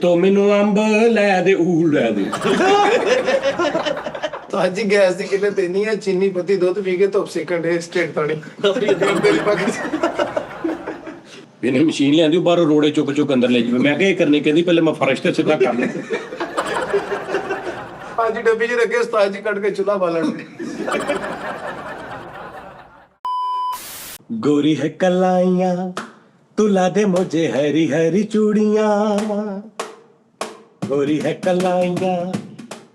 ਤੋ ਮੈਨੂੰ ਅੰਬ ਲੈ ਦੇ ਊ ਲੈ ਦੇ ਅੱਜ ਗੈਸ ਦੀ ਕਿਤੇ ਦੇਣੀ ਹੈ ਚੀਨੀ ਪੱਤੀ ਦੁੱਧ ਪੀ ਕੇ ਧੁੱਪ ਸੇਕਣ ਦੇ ਸਟੇਟ ਤਾਣੀ ਇਹਨੇ ਮਸ਼ੀਨ ਲਿਆਂਦੀ ਉਹ ਬਾਹਰੋਂ ਰੋੜੇ ਚੁੱਕ ਚੁੱਕ ਅੰਦਰ ਲੈ ਜਾਵੇ ਮੈਂ ਕਿਹਾ ਇਹ ਕਰਨੀ ਕਹਿੰਦੀ ਪਹਿਲੇ ਮੈਂ ਫਰਸ਼ ਤੇ ਸਿੱਧਾ ਕਰ ਲਾਂ ਅੱਜ ਡੱਬੀ 'ਚ ਰੱਖੇ ਉਸਤਾਦ ਜੀ ਕੱਢ ਕੇ ਚੁੱਲ੍ਹਾ ਬਾਲਣ गोरी है कलाइयाँ तुला दे मुझे हरी हरी चूड़ियाँ गोरी है कलाइयाँ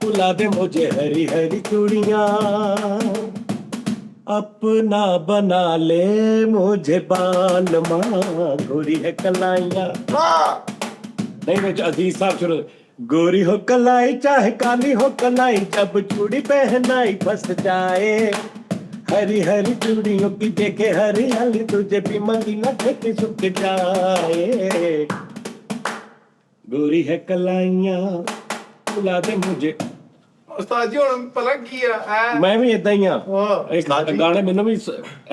तुला दे मुझे हरी हरी चूड़ियाँ अपना बना ले मुझे बाल माँ गोरी है कलाइयाँ नहीं मैं अजीज साहब शुरू गोरी हो कलाई चाहे काली हो कलाई जब चूड़ी पहनाई फंस जाए हरी हरी चूड़ियों की देखे हरियाली तुझे भी मंगी न देखे सूख जाए गोरी है कलाइयाँ बुला दे मुझे ਉਸਤਾਦ ਜੀ ਹੁਣ ਪਤਾ ਕੀ ਆ ਮੈਂ ਵੀ ਇਦਾਂ ਹੀ ਆ ਇੱਕ ਗਾਣੇ ਮੈਨੂੰ ਵੀ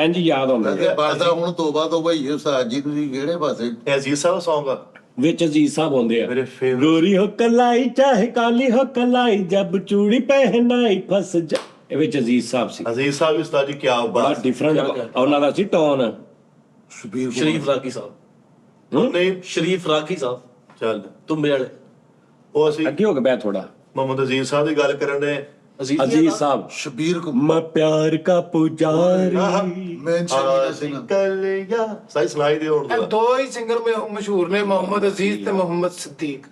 ਇੰਜ ਯਾਦ ਆਉਂਦੇ ਤੇ ਬਸਦਾ ਹੁਣ ਤੋਬਾ ਹੀ ਉਸਤਾਦ ਜੀ ਤੁਸੀਂ ਕਿਹੜੇ ਪਾਸੇ ਇਹ ਅਜ਼ੀਜ਼ ਸਾਹਿਬ ਸੌਂਗ ਆ ਵਿੱਚ ਅਜੀਜ਼ ਸਾਹਿਬ ਆਉਂਦੇ ਆ ਮੇਰੇ favorite। गोरी हो कलाई चाहे काली हो कलाई जब चूड़ी पहनाई फंस जा ਇਹ ਵਿੱਚ ਅਜੀਜ਼ ਸਾਹਿਬ ਸੀ ਅਜ਼ੀਜ਼ ਸਾਹਿਬ ਵੀ ਉਸਤਾਦ ਜੀ ਕੀ ਬੜਾ ਬਾਤ ਡਿਫਰੈਂਟ ਉਹਨਾਂ ਦਾ ਸੀ ਟੋਨ ਸ਼ਬੀਰ ਸ਼ਰੀਫ ਰਾਗੀ ਸਾਹਿਬ ਨਹੀਂ ਸ਼ਰੀਫ ਰਾਗੀ ਸਾਹਿਬ ਚੱਲ ਤੁੰਬੇ ਵਾਲੇ ਉਹ ਅਸੀਂ ਅੱਗੇ ਹੋ ਗਿਆ ਬੈ ਥੋੜਾ ਮੁਹੰਮਦ ਅਜ਼ੀਜ਼ ਸਾਹਿਬ ਦੀ ਗੱਲ ਕਰਨ ਦੇ ਅਜੀਜ਼ ਸਾਹਿਬ ਸ਼ਬੀਰ ਕੋ मैं प्यार का पुजारी ਮੈਂ ਸ਼ਬੀਰ ਸਿੰਘ ਕੱਲਿਆ ਸਹੀ ਸੁਣਾਈ ਦੇ ਹੋਰ ਇਹ ਦੋ ਹੀ ਸਿੰਗਰ ਮਸ਼ਹੂਰ ਨੇ ਮੁਹੰਮਦ ਅਜ਼ੀਜ਼ ਤੇ ਮੁਹੰਮਦ ਸਦੀਕ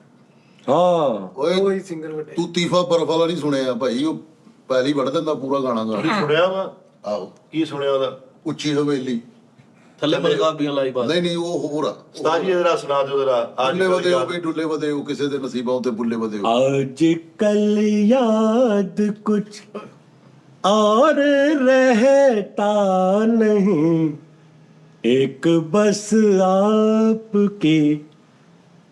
हाँ ਓਏ ਦੋ ਹੀ ਸਿੰਗਰ ਵੱਡੇ ਤੂੰ ਤੀਫਾ ਬਰਫ ਵਾਲਾ ਨਹੀਂ ਸੁਣਿਆ ਭਾਈ ਉਹ ਪਹਿਲੀ ਵੜ ਦਿੰਦਾ ਪੂਰਾ ਗਾਣਾ ਗਾ ਸੁਣਿਆ ਵਾ ਆਓ ਕੀ ਸੁਣਿਆ ਉਹਦਾ ਉੱਚੀ ਹਵੇਲੀ ਥੱਲੇ ਮਲਕਾਬੀਆਂ ਲਾਈ ਬਾਤ ਨਹੀਂ ਉਹ ਹੋਰ ਆ ਉਸਤਾਦ ਜੀ ਜਰਾ ਸੁਣਾ ਦਿਓ ਜਰਾ ਡੁੱਲੇ ਵਦੇ ਉਹ ਵੀ ਡੁੱਲੇ ਵਦੇ ਉਹ ਕਿਸੇ ਦੇ ਨਸੀਬਾਂ ਉੱਤੇ ਬੁੱਲੇ ਵਦੇ आज कल याद कुछ और रहता नहीं एक बस आपकी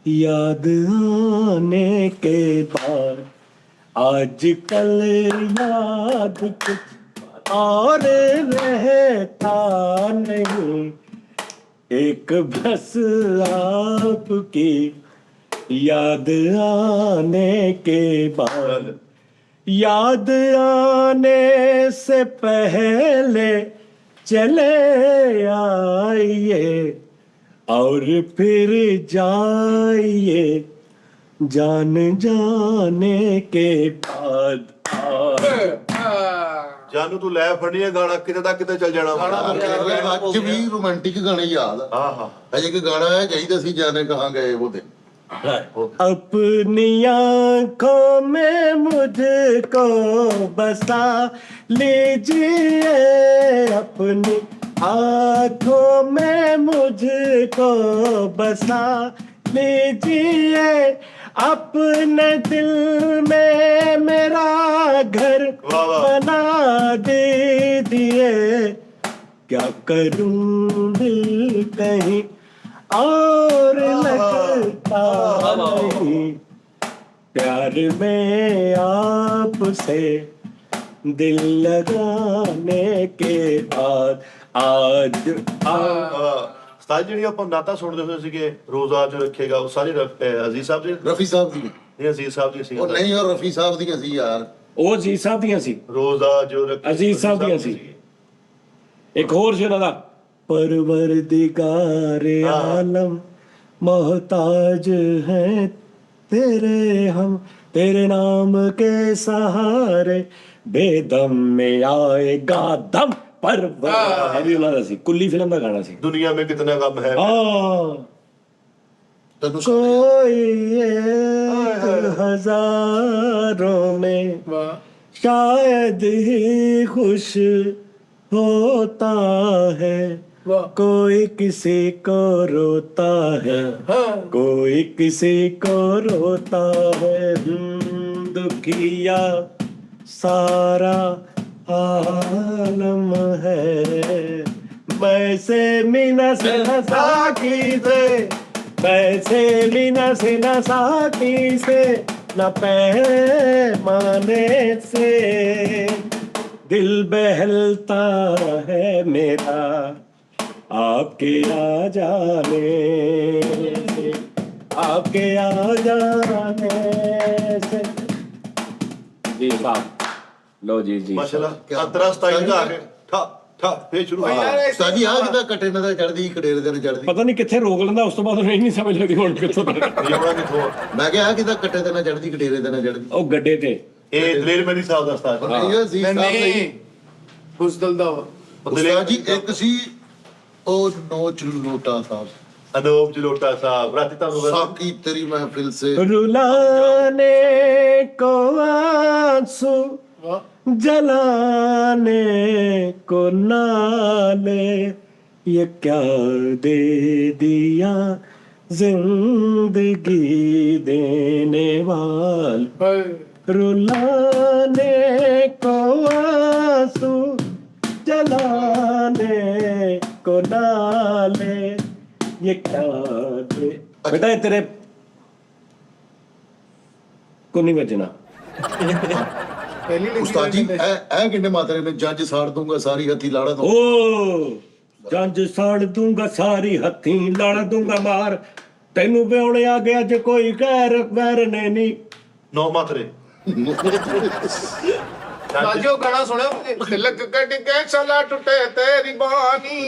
याद आने के बाद आज कल याद कुछ और रहता नहीं एक बस आपकी याद आने के बाद याद आने से पहले चले आइए और फिर जाइए जान जाने के बाद ਜਾਨੂ ਤੂੰ ਲੈ ਫੜਨੀ ਹੈ ਗਾਣਾ ਕਿਤੇ ਦਾ ਕਿਤੇ ਚੱਲ ਜਾਣਾ ਅੱਜ ਵੀ ਰੋਮਾਂਟਿਕ ਗਾਣੇ ਯਾਦ ਆ ਆਹਾ ਅਜੇ ਕਿ ਗਾਣਾ ਹੈ ਚਾਹੀਦਾ ਸੀ ਜਾਣੇ ਕਹਾਂ ਗਏ ਉਹ ਦਿਨ अपनी आँखों में मुझको बसा लीजिए अपनी आँखों में मुझको बसा लीजिए अपने दिल में मेरा घर वाह वाह। बना दीजिए क्या करूं दिल कहीं और लगता नहीं प्यार में आपसे दिल लगाने के बाद आज ਉਸਤਾਦ ਜਿਹੜੀ ਆਪਾਂ ਨਾਤਾ ਸੁਣਦੇ ਹੁੰਦੇ ਸੀਗੇ ਰੋਜ਼ਾ ਜੋ ਰੱਖੇਗਾ ਉਹ ਸਾਰੇ ਅਜ਼ੀਜ਼ ਸਾਹਿਬ ਜੀ ਰਫੀ ਸਾਹਿਬ ਦੀ ਨਹੀਂ ਅਜ਼ੀਜ਼ ਸਾਹਿਬ ਜੀ ਸੀ ਉਹ ਨਹੀਂ ਉਹ ਰਫੀ ਸਾਹਿਬ ਦੀਆਂ ਸੀ ਯਾਰ ਉਹ ਅਜੀਜ਼ ਸਾਹਿਬ ਦੀਆਂ ਸੀ ਰੋਜ਼ਾ ਜੋ ਰੱਖੇ ਅਜ਼ੀਜ਼ ਸਾਹਿਬ ਦੀਆਂ ਸੀ ਇੱਕ ਹੋਰ ਸੀ ਉਹਨਾਂ ਦਾ परवरदिगार आलम मोहताज हैं तेरे हम तेरे नाम के सहारे बेदम में आएगा दम परवर ਵੀ ਉਹਨਾਂ ਦਾ ਸੀ ਕੁੱਲੀ ਫਿਲਮ ਦਾ ਗਾਣਾ ਸੀ ਦੁਨੀਆ में कितना गम है ਹਾਂ ਤੈਨੂੰ कोई एक हजारों में ਵਾਹ शायद ही खुश होता है ਵਾਹ कोई किसी को रोता है ਹਾਂ कोई किसी को रोता है दुखिया सारा आलम है वैसे मीना से नसाकी से वैसे मीना से नसाकी से न पैमाने से दिल बहलता है मेरा आपके आ जाने से के आ जाने से। जी साहब लो जी जी ਮਾਸ਼ਾਅੱਲਾ ਅੰਤਰਾ ਸਟਾਈਲ ਦਾ ਆ ਕੇ ਠਾ ਠਾ ਫੇਰ ਸ਼ੁਰੂ ਉਸਤਾਦ ਜੀ ਆ ਕਿਦਾਂ ਕੱਟੇ ਨਾਲ ਚੜਦੀ ਕਟੇਰੇ ਦੇ ਨਾਲ ਚੜਦੀ ਪਤਾ ਨਹੀਂ ਕਿੱਥੇ ਰੋਕ ਲੈਂਦਾ ਉਸ ਤੋਂ ਬਾਅਦ ਉਹਨੂੰ ਇਹ ਨਹੀਂ ਸਮਝ ਲੱਗਦੀ ਹੁਣ ਕਿੱਥੋਂ ਤੱਕ। ਲਿਆਉਣਾ ਕਿੱਥੋਂ ਆ? ਮੈਂ ਕਿਹਾ ਕਿਦਾਂ ਕੱਟੇ ਦੇ ਨਾਲ ਚੜਦੀ ਕਟੇਰੇ ਦੇ ਨਾਲ ਚੜਦੀ ਉਹ ਗੱਡੇ ਤੇ ਇਹ ਦਲੇਰ ਮਹਿੰਦੀ ਸਾਹਿਬ ਦਾ ਉਸਤਾਦ ਇਹ ਅਜ਼ੀਜ਼ ਸਾਹਿਬ ਨਹੀਂ ਲਈ ਹੁਸਦਲ ਦਾ ਵਾ। ਉਸਤਾਦ ਜੀ ਇੱਕ ਸੀ ਉਹ ਨੋਚ ਲੋਟਾ ਸਾਹਿਬ ਅਨੂਪ ਜਲੋਟਾ ਸਾਹਿਬ ਰਾਤੀ ਤੁਹਾਨੂੰ ਪਤਾ- साकी तेरी महफिल से रुलाने को आंसू जलाने को नाले ये क्या दे दिया जिंदगी देने वाल ਹਾਏ रुलाने को आंसू जलाने को नाले ये क्या दे बेटा ये तेरे को नहीं बचना ਪਹਿਲੀ ਲਿਖੀ उस्ताद जी ਹੋਈ ए किन्ने मातरे ने जज साड़ दूंगा सारी हथी लाड़ा दूंगा ओ जंज साड़ दूंगा सारी हथी लड़ दूंगा मार तेनू ब्याहने आ गया जे कोई गैर वैर ने नहीं ਨੌ ਮਾਤਰੇ ਸਾਜੋ ਗਾਣਾ ਸੁਣਿਆ ਮੁਝੇ ਤਿਲਕ ਕੱਟ ਕੇ ਛਲਾ ਟੁੱਟੇ ਤੇਰੀ ਬਾਣੀ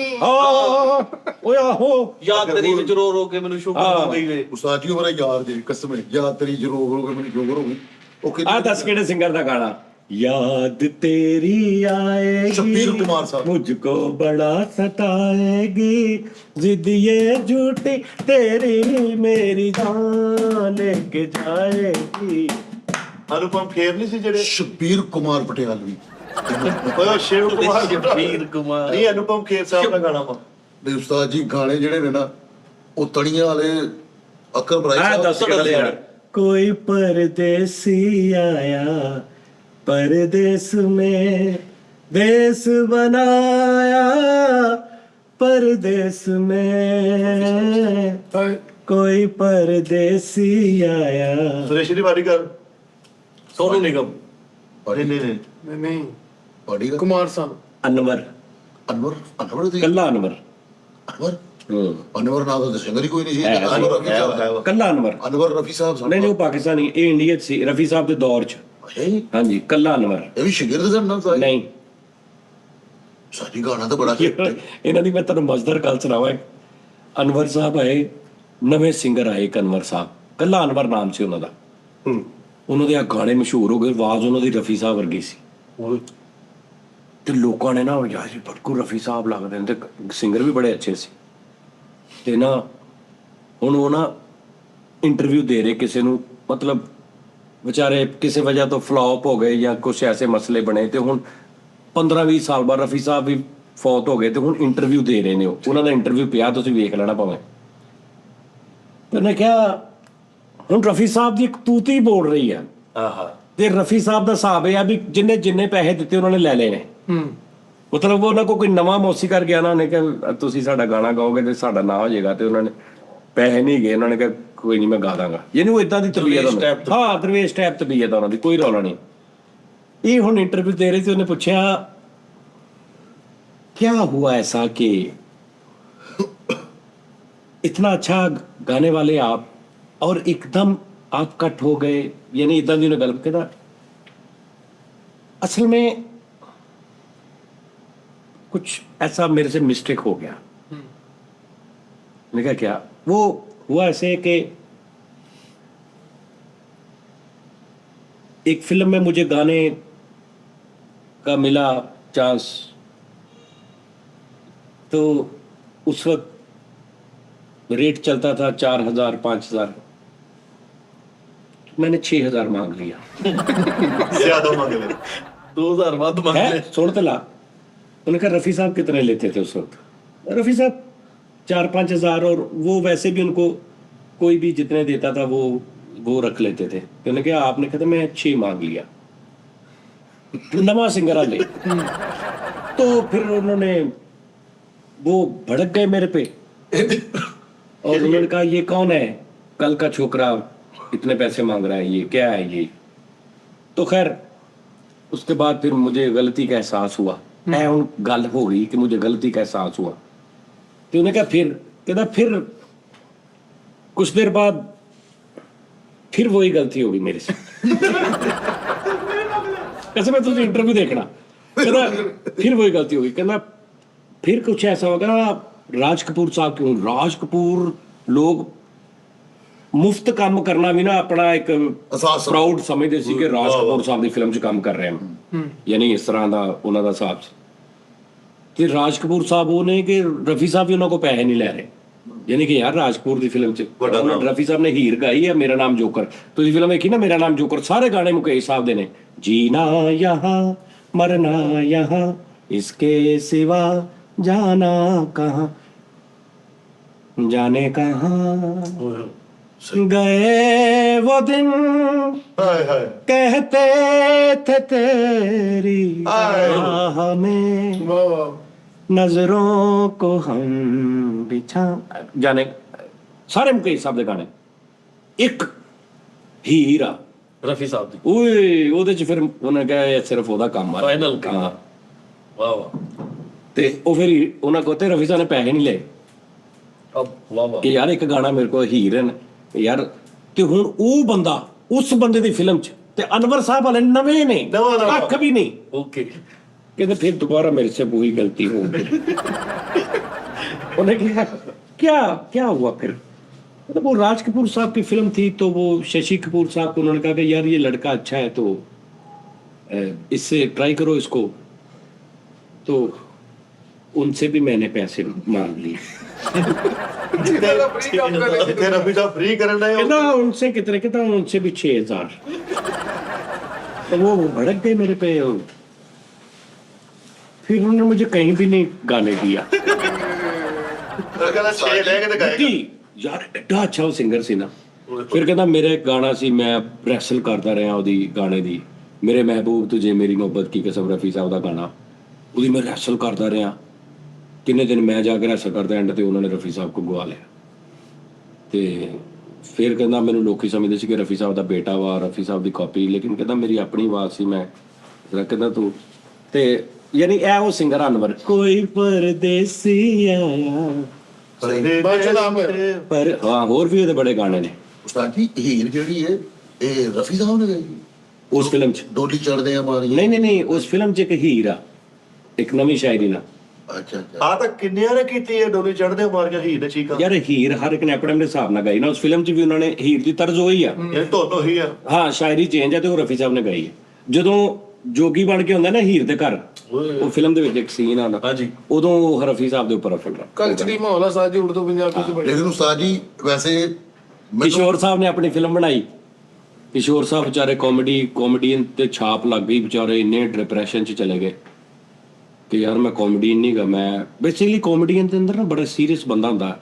ओए आहो ਯਾਦ ਤੇਰੀ ਵਿੱਚ ਰੋ ਰੋ ਕੇ ਮੈਨੂੰ ਸ਼ੁਕਰ ਹੋ ਗਈ ਵੇ उस्ताद जी हमारा यार जी कसम है याद तेरी जरूर होगे मैंने जोगर होगी ओके आ दस केड़े सिंगर दा गाना याद तेरी आएगी शब्बीर कुमार साहब। मुझको बड़ा सताएगी जिद ये झूठी तेरी मेरी जान लेके जाएगी ਅਨੁਪਮ ਖੇਰ ਨਹੀਂ ਸੀ ਜਿਹੜੇ शब्बीर कुमार पटियालवी ਓਏ ਉਹ ਸ਼ਿਵ ਕੁਮਾਰ ਸ਼ਬੀਰ ਕੁਮਾਰ ਨਹੀਂ ਅਨੁਪਮ ਖੇਰ ਸਾਹਿਬ ਦਾ ਗਾਣਾ ਵਾ ਤੇ ਉਸਤਾਦ ਜੀ ਗਾਣੇ ਜਿਹੜੇ ਨੇ ਨਾ ਉਹ ਤਣੀਆਂ ਵਾਲੇ ਅਕਰ ਬਰਾਈ आ ਸਾਹਿਬ दस केड़े सिंगर कोई परदेसी आया परदेस में देश बनाया परदेस में ਹਾਏ कोई परदेसी आया ਸੁਰੇਸ਼ ਦੀ ਵਾਰੀ ਕਰ ਸੋਨੂ ਨਿਗਮ ਨਹੀਂ ਨਹੀਂ ਨਹੀਂ ਨਹੀਂ ਨਹੀਂ ਪੜੀਗਾ ਕੁਮਾਰ ਸਾਹਿਬ अनवर ਅਨਵਰ ਦੀ कल्ला अनवर ਅਨਵਰ ਨਾਲ ਤਾਂ ਸਿੰਗਰ ਹੀ ਕੋਈ ਨਹੀਂ ਸੀ ਹੈ, ਅਨਵਰ ਰਫੀ ਹੈ ਸਾਹਿਬ ਵਾ कल्ला अनवर ਅਨਵਰ ਰਫੀ ਸਾਹਿਬ नहीं नहीं वो पाकिस्तानी ये इंडिया च सी रफी साहब दे दौर च ਇਹ हाँ जी कल्ला अनवर ਵੀ ਸ਼ਾਗਿਰਦ ਦਾ ਨਾਮ ਸਾਹਿਬ नहीं ਸਾਡੀ ਗਾਣਾ ਤਾਂ ਬੜਾ ਇਹਨਾਂ ਦੀ ਮੈਂ ਤੁਹਾਨੂੰ ਮਜ਼ਦਾਰ ਗੱਲ ਸੁਣਾਵਾਂ ਅਨਵਰ ਸਾਹਿਬ ਆਏ ਨਵੇਂ ਸਿੰਗਰ ਆਏ ਇੱਕ ਅਨਵਰ ਸਾਹਿਬ ਕੱਲਾ ਅਨਵਰ ਨਾਮ ਸੀ ਉਹਨਾਂ ਦਾ ਉਹਨਾਂ ਦੇ ਆ ਗਾਣੇ ਮਸ਼ਹੂਰ ਹੋ ਗਏ ਆਵਾਜ਼ ਉਹਨਾਂ ਦੀ ਰਫੀ ਸਾਹਿਬ ਵਰਗੀ ਸੀ ਤੇ ਲੋਕਾਂ ਨੇ ਨਾ ਯਾਰ ਜੀ ਬੜਕੂ ਰਫੀ ਸਾਹਿਬ ਲੱਗਦੇ ਨੇ ਤੇ ਸਿੰਗਰ ਵੀ ਬੜੇ ਅੱਛੇ ਸੀ ਤੇ ਨਾ ਹੁਣ ਉਹ ਨਾ ਇੰਟਰਵਿਊ ਦੇ ਰਹੇ ਕਿਸੇ ਨੂੰ ਮਤਲਬ ਵਿਚਾਰੇ ਕਿਸੇ ਵਜ੍ਹਾ ਤੋਂ ਫਲॉप ਹੋ ਗਏ ਜਾਂ ਕੁਝ ਐਸੇ ਮਸਲੇ ਬਣੇ ਤੇ ਹੁਣ 15-20 ਸਾਲ ਬਾਅਦ ਰਫੀ ਸਾਹਿਬ ਵੀ ਫੌਤ ਹੋ ਗਏ ਤੇ ਹੁਣ ਇੰਟਰਵਿਊ ਦੇ ਰਹੇ ਨੇ ਉਹਨਾਂ ਦਾ ਇੰਟਰਵਿਊ ਪਿਆ ਤੁਸੀਂ ਵੇਖ ਲੈਣਾ ਭਾਵੇਂ ਤੇ ਉਹਨੇ ਕਿਹਾ ਹੁਣ ਰਫੀ ਸਾਹਿਬ ਦੀ ਇੱਕ ਤੂਤੀ ਬੋਲ ਰਹੀ ਆ ਆਹਾ ਤੇ ਰਫੀ ਸਾਹਿਬ ਦਾ ਹਿਸਾਬ ਇਹ ਆ ਵੀ ਜਿੰਨੇ ਪੈਸੇ ਦਿੱਤੇ ਉਹਨਾਂ ਨੇ ਲੈ ਲਏ ਨੇ ਮਤਲਬ ਉਹਨਾਂ ਕੋਲ ਕੋਈ ਨਵਾਂ ਮੌਸੀਕਾਰ ਗਿਆ ਨਾ ਉਹਨੇ ਕਿਹਾ ਤੁਸੀਂ ਸਾਡਾ ਗਾਣਾ ਗਾਓਗੇ ਤੇ ਸਾਡਾ ਨਾਂ ਹੋ ਜਾਏਗਾ ਤੇ ਉਹਨਾਂ ਨੇ ਪੈਸੇ ਨਹੀਂ ਗਏ ਉਹਨਾਂ ਨੇ ਕਿਹਾ ਕੋਈ ਨਹੀਂ ਮੈਂ ਗਾ ਦਾਂਗਾ ਯਾਨੀ ਉਹ ਇਦਾਂ ਦੀ ਤਬੀਅਤ ਦਰਵੇਸ਼ type ਉਹਨਾਂ ਹਾਂ ਦਰਵੇਸ਼ ਟਾਈਪ ਤਬੀਅਤ ਉਹਨਾਂ ਦੀ ਕੋਈ ਰੌਲਾ ਨਹੀਂ ਇਹ ਹੁਣ ਇੰਟਰਵਿਊ ਦੇ ਰਹੇ ਸੀ ਉਹਨੇ ਪੁੱਛਿਆ क्या हुआ ऐसा कि इतना अच्छा गाने वाले आप और एकदम आप कट हो गए यानी इतना दिन गलत कहता असल में कुछ ऐसा मेरे से मिस्टेक हो गया मैंने कहा क्या वो हुआ ऐसे कि एक फिल्म में मुझे गाने का मिला चांस तो उस वक्त रेट चलता था 4,000 5,000 मैंने 6,000 मांग लिया ਜ਼ਿਆਦਾ ਮੰਗਦੇ 2000 ਵੱਧ ਮੰਗ है ਲੈ छोड़ तो ला उन्होंने कहा रफ़ी साहब कितने लेते थे उस वक्त रफ़ी साहब 4-5 हज़ार और वो वैसे भी उनको कोई भी जितने देता था वो रख लेते थे तो उन्होंने कहा आपने कहा मैं 6 मांग लिया नवा सिंगर ले तो फिर उन्होंने वो भड़क गए मेरे पे और उन्होंने कहा ये कौन है कल का छोकरा इतने पैसे मांग रहा है ये क्या है ये तो खैर उसके बाद फिर मुझे गलती का एहसास हुआ मैं उन गल हो गई कि मुझे गलती का एहसास हुआ तो उन्होंने कहा फिर कहता फिर कुछ देर बाद फिर वही गलती होगी मेरे से कसम है, तुझे इंटरव्यू देखना, कहना फिर वही गलती होगी, कहना फिर कुछ ऐसा होगा। राज कपूर साहब क्यों, राज कपूर लोग ਮੁਫਤ ਕੰਮ ਕਰਨਾ ਵੀ ਨਾ ਆਪਣਾ ਇੱਕ ਅਹਿਸਾਸ ਪ੍ਰਾਊਡ ਸਮਝਦੇ ਸੀ ਕਿ ਰਾਜ ਕਪੂਰ ਸਾਹਿਬ ਦੀ ਫਿਲਮ 'ਚ ਕੰਮ ਕਰ ਰਹੇ ਹਾਂ, ਯਾਨੀ ਇਸ ਤਰ੍ਹਾਂ ਦਾ ਉਹਨਾਂ ਦਾ ਹਿਸਾਬ ਸੀ। ਤੇ ਰਾਜ ਕਪੂਰ ਸਾਹਿਬ ਉਹ ਨੇ ਕਿ ਰਫੀ ਸਾਹਿਬ ਵੀ ਉਹਨਾਂ ਕੋਲ ਪੈਸੇ ਨਹੀਂ ਲੈ ਰਹੇ, ਯਾਨੀ ਕਿ ਯਾਰ ਰਾਜ ਕਪੂਰ ਦੀ ਫਿਲਮ 'ਚ ਰਫੀ ਸਾਹਿਬ ਨੇ ਹੀਰ ਗਾਈ ਹੈ ਮੇਰਾ ਨਾਮ ਜੋਕਰ, ਤੁਸੀਂ ਫਿਲਮ ਵੇਖੀ ਨਾ ਮੇਰਾ ਨਾਮ ਜੋਕਰ, ਸਾਰੇ ਗਾਣੇ ਮੁਕੇਸ਼ ਸਾਹਿਬ ਦੇ ਨੇ। ਜੀਨਾ ਯਹਾਂ ਮਰਨਾ ਯਹਾਂ ਇਸਕੇ ਸਿਵਾ ਜਾਨਾ ਕਹਾਂ ਜਾਨੇ ਕਹਾਂ गए वो दिन ਹਾਏ ਹਾਏ कहते थे तेरी आह में ਵਾਹ ਵਾਹ नजरों को हम बिछा जाने सारे मुकेश साहब ਦੇ ਗਾਣੇ। ਇੱਕ ਹੀਰਾ ਰਫੀ ਸਾਹਿਬ ਦੀ ਓਏ ਉਹਦੇ ਚ ਫਿਰ ਉਹਨੇ ਕਿਹਾ ਇਹ ਸਿਰਫ ਉਹਦਾ ਕੰਮ ਆ Final ਕੰਮ। ਹਾਂ। ਵਾਹ ਵਾਹ ਤੇ ਉਹ ਫਿਰ ਉਹਨਾਂ ਕੋਲ ਤੇ ਰਫੀ ਸਾਹਿਬ ਨੇ ਪੈਸੇ ਨਹੀਂ ਲਏ ਅਬ ਵਾਹ ਵਾਹ ਕਿ ਯਾਰ ਇੱਕ ਗਾਣਾ ਮੇਰੇ ਕੋਲ ਹੀਰ ਨੇ ਯਾਰ। ਤੇ ਹੁਣ ਉਹ ਬੰਦਾ ਉਸ ਬੰਦੇ ਦੀ ਫਿਲਮ 'ਚ ਤੇ ਅਨਵਰ ਸਾਹਿਬ ਵਾਲੇ ਨਵੇਂ ਨੇ, ਨਵਾਂ। ਕੱਖ ਵੀ ਨਹੀਂ। ਓਕੇ कहते फिर दोबारा मेरे से वही गलती हो गई। उन्हें क्या क्या क्या हुआ फिर, मतलब वो राज कपूर साहब की फिल्म थी तो वो शशि कपूर साहब को उन्होंने कहा कि यार ये लड़का अच्छा है तो इससे ट्राई करो इसको, तो उनसे भी मैंने पैसे मांग लिए। ਜਿੱਥੇ ਰਫੀ ਸਾਹਿਬ ਫ੍ਰੀ ਕਰਨ ਡਏ कहना उनसे कितने, कहता उनसे भी 6,000। तो वो भड़क गए मेरे पे, फिर उन्होंने मुझे कहीं भी नहीं गाने दिया। ਕਹਿੰਦਾ 6 ਲੈ ਕੇ ਤੇ ਗਾਏਗਾ। ਕਿ ਯਾਰ ਐਡਾ ਅੱਛਾ ਉਹ ਸਿੰਗਰ ਸੀ ਨਾ। ਫਿਰ ਕਹਿੰਦਾ ਮੇਰਾ ਇੱਕ ਗਾਣਾ ਸੀ, ਮੈਂ ਰੈਸਲ ਕਰਦਾ ਰਿਹਾ ਉਹਦੀ ਗਾਣੇ ਦੀ, ਮੇਰੇ ਮਹਿਬੂਬ ਤੁਝੇ ਮੇਰੀ ਮੁਹੱਬਤ ਕੀ ਕਸਮ, ਰਫੀ ਸਾਹਿਬ ਦਾ ਗਾਣਾ, ਉਹਦੀ ਮੈਂ ਰੈਸਲ ਕਰਦਾ ਰਿਹਾ ਕਿੰਨੇ ਦਿਨ, ਮੈਂ ਜਾ ਕੇ ਰੈਸਲ ਕਰਦਾ ਐਂਡ ਤੇ ਉਹਨਾਂ ਨੇ ਰਫੀ ਸਾਹਿਬ ਕੋ ਗਵਾ ਲਿਆ। ਤੇ ਫਿਰ ਕਹਿੰਦਾ ਮੈਨੂੰ ਲੋਕੀ ਸਮਝਦੇ ਸੀ ਕਿ ਰਫੀ ਸਾਹਿਬ ਦਾ ਬੇਟਾ ਵਾ, ਰਫੀ ਸਾਹਿਬ ਦੀ ਕਾਪੀ, ਲੇਕਿਨ ਕਹਿੰਦਾ ਮੇਰੀ ਆਪਣੀ ਆਵਾਜ਼ ਸੀ। ਮੈਂ ਕਹਿੰਦਾ ਤੂੰ ਤੇ ਯਾਨੀ ਇਹ ਉਹ ਸਿੰਗਰ ਅਨਵਰ, ਕੋਈ ਪਰਦੇਸੀ ਆਇਆ ਬਾਦਸ਼ਾਹ ਨਾਮ ਹੈ। ਪਰ ਹਾਂ ਹੋਰ ਵੀ ਉਹਦੇ ਬੜੇ ਗਾਣੇ ਨੇ ਉਸਤਾਦ ਜੀ ਹੀਰ ਜਿਹੜੀ ਹੈ ਇਹ ਰਫੀ ਸਾਹਿਬ ਨੇ ਗਾਈ ਉਸ ਫਿਲਮ 'ਚ। ਡੋਲੀ ਚੜਦੇ ਆ ਮਾਰੀ। ਨਹੀਂ ਉਸ ਫਿਲਮ 'ਚ ਇੱਕ ਹੀਰ ਆ, ਇੱਕ ਨਵੀਂ ਸ਼ਾਇਰੀ ਨਾਲ। ਅੱਛਾ ਅੱਛਾ ਆ ਤਾਂ ਕਿੰਨਿਆਂ ਨੇ ਕੀਤੀ ਹੈ ਡੋਲੀ ਚੜਦੇ ਮਾਰ ਕੇ ਹੀਰ ਨੇ ਚੀਕਾਂ। ਯਾਰ ਹੀਰ ਹਰ ਇੱਕ ਨੇ ਆਪਣੇ ਆਪਣੇ ਹਿਸਾਬ ਨਾਲ ਗਾਈ ਨਾ, ਉਸ ਫਿਲਮ 'ਚ ਵੀ ਉਹਨਾਂ ਨੇ ਹੀਰ ਦੀ ਤਰਜ਼ ਉਹੀ ਆ, ਇਹ ਧੁਨ ਉਹੀ ਆ। ਹਾਂ ਸ਼ਾਇਰੀ ਚੇਂਜ ਆ ਤੇ ਉਹ ਰਫੀ ਸਾਹਿਬ ਨੇ ਗਾਈ ਹੈ। ਜਦੋਂ ਜੋਗੀ ਬਣ ਕੇ ਹੁੰਦਾ ਨਾ ਹੀਰ ਦੇ ਘਰ, ਉਹ ਫਿਲਮ ਦੇ ਵਿੱਚ ਇੱਕ ਸੀਨ ਆਉਂਦਾ, ਹਾਂਜੀ ਉਦੋਂ ਉਹ ਰਫੀ ਸਾਹਿਬ ਦੇ ਉੱਪਰ ਅਫਲ ਕਲਚਰੀ ਮਾਹੌਲ ਆ ਸਾਜੀ ਉਰਦੂ ਪੰਜਾਬੀ ਚ ਬੜੀ। ਲੇਕਿਨ ਉਸਤਾਦ ਜੀ ਵੈਸੇ ਕਿਸ਼ੋਰ ਸਾਹਿਬ ਨੇ ਆਪਣੀ ਫਿਲਮ ਬਣਾਈ। ਕਿਸ਼ੋਰ ਸਾਹਿਬ ਵਿਚਾਰੇ ਕਾਮੇਡੀਅਨ ਤੇ ਛਾਪ ਲੱਗ ਗਈ, ਵਿਚਾਰੇ ਇੰਨੇ ਡਿਪਰੈਸ਼ਨ 'ਚ ਚਲੇ ਗਏ ਕਿ ਯਾਰ ਮੈਂ ਕਾਮੇਡੀਅਨ ਨਹੀਂ ਗਾ। ਮੈਂ ਬੇਸਿਕਲੀ ਕਾਮੇਡੀਅਨ ਦੇ ਅੰਦਰ ਨਾ ਬੜਾ ਸੀਰੀਅਸ ਬੰਦਾ ਹੁੰਦਾ,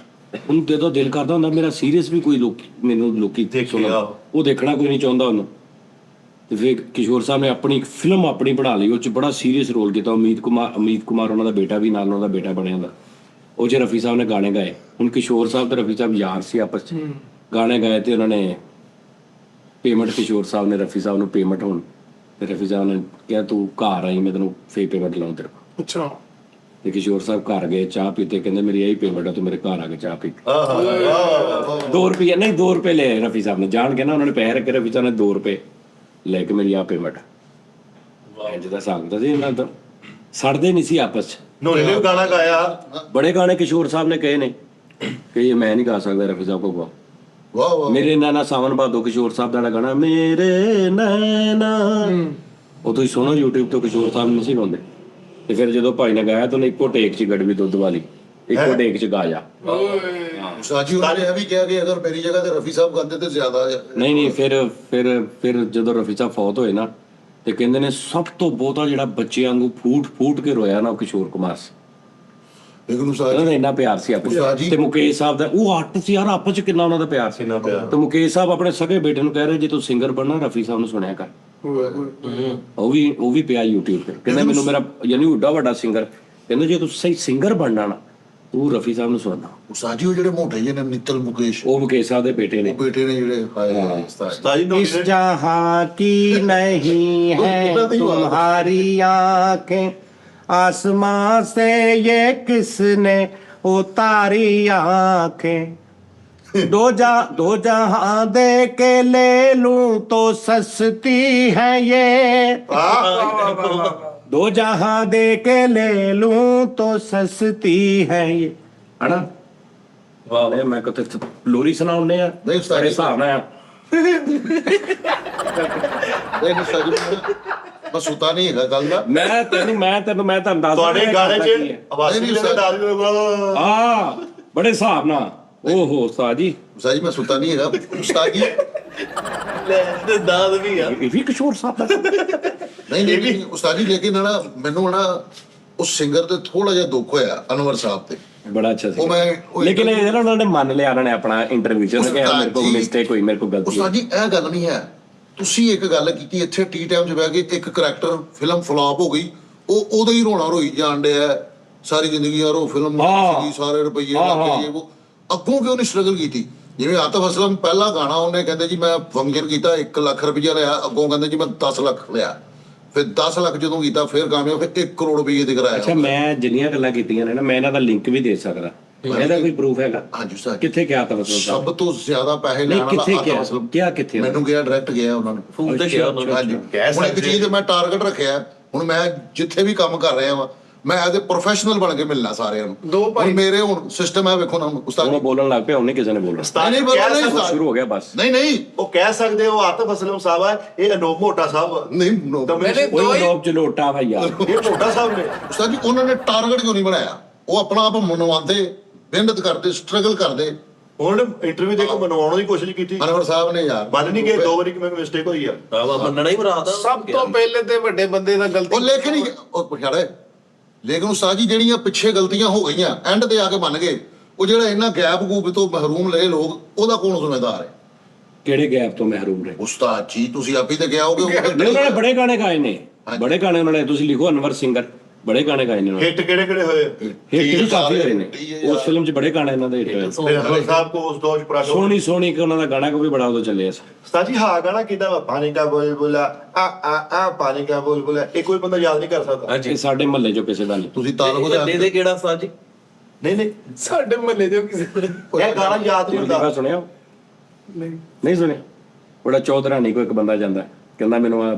ਉਹਨੂੰ ਜਦੋਂ ਦਿਲ ਕਰਦਾ ਹੁੰਦਾ ਮੇਰਾ ਸੀਰੀਅਸ ਵੀ ਕੋਈ ਮੈਨੂੰ ਲੋਕੀ ਦੇਖੇਗਾ, ਉਹ ਦੇਖਣਾ ਕੋਈ ਨਹੀਂ ਚਾਹੁੰਦਾ ਉਹਨੂੰ। ਤੇ ਫਿਰ ਕਿਸ਼ੋਰ ਸਾਹਿਬ ਨੇ ਆਪਣੀ ਫਿਲਮ ਆਪਣੀ ਬਣਾ ਲਈ, ਉਹ 'ਚ ਬੜਾ ਸੀਰੀਅਸ ਰੋਲ ਕੀਤਾ। ਅਮੀਤ ਕੁਮਾਰ ਉਹਨਾਂ ਦਾ ਬੇਟਾ ਵੀ ਨਾਲ, ਉਹਨਾਂ ਦਾ ਬੇਟਾ ਬਣਿਆ ਹੁੰਦਾ। ਉਹ 'ਚ ਰਫੀ ਸਾਹਿਬ ਨੇ ਗਾਣੇ ਗਾਏ। ਹੁਣ ਕਿਸ਼ੋਰ ਸਾਹਿਬ ਤੇ ਰਫੀ ਸਾਹਿਬ ਯਾਰ ਸੀ ਆਪਸ 'ਚ, ਗਾਣੇ ਗਾਏ ਤੇ ਉਹਨਾਂ ਨੇ ਪੇਮੈਂਟ, ਕਿਸ਼ੋਰ ਸਾਹਿਬ ਨੇ ਰਫੀ ਸਾਹਿਬ ਨੂੰ ਪੇਮੈਂਟ ਹੋਣ ਤੇ ਰਫੀ ਸਾਹਿਬ ਨੇ ਕਿਹਾ ਤੂੰ ਘਰ ਆਈ ਮੈਂ ਤੈਨੂੰ ਫੇਰ ਪੇਮੈਂਟ ਲਾਉਂ ਤੇਰੇ ਕੋਲ। ਅੱਛਾ ਤੇ ਕਿਸ਼ੋਰ ਸਾਹਿਬ ਘਰ ਗਏ, ਚਾਹ ਪੀਤੇ, ਕਹਿੰਦੇ ਮੇਰੀ ਇਹੀ ਪੇਮੈਂਟ ਆ, ਤੂੰ ਮੇਰੇ ਘਰ ਆ ਕੇ ਚਾਹ ਪੀ। ਆਹ 2 ਰੁਪਏ ਨਹੀਂ 2 ਰੁਪਏ ਲਏ ਰਫੀ ਸਾਹਿਬ ਨੇ, ਜਾਣ ਕੇ ਨਾ ਉਹਨਾਂ ਨੇ ਪੈਸੇ ਰੱਖੇ, ਰਫੀ ਸਾਹਿਬ ਨੇ 2 ਰੁਪਏ ਲੈ ਕੇ ਮੇਰੀ ਆ ਪੇਮੈਂਟ। ਇੰਜ ਦਾ ਸਾਗਦਾ ਸੀ ਇਹਨਾਂ ਦਾ, ਸੜਦੇ ਨਹੀਂ ਸੀ ਆਪਸ 'ਚ। ਨੋਰੇ ਨੇ ਵੀ ਗਾਣਾ ਗਾਇਆ। ਬੜੇ ਗਾਣੇ ਕਿਸ਼ੋਰ ਸਾਹਿਬ ਨੇ ਕਹੇ ਨੇ ਕਿ ਇਹ ਮੈਂ ਨਹੀਂ ਗਾ ਸਕਦਾ ਰਫੀ ਸਾਹਿਬ ਕੋਲ। ਵਾਹ ਵਾਹ ਮੇਰੇ ਨੈਣਾ ਸਾਵਨ ਭਾਦੋ ਕਿਸ਼ੋਰ ਸਾਹਿਬ ਦਾ ਗਾਣਾ, ਮੇਰੇ ਨੈਣਾ, ਉਹ ਤੁਸੀਂ ਸੁਣੋ YouTube ਤੋਂ, ਕਿਸ਼ੋਰ ਸਾਹਿਬ ਨਹੀਂ ਸੀ ਗਾਉਂਦੇ। ਤੇ ਫਿਰ ਜਦੋਂ ਭਾਈ ਨੇ ਗਾਇਆ ਤਾਂ ਉਹਨੇ ਇੱਕੋ ਟੇਕ 'ਚ ਗੜਵੀ ਦੁੱਧ ਵਾਲੀ ਇੱਕੋ ਟੇਕ 'ਚ ਗਾਇਆ। ਉਸਤਾਦ ਜੀ ਉਹਨੇ ਇਹ ਵੀ ਕਿਹਾ ਕਿ ਅਗਰ ਮੇਰੀ ਜਗ੍ਹਾ ਤੇ ਰਫੀ ਸਾਹਿਬ ਗਾਉਂਦੇ ਤੇ ਜ਼ਿਆਦਾ ਨਹੀਂ ਫਿਰ ਜਦੋਂ ਰਫੀ ਸਾਹਿਬ ਫੌਤ ਹੋਏ ਨਾ ਤੇ ਕਹਿੰਦੇ ਨੇ ਸਭ ਤੋਂ ਬਹੁਤਾ ਜਿਹੜਾ ਬੱਚਿਆਂ ਵਾਂਗੂ ਫੂਟ ਕੇ ਰੋਇਆ ਨਾ ਉਹ ਕਿਸ਼ੋਰ ਕੁਮਾਰ ਸੀ। ਲੇਕਿਨ ਉਸਤਾਦ ਉਹਨਾਂ ਦਾ ਜੀ ਇੰਨਾ ਪਿਆਰ ਸੀ ਆਪਸ ਉਸਤਾਦ ਵਿੱਚ। ਜੀ- ਤੇ ਮੁਕੇਸ਼ ਸਾਹਿਬ ਦਾ ਉਹ ਆਰਟ ਸੀ ਯਾਰ, ਆਪਸ 'ਚ ਕਿੰਨਾ ਉਹਨਾਂ ਦਾ ਪਿਆਰ ਸੀ। ਕਿੰਨਾ ਪਿਆਰ। ਤੇ ਮੁਕੇਸ਼ ਸਾਹਿਬ ਆਪਣੇ ਸਗੇ ਬੇਟੇ ਨੂੰ ਕਹਿ ਰਹੇ ਜੇ ਤੂੰ ਸਿੰਗਰ ਬਣਨਾ ਰਫੀ ਸਾਹਿਬ ਨੂੰ ਸੁਣਿਆ ਕਰ। ਉਹ ਵੀ ਪਿਆ YouTube ਤੇ, ਕਹਿੰਦਾ ਮੈਨੂੰ ਮੇਰਾ ਯਾਨੀ ਉੱਡਾ ਵੱਡਾ ਸਿੰਗਰ, ਕਹਿੰਦਾ ਜੇ ਤੂੰ ਸਹੀ ਸਿੰਗਰ ਬਣਨਾ ਨਾ ਤੂੰ ਰਫੀ ਸਾਹਿਬ ਨੂੰ ਸੁਣਨਾ। ਉਸਤਾਦ ਜੀ ਉਹ ਜਿਹੜੇ ਮੋਟੇ ਜਿਹੇ ਨੇ ਨਿੱਤਲ ਮੁਕੇਸ਼, ਉਹ ਮੁਕੇਸ਼ ਸਾਹਿਬ ਦੇ ਬੇਟੇ ਨੇ। ਉਹ ਬੇਟੇ ਨੇ ਜਿਹੜੇ ਹਾਏ ਉਸਤਾਦ ਜੀ। ਉਸਤਾਦ ਜੀ इस जहां की नहीं है तुम्हारी आंखें, आसमां से ये किसने उतारी आंखें, दो जहां दे के ले लूं तो सस्ती है ये दो जहां दे के ले लूं तो सस्ती है ये है ना ਵਾਹ ਇਹ ਮੈਂ ਕਿਤੇ ਲੋਰੀ ਸੁਣਾਉਂਦੇ ਆ ਨਹੀਂ ਉਸਤਾਦ ਬੜੇ ਜੀ। ਹਿਸਾਬ ਨਾਲ ਆ। ਨਹੀਂ ਸਾਜੀ ਮੈਂ ਸੁਤਾ ਨਹੀਂ ਹੈਗਾ ਗੱਲ ਦਾ ਮੈਂ ਤੁਹਾਨੂੰ ਦੱਸ ਤੁਹਾਡੇ ਦਿੰਦਾ ਗਾਣੇ 'ਚ ਨਹੀਂ, ਆਵਾਜ਼ੀ ਨਹੀਂ, ਲੈਣਾ ਡਾਲ ਦਿਓ ਆ ਬੜੇ ਹਿਸਾਬ ਨਾਲ ਓਹੋ ਉਸਤਾਦ ਜੀ ਸਾਜੀ ਮੈਂ ਸੁਤਾ ਨਹੀਂ ਹੈਗਾ ਉਸਤਾਦ ਜੀ ਲੈ ਤੇ ਦਾਦ ਵੀ ਆ ਇਹ ਵੀ ਕਿਸ਼ੋਰ ਸਾਹਿਬ ਦਾ ਨਹੀਂ ਉਸਤਾਦ ਜੀ ਲੇਕਿਨ ਨਾ ਮੈਨੂੰ ਨਾ ਉਸ ਸਿੰਗਰ ਤੇ ਥੋੜਾ ਜਿਹਾ ਦੁੱਖ ਹੋਇਆ ਅਨਵਰ ਸਾਹਿਬ ਤੇ ਬੜਾ ਅੱਛਾ ਸੀ ਉਹ ਮੈਂ ਲੇਕਿਨ ਇਹ ਨਾ ਉਹਨਾਂ ਨੇ ਮੰਨ ਲਿਆ ਉਹਨਾਂ ਨੇ ਆਪਣਾ ਇੰਟਰਵਿਊ ਚ ਕਿ ਮੇਰੇ ਕੋਲ ਮਿਸਟੇਕ ਹੋਈ ਮੇਰੇ ਕੋਲ ਗਲਤੀ ਉਸਤਾਦ ਹੋਈ ਜੀ ਇਹ ਗੱਲ ਨਹੀਂ ਹੈ ਤੁਸੀਂ ਇੱਕ ਗੱਲ ਕੀਤੀ ਇੱਥੇ ਟੀ ਟਾਈਮ 'ਚ ਬਹਿ ਕੇ ਇੱਕ ਕਰੈਕਟਰ ਫਿਲਮ ਫਲॉप ਹੋ ਗਈ ਉਹ ਉਹਦਾ ਹੀ ਰੋਣਾ ਰੋਈ ਜਾਣ ਡਿਆ ਸਾਰੀ ਜ਼ਿੰਦਗੀ ਯਾਰ ਉਹ ਫਿਲਮ ਸੀਗੀ ਸਾਰੇ ਰੁਪਈਏ ਲੱਗੇ ਉਹ ਅੱਗੋਂ ਕਿਉਂ ਨਹੀਂ ਸਟਰਗਲ ਕੀਤੀ ਜਿਵੇਂ ਆਤਿਫ ਅਸਲਮ ਪਹਿਲਾ ਗਾਣਾ ਉਹਨੇ ਕਹਿੰਦੇ ਜੀ ਮੈਂ ਫੰਕਸ਼ਨ ਕੀਤਾ 1 ਲੱਖ ਰੁਪਈਆ ਲਿਆ ਅੱਗੋਂ ਕਹਿੰਦੇ ਜੀ ਮੈਂ 10 ਲੱਖ ਲਿਆ ਫਿਰ 10 ਲੱਖ ਜਦੋਂ ਕੀਤਾ ਫਿਰ ਕਾਮਯਾਬ ਫਿਰ 1 ਕਰੋੜ ਰੁਪਈਏ ਦੇ ਕਰਾਇਆ ਅੱਛਾ ਮੈਂ ਜਿੰਨੀਆਂ ਗੱਲਾਂ ਕੀਤੀਆਂ ਨੇ ਨਾ ਮੈਂ ਇਹਨਾਂ ਦਾ ਲਿੰਕ ਵੀ ਦੇ ਸਕਦਾ ਇਹਦਾ ਕੋਈ ਪ੍ਰੂਫ ਹੈਗਾ ਹਾਂਜੀ ਉਸਤਾਦ ਕਿੱਥੇ ਗਿਆ ਤਾਂ ਸਭ ਤੋਂ ਜ਼ਿਆਦਾ ਪੈਸੇ ਲੈਣ ਨਹੀਂ ਵਾਲਾ ਕਿੱਥੇ ਆਤਿਫ ਗਿਆ ਅਸਲਮ ਕਿਆ ਕਿੱਥੇ ਮੈਨੂੰ ਗਿਆ ਡਾਇਰੈਕਟ ਗਿਆ ਉਹਨਾਂ ਨੇ ਫੋਨ ਤੇ ਕਿਹਾ ਉਹਨਾਂ ਨੇ ਹਾਂਜੀ ਕਹਿ ਹੁਣ ਇੱਕ ਸਕਦੇ ਚੀਜ਼ ਤੇ ਮੈਂ ਟਾਰਗੇਟ ਰੱਖਿਆ ਹੁਣ ਮੈਂ ਜਿੱਥੇ ਵੀ ਕੰਮ ਕਰ ਰਿਹਾ ਵਾਂ ਮੈਂ ਐਜ਼ ਅ ਪ੍ਰੋਫੈਸ਼ਨਲ ਬਣ ਕੇ ਮਿਲਣਾ ਸਾਰਿਆਂ ਨੂੰ ਦੋ ਭਾਈ- ਹੁਣ ਮੇਰੇ ਹੁਣ ਸਿਸਟਮ ਹੈ ਵੇਖੋ ਨਾ ਉਸਤਾਦ ਉਹ ਬੋਲਣ ਲੱਗ ਪਿਆ ਉਹਨੇ ਕਿਸੇ ਨੇ ਬੋਲਣਾ ਉਸਤਾਦ ਨਹੀਂ, ਜੀ ਬੋਲਣਾ ਕਹਿ ਨਹੀਂ ਸਕਦੇ- ਉਸਤਾਦ। ਸ਼ੁਰੂ ਹੋ ਗਿਆ ਬਸ ਨਹੀਂ ਉਹ ਕਹਿ ਸਕਦੇ ਹੋ ਆਤਿਫ ਅਸਲਮ ਸਾਹਿਬ ਆ ਇਹ ਅਨੂਪ ਮੋਟਾ ਸਾਹਿਬ ਆ। ਨਹੀਂ no। ਤਾਂ ਮੈਨੇ ਉਹ ਦੋ ਹੀ ਲੋਕ ਚਲੋਟਾ ਵਾ ਯਾਰ ਇਹ ਮੋਟਾ ਸਾਹਿਬ ਨੇ ਉਸਤਾਦ ਜੀ ਉਹਨਾਂ ਨੇ ਟਾਰਗੇਟ ਕਿਉਂ ਨਹੀਂ ਬਣਾਇਆ ਉਹ ਆਪਣਾ ਆਪ ਮਨਵਾਉਂਦੇ ਮਿਹਨਤ ਕਰਦੇ ਸਟਰਗਲ ਕਰਦੇ ਹੁਣ ਇੰਟਰਵਿਊ ਦੇ ਕੇ ਮਨਵਾਉਣ ਦੀ ਕੋਸ਼ਿਸ਼ ਕੀਤੀ ਅਨਵਰ ਸਾਹਿਬ ਨੇ ਯਾਰ ਮੰਨ ਨਹੀਂ ਗਏ 2 ਵਾਰੀ ਕਿ ਮੈਨੂੰ ਮਿਸਟੇਕ ਹੋਈ ਆ ਆਵਾ ਮੰਨਣਾ ਹੀ ਭਰਾ ਦਾ ਸਭ ਤੋਂ ਪਹਿਲੇ ਤੇ ਵੱਡੇ ਬੰਦੇ ਦਾ ਗਲਤੀ ਉਹ ਲੇਕਿਨ ਹੀ ਉਹ ਪਛਾੜੇ ਲੇਕਿਨ ਉਸਤਾਦ ਜੀ ਜਿਹੜੀਆਂ ਪਿੱਛੇ ਗਲਤੀਆਂ ਹੋ ਗਈਆਂ ਐਂਡ ਤੇ ਆ ਕੇ ਮੰਨ ਗਏ ਉਹ ਜਿਹੜਾ ਇਹਨਾਂ ਗੈਪ ਗੂਪ ਤੋਂ ਮਹਿਰੂਮ ਲਏ ਲੋਕ ਉਹਦਾ ਕੌਣ ਜ਼ਿੰਮੇਦਾਰ ਹੈ ਕਿਹੜੇ ਗੈਪ ਤੋਂ ਮਹਿਰੂਮ ਰਹੇ ਉਸਤਾਦ ਜੀ ਤੁਸੀਂ ਆਪ ਹੀ ਤੇ ਕਿਹਾ ਹੋਗੇ ਨਹੀਂ ਉਹਨਾਂ ਨੇ ਬੜੇ ਗਾਣੇ ਗਾਏ ਨੇ ਬੜੇ ਗਾਣੇ ਉਹਨਾਂ ਨੇ ਤੁਸੀਂ ਲਿਖੋ ਅਨਵਰ ਸਿੰਗਰ ਬੜੇ ਗਾਣੇ ਗਾਏ ਨੇ ਉਹਨਾਂ ਨੇ ਹਿੱਟ ਕਿਹੜੇ ਹੋਏ ਹਿੱਟ ਵੀ ਕਾਫੀ ਹੋਏ ਨੇ ਉਸ ਫਿਲਮ 'ਚ ਬੜੇ ਗਾਣੇ ਇਹਨਾਂ ਦੇ ਹਿੱਟ ਹੋਏ ਫਿਰ ਹਰ ਸਾਹਿਬ ਕੋ ਉਸ ਦੌਰ ਚ ਪ੍ਰਾਗੋ ਸੋਹਣੀ ਸੋਹਣੀ ਕਿ ਉਹਨਾਂ ਦਾ ਗਾਣਾ ਕੋਈ ਬੜਾ ਉਦੋਂ ਚੱਲਿਆ ਸੀ ਸਾਜੀ ਹਾਂ ਗਾਣਾ ਕਿਦਾਂ ਵਾ ਪਾਣੀ ਦਾ ਬੁਲਬੁਲਾ ਆ ਪਾਣੀ ਦਾ ਬੁਲਬੁਲਾ ਇਹ ਕੋਈ ਬੰਦਾ ਯਾਦ ਨਹੀਂ ਕਰ ਸਕਦਾ ਇਹ ਸਾਡੇ ਮਹੱਲੇ 'ਚੋਂ ਕਿਸੇ ਦਾ ਨਹੀਂ ਤੁਸੀਂ ਤਾਲ ਵਜਾ ਵੱਡੇ ਦੇ ਕਿਹੜਾ ਸਾਜ ਜੀ ਨਹੀਂ ਸਾਡੇ ਮਹੱਲੇ ਦੇ ਕਿਸੇ ਇਹ ਗਾਣਾ ਯਾਦ ਨਹੀਂ ਦਿਖਾ ਹੁੰਦਾ ਸੁਣਿਆ ਨਹੀਂ ਨਹੀਂ ਸੁਣਿਆ ਬੜਾ ਚੌਧਰਾਨੀ ਕੋਈ ਇੱਕ ਬੰਦਾ ਜਾਂਦਾ ਕਹਿੰਦਾ ਮੈਨੂੰ ਆ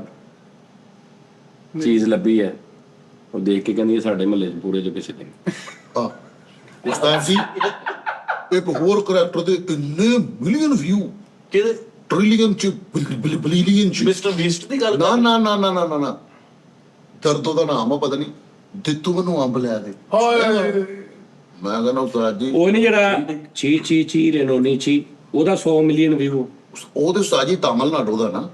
ਚੀਜ਼ ਲੱਭੀ ਹੈ ਉਹ ਦੇਖ ਕੇ ਕਹਿੰਦੀ ਇਹ ਸਾਡੇ ਮਹੱਲੇ 'ਚ ਪੂਰੇ 'ਚ ਕਿਸੇ ਦੇ ਨਹੀਂ। ਹਾਂ ਉਸਤਾਦ ਜੀ ਇੱਕ ਹੋਰ ਕਰੈਕਟਰ ਦੇ ਇੰਨੇ ਮਿਲੀਅਨ ਵਿਊ ਕਿਹਦੇ ਟ੍ਰਿਲੀਅਨ ਚ ਬਿਲੀਅਨ ਚ ਮਿਸਟਰ ਬੀਸਟ ਦੀ ਗੱਲ ਨਾ ਨਾ ਨਾ ਨਾ ਨਾ ਨਾ ਨਾ ਦਰਦੋ ਦਾ ਨਾਮ ਆ ਪਤਾ ਨਹੀਂ ਦਿੱਤੂ ਮੈਨੂੰ ਅੰਬ ਲਿਆ ਦੇ ਹਾਏ ਮੈਂ ਕਹਿੰਦਾ ਉਸਤਾਦ ਜੀ ਉਹ ਨਹੀਂ ਜਿਹੜਾ ਚੀ ਚੀ ਚੀ ਰੇਨੋਨੀ ਚੀ ਉਹਦਾ 100 ਮਿਲੀਅਨ ਵਿਊ ਉਹ ਤੇ ਉਸਤਾਦ ਜੀ ਤਾਮਿਲਨਾਡੂ ਦਾ ਨਾ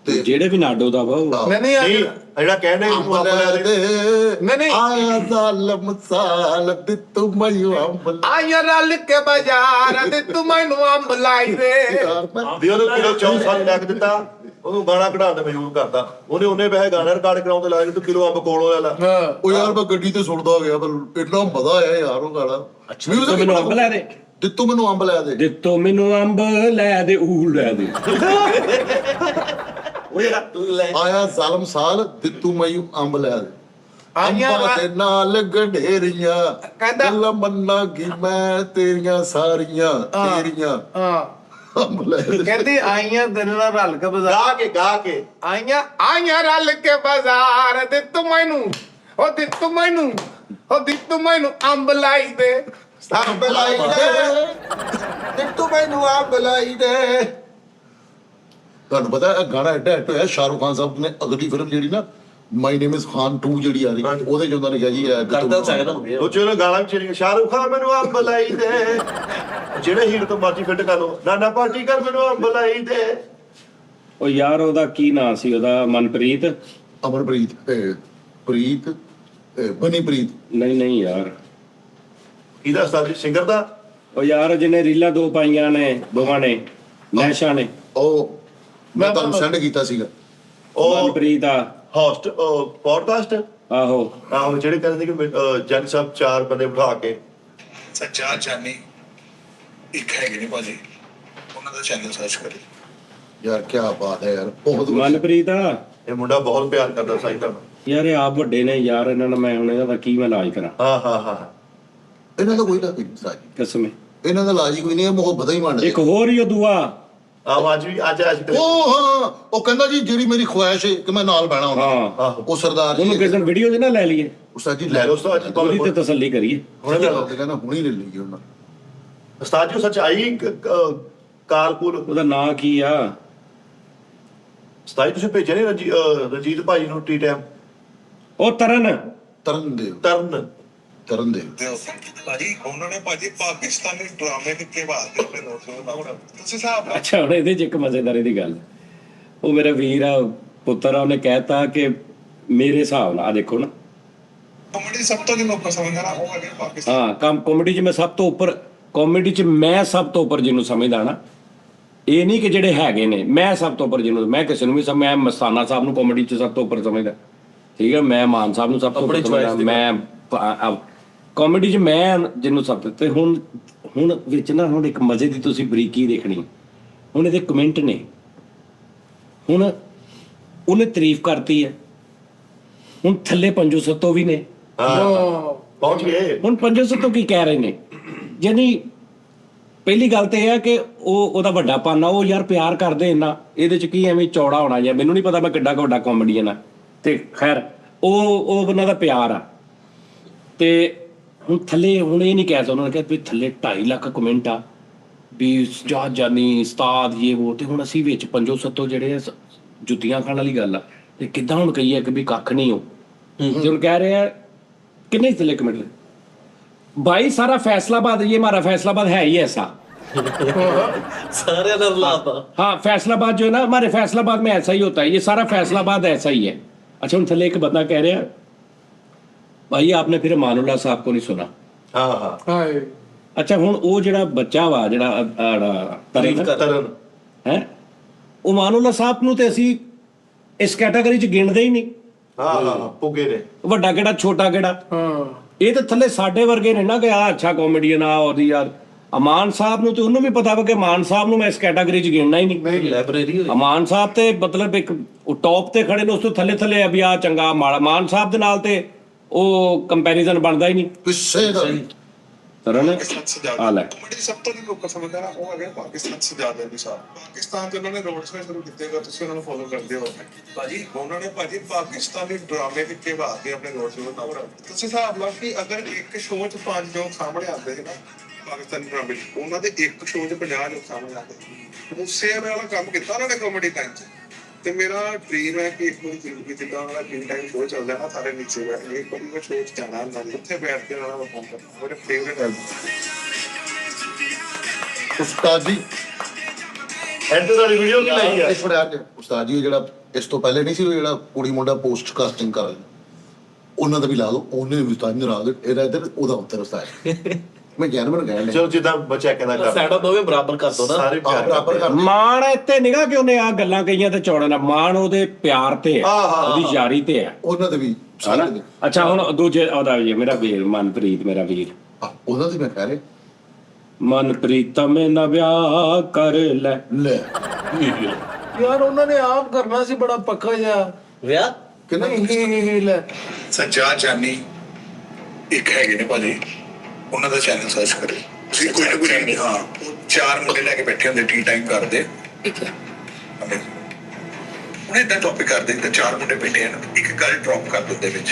ਤੇ ਜਿਹੜੇ ਵੀ ਨਾਡੋ ਦਾ ਵਾ ਉਹ ਨਹੀਂ ਨਹੀਂ ਜਿਹੜਾ ਕਹਿੰਦੇ ਅੰਬ ਨੂੰ ਲਿਆ ਆਪਣੇ ਦੇ ਨਹੀਂ। ਆਇਆ ਜ਼ਾਲਮ ਸਾਲ ਦਿੱਤੂ ਮੈਨੂੰ ਅੰਬ ਲਿਆ ਆਇਆ ਰਲ ਕੇ ਬਾਜ਼ਾਰ ਤੇ ਤੂੰ ਮੈਨੂੰ ਅੰਬ ਲਾਈ ਦੇ ਯਾਰ ਮੈਂ ਵੀ ਉਹਨੂੰ ਕਿਲੋ 400 ਲੱਗ ਦਿੱਤਾ ਉਹਨੂੰ ਗਾਣਾ ਕਢਾਉਣ ਤੇ ਮਜਬੂਰ ਕਰਤਾ ਉਹਨੇ ਪੈਸੇ ਗਾਣਾ ਰਿਕਾਰਡ ਕਰਾਉਣ ਤੇ ਲਾਏ ਤੂੰ ਕਿਲੋ ਅੰਬ ਕੋਲੋਂ ਲੈ ਲਾ ਹਾਂ ਉਹ ਯਾਰ ਮੈਂ ਗੱਡੀ ਤੇ ਸੁਣਦਾ ਗਿਆ ਪਰ ਇੰਨਾ ਮਜ਼ਾ ਆਇਆ ਯਾਰ ਉਹ ਗਾਣਾ ਦਿੱਤੋ ਮੈਨੂੰ ਅੰਬ ਲੈ ਦੇ ਦਿੱਤੂ ਮੈਨੂੰ ਅੰਬ ਲਿਆ ਦੇ ਦਿੱਤੋ ਮੈਨੂੰ ਅੰਬ ਲੈ ਦੇ ਊ ਲੈ ਦੇ ਉਹ ਜਿਹੜਾ ਆਇਆ ਜ਼ਾਲਮ ਸਾਲ ਦਿੱਤੂ ਮੈਨੂੰ ਅੰਬ ਲਿਆ ਦੇ ਆਈਆਂ ਅੰਬਾਂ ਦੇ ਨਾਲ ਗੰਢੇਰੀਆਂ ਕਹਿੰਦਾ- ਗੱਲ ਮੰਨਾਂਗੀ ਮੈਂ ਤੇਰੀਆਂ ਸਾਰੀਆਂ ਤੇਰੀਆਂ ਹਾਂ ਅੰਬ ਲੈ ਦੇ ਕਹਿੰਦੀ ਆਈਆਂ ਤੇਰੇ ਨਾਲ ਰਲ ਕੇ ਬਾਜ਼ਾਰ ਗਾ ਕੇ ਆਈਆਂ ਰਲ ਕੇ ਬਾਜ਼ਾਰ ਤੇ ਤੂੰ ਮੈਨੂੰ ਅੰਬ ਲਾਈ ਦੇ ਅੰਬ ਲਾਈ ਦੇ ਦਿੱਤੂ ਮੈਨੂੰ ਅੰਬ ਲਾਈ ਦੇ ਤੁਹਾਨੂੰ ਪਤਾ ਇਹ ਗਾਣਾ ਐਡਾ ਹਿੱਟ ਹੋਇਆ ਸ਼ਾਹਰੁਖ ਖਾਨ ਸਾਹਿਬ ਨੇ ਅਗਲੀ ਫਿਲਮ ਜਿਹੜੀ ਨਾ ਮਾਈ ਨੇਮ ਇਜ਼ ਖਾਨ 2 ਜਿਹੜੀ ਆ ਰਹੀ ਉਹਦੇ ਚ ਉਹਨਾਂ ਨੇ ਕਿਹਾ ਜੀ ਇਹ ਕਰਦਾ ਸਕਦਾ ਹੁੰਦੇ ਉਹ ਚੋਂ ਗਾਲਾਂ ਵੀ ਚਲੀਆਂ ਸ਼ਾਹਰੁਖ ਖਾਨ ਮੈਨੂੰ ਅੰਬ ਲਾਈ ਦੇ ਜਿਹੜੇ ਹੀਰ ਤੋਂ ਮਰਜ਼ੀ ਫਿੱਟ ਕਰ ਲੋ ਨਾਨਾ ਪਾਰਟੀ ਕਰ ਮੈਨੂੰ ਅੰਬ ਲਾਈ ਦੇ ਉਹ ਯਾਰ ਉਹਦਾ ਕੀ ਨਾਂ ਸੀ ਉਹਦਾ ਮਨਪ੍ਰੀਤ ਅਮਰਪ੍ਰੀਤ ਪ੍ਰੀਤ ਬਨੀਪ੍ਰੀਤ ਨਹੀਂ ਯਾਰ ਇਹਦਾ ਸਾਜੀ ਸਿੰਗਰ ਦਾ ਉਹ ਯਾਰ ਜਿਹਨੇ ਰੀਲਾਂ ਦੋ ਪਾਈਆਂ ਨੇ ਦੋਵਾਂ ਨੇ ਨੈਸ਼ਾ ਨੇ ਉਹ ਮੈਂ ਤੁਹਾਨੂੰ ਸੈਂਡ ਕੀਤਾ ਸੀਗਾ ਉਹ ਮਨਪ੍ਰੀਤ ਆ ਹੋਸਟ ਪੋਡਕਾਸਟ ਆਹੋ ਆਹੋ ਜਿਹੜੇ ਕਹਿੰਦੇ ਕਿ ਜੱਜ ਸਾਹਿਬ 4 ਬੰਦੇ ਬਿਠਾ ਕੇ ਸੱਚਾ ਜਾਨੀ ਇੱਕ ਹੈਗੇ ਨੇ ਭਾਜੀ ਉਹਨਾਂ ਦਾ ਚੈਨਲ ਸਰਚ ਕਰੀ ਯਾਰ ਕੀ ਬਾਤ ਹੈ ਯਾਰ ਬਹੁਤ ਵਧੀਆ। ਮਨਪ੍ਰੀਤ ਆ ਇਹ ਮੁੰਡਾ ਬਹੁਤ ਪਿਆਰ ਕਰਦਾ ਸਾਈ ਤੁਹਾਨੂੰ ਯਾਰ ਇਹ ਆਪ ਵੱਡੇ ਨੇ ਯਾਰ ਇਹਨਾਂ ਨੂੰ ਮੈਂ ਹੁਣ ਇਹਦਾ ਕੀ ਮੈਂ ਇਲਾਜ ਕਰਾਂ ਹਾਂ ਇਹਨਾਂ ਦਾ ਕੋਈ ਨਾ ਕੋਈ ਸਾਜੀ ਕਸਮ ਹੈ ਇਹਨਾਂ ਦਾ ਇਲਾਜ ਹੀ ਕੋਈ ਨਹੀਂ, ਇਹ ਮੁਹੱਬਤ ਹੀ ਮੰਨਦੇ। ਇੱਕ ਹੋਰ ਹੀ ਉਹ ਦੁਆ ਆਹ ਅੱਜ ਉਹ ਹਾਂ, ਉਹ ਕਹਿੰਦਾ ਜੀ ਜਿਹੜੀ ਮੇਰੀ ਖੁਆਇਸ਼ ਹੈ ਕਿ ਮੈਂ ਨਾਲ ਬਹਿਣਾ ਹੁੰਦਾ। ਹਾਂ ਉਹ ਸਰਦਾਰ ਉਹਨੂੰ ਜੀ ਕਿਸੇ ਦਿਨ ਵੀਡੀਓ 'ਚ ਨਾ ਲੈ ਲਈਏ, ਉਸਤਾਦ ਜੀ ਲੈ ਲਓ ਉਸਤਾਦ ਜੀ, ਉਹਦੀ ਤੇ ਤਸੱਲੀ ਕਰੀਏ। ਹੁਣੇ ਲੈ ਲਓ ਕਹਿੰਦਾ ਹੁਣੀ ਲੈ ਲਈਏ ਉਹਨਾਂ। ਉਸਤਾਦ ਜੀ ਸੱਚ ਆਈ ਕਾਰਪੂਲ ਉਹਦਾ ਨਾਂ ਕੀ ਆ? ਉਸਤਾਦ ਜੀ ਤੁਸੀਂ ਭੇਜਿਆ ਨਹੀਂ ਰਣਜੀਤ ਭਾਜੀ ਨੂੰ ਟੀ ਟਾਈਮ ਉਹ ਤਰਨ ਤਰਨ ਭਾਜੀ ਉਹਨਾਂ ਨੇ ਭਾਜੀ ਪਾਕਿਸਤਾਨੀ ਡਰਾਮੇ ਕਿੱਥੇ ਬਾਤ ਆਪਣੇ ਨੋਟਸ ਨੂੰ ਤੁਸੀਂ ਹਿਸਾਬ ਨਾਲ ਅੱਛਾ ਹੁਣ ਇਹਦੇ 'ਚ ਇੱਕ ਮਜ਼ੇਦਾਰੀ ਦੀ ਗੱਲ, ਉਹ ਮੇਰਾ ਵੀਰ ਆ ਪੁੱਤਰ ਆ, ਉਹਨੇ ਕਹਿਤਾ ਕਿ ਮੇਰੇ ਹਿਸਾਬ ਨਾਲ ਆ ਦੇਖੋ ਨਾ, ਕਮੇਡੀ ਸਭ ਤੋਂ ਜਿਹਨੂੰ ਪਸੰਦ ਆ ਉਹ ਹੈਗੇ ਪਾਕਿਸਤਾਨ। ਹਾਂ ਕਾਮੇਡੀ 'ਚ ਮੈਂ ਸਭ ਤੋਂ ਉੱਪਰ, ਕਾਮੇਡੀ 'ਚ ਮੈਂ ਸਭ ਤੋਂ ਉੱਪਰ ਜਿਹਨੂੰ ਸਮਝਦਾ ਨਾ, ਇਹ ਨਹੀਂ ਕਿ ਜਿਹੜੇ ਹੈਗੇ ਨੇ, ਮੈਂ ਸਭ ਤੋਂ ਉੱਪਰ ਜਿਹਨੂੰ, ਮੈਂ ਕਿਸੇ ਨੂੰ ਵੀ ਮੈਂ ਮਸਤਾਨਾ ਸਾਹਿਬ ਨੂੰ ਕਾਮੇਡੀ 'ਚ ਸਭ ਤੋਂ ਉੱਪਰ ਸਮਝਦਾ, ਠੀਕ ਹੈ, ਮੈਂ ਮਾਨ ਸਾਹਿਬ ਨੂੰ ਸਭ ਤੋਂ ਉੱਪਰ ਸਮਝਦਾ, ਮੈਂ ਕਾਮੇਡੀ 'ਚ ਮੈਂ ਜਿਹਨੂੰ ਸਭ। ਤੇ ਹੁਣ ਵਿੱਚ ਨਾ ਹੁਣ ਇੱਕ ਮਜ਼ੇ ਦੀ ਤੁਸੀਂ ਬਰੀਕੀ ਦੇਖਣੀ, ਹੁਣ ਇਹਦੇ ਕਮੈਂਟ ਨੇ, ਹੁਣ ਉਹਨੇ ਤਾਰੀਫ ਕਰਤੀ ਹੈ, ਹੁਣ ਥੱਲੇ ਪੰਜੋ ਸੱਤੋ ਵੀ ਨੇ, ਪਹੁੰਚ ਗਏ। ਹੁਣ ਪੰਜੋ ਸੱਤੋ ਕੀ ਕਹਿ ਰਹੇ ਨੇ, ਯਾਨੀ ਪਹਿਲੀ ਗੱਲ ਤੇ ਇਹ ਹੈ ਕਿ ਉਹਦਾ ਵੱਡਾ ਪਾਨਾ, ਉਹ ਯਾਰ ਪਿਆਰ ਕਰਦੇ ਇੰਨਾ, ਇਹਦੇ 'ਚ ਕੀ ਐਵੇਂ ਚੌੜਾ ਹੋਣਾ ਜਾਂ ਮੈਨੂੰ ਨਹੀਂ ਪਤਾ ਮੈਂ ਕਿੱਡਾ ਕੁ ਵੱਡਾ ਕਾਮੇਡੀਅਨ ਆ, ਤੇ ਖੈਰ ਉਹ ਉਹਨਾਂ ਦਾ ਪਿਆਰ ਆ। ਤੇ ਹੁਣ ਥੱਲੇ ਹੁਣ ਇਹ ਨਹੀਂ ਕਹਿ ਸਕਦਾ, ਉਹਨਾਂ ਨੇ ਕਿਹਾ ਵੀ ਥੱਲੇ 2.5 ਲੱਖ ਕਮੈਂਟ ਆ ਵੀ ਜਹਾਜ਼ ਜਾਨੀ ਉਸਤਾਦ ਇਹ ਉਹ, ਤੇ ਹੁਣ ਅਸੀਂ ਵਿੱਚ ਪੰਜੋ ਸੱਤੋ ਜਿਹੜੇ ਆ ਜੁੱਤੀਆਂ ਖਾਣ ਵਾਲੀ ਗੱਲ ਆ, ਤੇ ਕਿੱਦਾਂ ਹੁਣ ਕਹੀਏ ਕਿ ਵੀ ਕੱਖ ਨਹੀਂ ਹੋ। ਤੇ ਹੁਣ ਕਹਿ ਰਹੇ ਆ ਕਿੰਨੇ ਥੱਲੇ ਕਮੈਂਟ, भाई सारा फैसलाबाद, ये हमारा फैसलाबाद है ही ऐसा। सारे ने लाता। हाँ फैसलाबाद जो है ना, हमारे फैसलाबाद में ऐसा ही होता है, ये सारा फैसलाबाद ऐसा ही है। अच्छा उन थले एक बंदा कह रहे हैं भाई आपने फिर अमानुल्लाह साहब को नहीं सुना। हाँ अच्छा हुण वो जिहड़ा बच्चा वा जिहड़ा तरण है, अमानुल्लाह साहब नूं ते असीं इस कैटेगरी च गिणदे ही नहीं। हाँ पुगे ने, ਵੱਡਾ ਕਿਹੜਾ ਛੋਟਾ ਕਿਹੜਾ, ਇਹ ਤਾਂ ਥੱਲੇ ਸਾਡੇ ਵਰਗੇ ਨੇ ਨਾ ਕਿ ਆ ਅੱਛਾ ਕਾਮੇਡੀਅਨ ਆ ਉਹਦੀ ਯਾਰ। ਅਮਾਨ ਸਾਹਿਬ ਨੂੰ ਤੇ ਉਹਨੂੰ ਵੀ ਪਤਾ ਵਾ ਕਿ ਅਮਾਨ ਸਾਹਿਬ ਨੂੰ ਮੈਂ ਇਸ ਕੈਟਾਗਰੀ 'ਚ ਗਿਣਨਾ ਹੀ ਨਹੀਂ। ਲਾਇਬ੍ਰੇਰੀ ਹੋਈ ਅਮਾਨ ਸਾਹਿਬ ਤੇ ਮਤਲਬ ਇੱਕ ਉਹ ਟੌਪ ਤੇ ਖੜੇ ਨੇ, ਉਸ ਤੋਂ ਥੱਲੇ ਥੱਲੇ ਆ ਵੀ ਆ ਚੰਗਾ ਮਾੜਾ। ਅਮਾਨ ਸਾਹਿਬ ਦੇ ਨਾਲ ਤੇ ਉਹ ਕੰਪੈਰੀਜ਼ਨ ਬਣਦਾ ਹੀ ਨਹੀਂ। ਪਿੱਛੇ ਦਾ ਤਰਨ ਪਾਕਿਸਤਾਨ ਸਜਾਦ ਆ ਲੈ ਕਮੇਡੀ ਸਭ ਤੋਂ ਜਿਹਨੂੰ ਪਸੰਦ ਆ ਉਹ ਹੈਗੇ ਪਾਕਿਸਤਾਨ ਸਜਾਦ ਅਲੀ ਸਾਹਿਬ। ਪਾਕਿਸਤਾਨ 'ਚ ਉਹਨਾਂ ਨੇ ਰੋਡ ਸ਼ੋਅ ਸ਼ੁਰੂ ਕੀਤੇ ਗਾ, ਤੁਸੀਂ ਉਹਨਾਂ ਨੂੰ ਫੋਲੋ ਕਰਦੇ ਹੋ ਭਾਜੀ। ਉਹਨਾਂ ਨੇ ਭਾਜੀ ਪਾਕਿਸਤਾਨੀ ਡਰਾਮੇ ਵਿੱਚ ਬਾਤ ਕੇ ਆਪਣੇ ਰੋਡ ਸ਼ੋਅ ਨੂੰ ਤੁਸੀਂ ਹਿਸਾਬ ਲਾ ਕਿ ਅਗਰ ਇੱਕ ਸ਼ੋਅ 'ਚ 5 ਲੋਕ ਸਾਹਮਣੇ ਆਉਂਦੇ ਸੀ ਨਾ ਪਾਕਿਸਤਾਨੀ ਡਰਾਮੇ 'ਚ, ਉਹਨਾਂ ਦੇ ਇੱਕ ਸ਼ੋਅ 'ਚ 50 ਲੋਕ ਸਾਹਮਣੇ ਆਉਂਦੇ। ਉਸੇ ਵਾਲਾ ਕੰਮ ਕੀਤਾ ਉਹਨਾਂ ਨੇ ਕਾਮੇਡੀ ਟਾਈਮ 'ਚ। ਤੇ ਮੇਰਾ ਡ੍ਰੀਮ ਹੈ ਕਿ ਇੱਕ ਵਾਰੀ ਜ਼ਿੰਦਗੀ ਜਿੱਦਾਂ ਉਹਨਾਂ ਦਾ ਕਿੰਨ ਟਾਈਮ ਸ਼ੋਅ ਚੱਲਦਾ ਨਾ, ਸਾਰੇ ਨੀਚੇ ਬੈਠ ਕੇ ਇੱਕ ਵਾਰੀ ਮੈਂ ਸ਼ੋਅ 'ਚ ਜਾਣਾ, ਨਾਲ ਉੱਥੇ ਬੈਠ ਕੇ ਉਹਨਾਂ ਦਾ ਪਰਫਾਰਮ ਕਰਨਾ, ਮੇਰੇ ਫੇਵਰੇਟ ਹੈ। ਉਸਤਾਦ ਜੀ ਐਂਟਰ ਵਾਲੀ ਵੀਡੀਓ ਕੀ ਲਾਈ ਆ? ਇਸ ਫੜਿਆ ਕੇ ਉਸਤਾਦ ਜੀ ਜਿਹੜਾ ਇਸ ਤੋਂ ਪਹਿਲੇ ਨਹੀਂ ਸੀ, ਉਹ ਜਿਹੜਾ ਕੁੜੀ ਮੁੰਡਾ ਪੋਸਟ ਕਾਸਟਿੰਗ ਕਰ ਉਹਨਾਂ ਦਾ ਵੀ ਲਾ ਦੋ, ਉਹਨੇ ਵੀ ਉਸਤਾਦ ਨੇ ਲਾ ਦੇ, ਇਹਦਾ ਇੱਧਰ ਉਹਦਾ ਉੱਧਰ ਉਸਤਾਦ। ਮੈਂ ਜੈਨੂਇਨ ਕਹਿ ਰਿਹਾ, ਚਲੋ ਜਿੱਦਾਂ ਬੱਚਾ ਕਹਿੰਦਾ ਕਰ ਸਾਡਾ ਦੋਵੇਂ ਬਰਾਬਰ ਕਰ ਦੋ ਨਾ। ਸਾਰੇ ਪਿਆਰ ਬਰਾਬਰ ਕਰ ਮਾਣ ਇੱਥੇ ਨਿਗਾ ਕਿ ਉਹਨੇ ਆ ਗੱਲਾਂ ਕਹੀਆਂ ਤੇ ਚੌੜਾ ਨਾ, ਮਾਣ ਉਹਦੇ ਪਿਆਰ ਤੇ ਹੈ, ਉਹਦੀ ਯਾਰੀ ਤੇ ਹੈ। ਉਹਨਾਂ ਦੇ ਵੀ ਸਾਰੇ ਦੇ। ਅੱਛਾ ਹੁਣ ਦੂਜੇ ਉਹਦਾ ਵੀ ਮੇਰਾ ਵੀਰ ਮਨਪ੍ਰੀਤ, ਮੇਰਾ ਵੀਰ ਉਹਨਾਂ ਦੀ ਮੈਂ ਕਹਿ ਰਿਹਾ ਮਨਪ੍ਰੀਤ ਮੈਂ ਨਾ ਵਿਆਹ ਕਰ ਲੈ। ਲੈ ਯਾਰ ਉਹਨਾਂ ਨੇ ਆਪ ਕਰਨਾ ਸੀ ਬੜਾ ਪੱਕਾ ਜਿਹਾ ਵਿਆਹ ਕਿੰਨਾ ਹੀ ਲੈ। ਸੱਜਾ ਜਾਨੀ ਇੱਕ ਹੈਗੇ ਨੇ ਭਾਜੀ, ਉਹਨਾਂ ਦਾ ਚੈਨਲ ਸਰਚ ਕਰੇ ਤੁਸੀਂ, ਕੋਈ ਨਾ ਕੋਈ ਨਹੀਂ। ਹਾਂ ਉਹ 4 ਮੁੰਡੇ ਲੈ ਕੇ ਬੈਠੇ ਹੁੰਦੇ, ਟੀ ਟਾਈਮ ਕਰਦੇ, ਠੀਕ ਹੈ। ਉਹਨੇ ਇਦਾਂ ਟੌਪਿਕ ਕਰਦੇ ਤੇ 4 ਮੁੰਡੇ ਬੈਠੇ ਹਨ, ਇੱਕ ਗੱਲ ਡ੍ਰੌਪ ਕਰ ਦਿੰਦੇ ਵਿੱਚ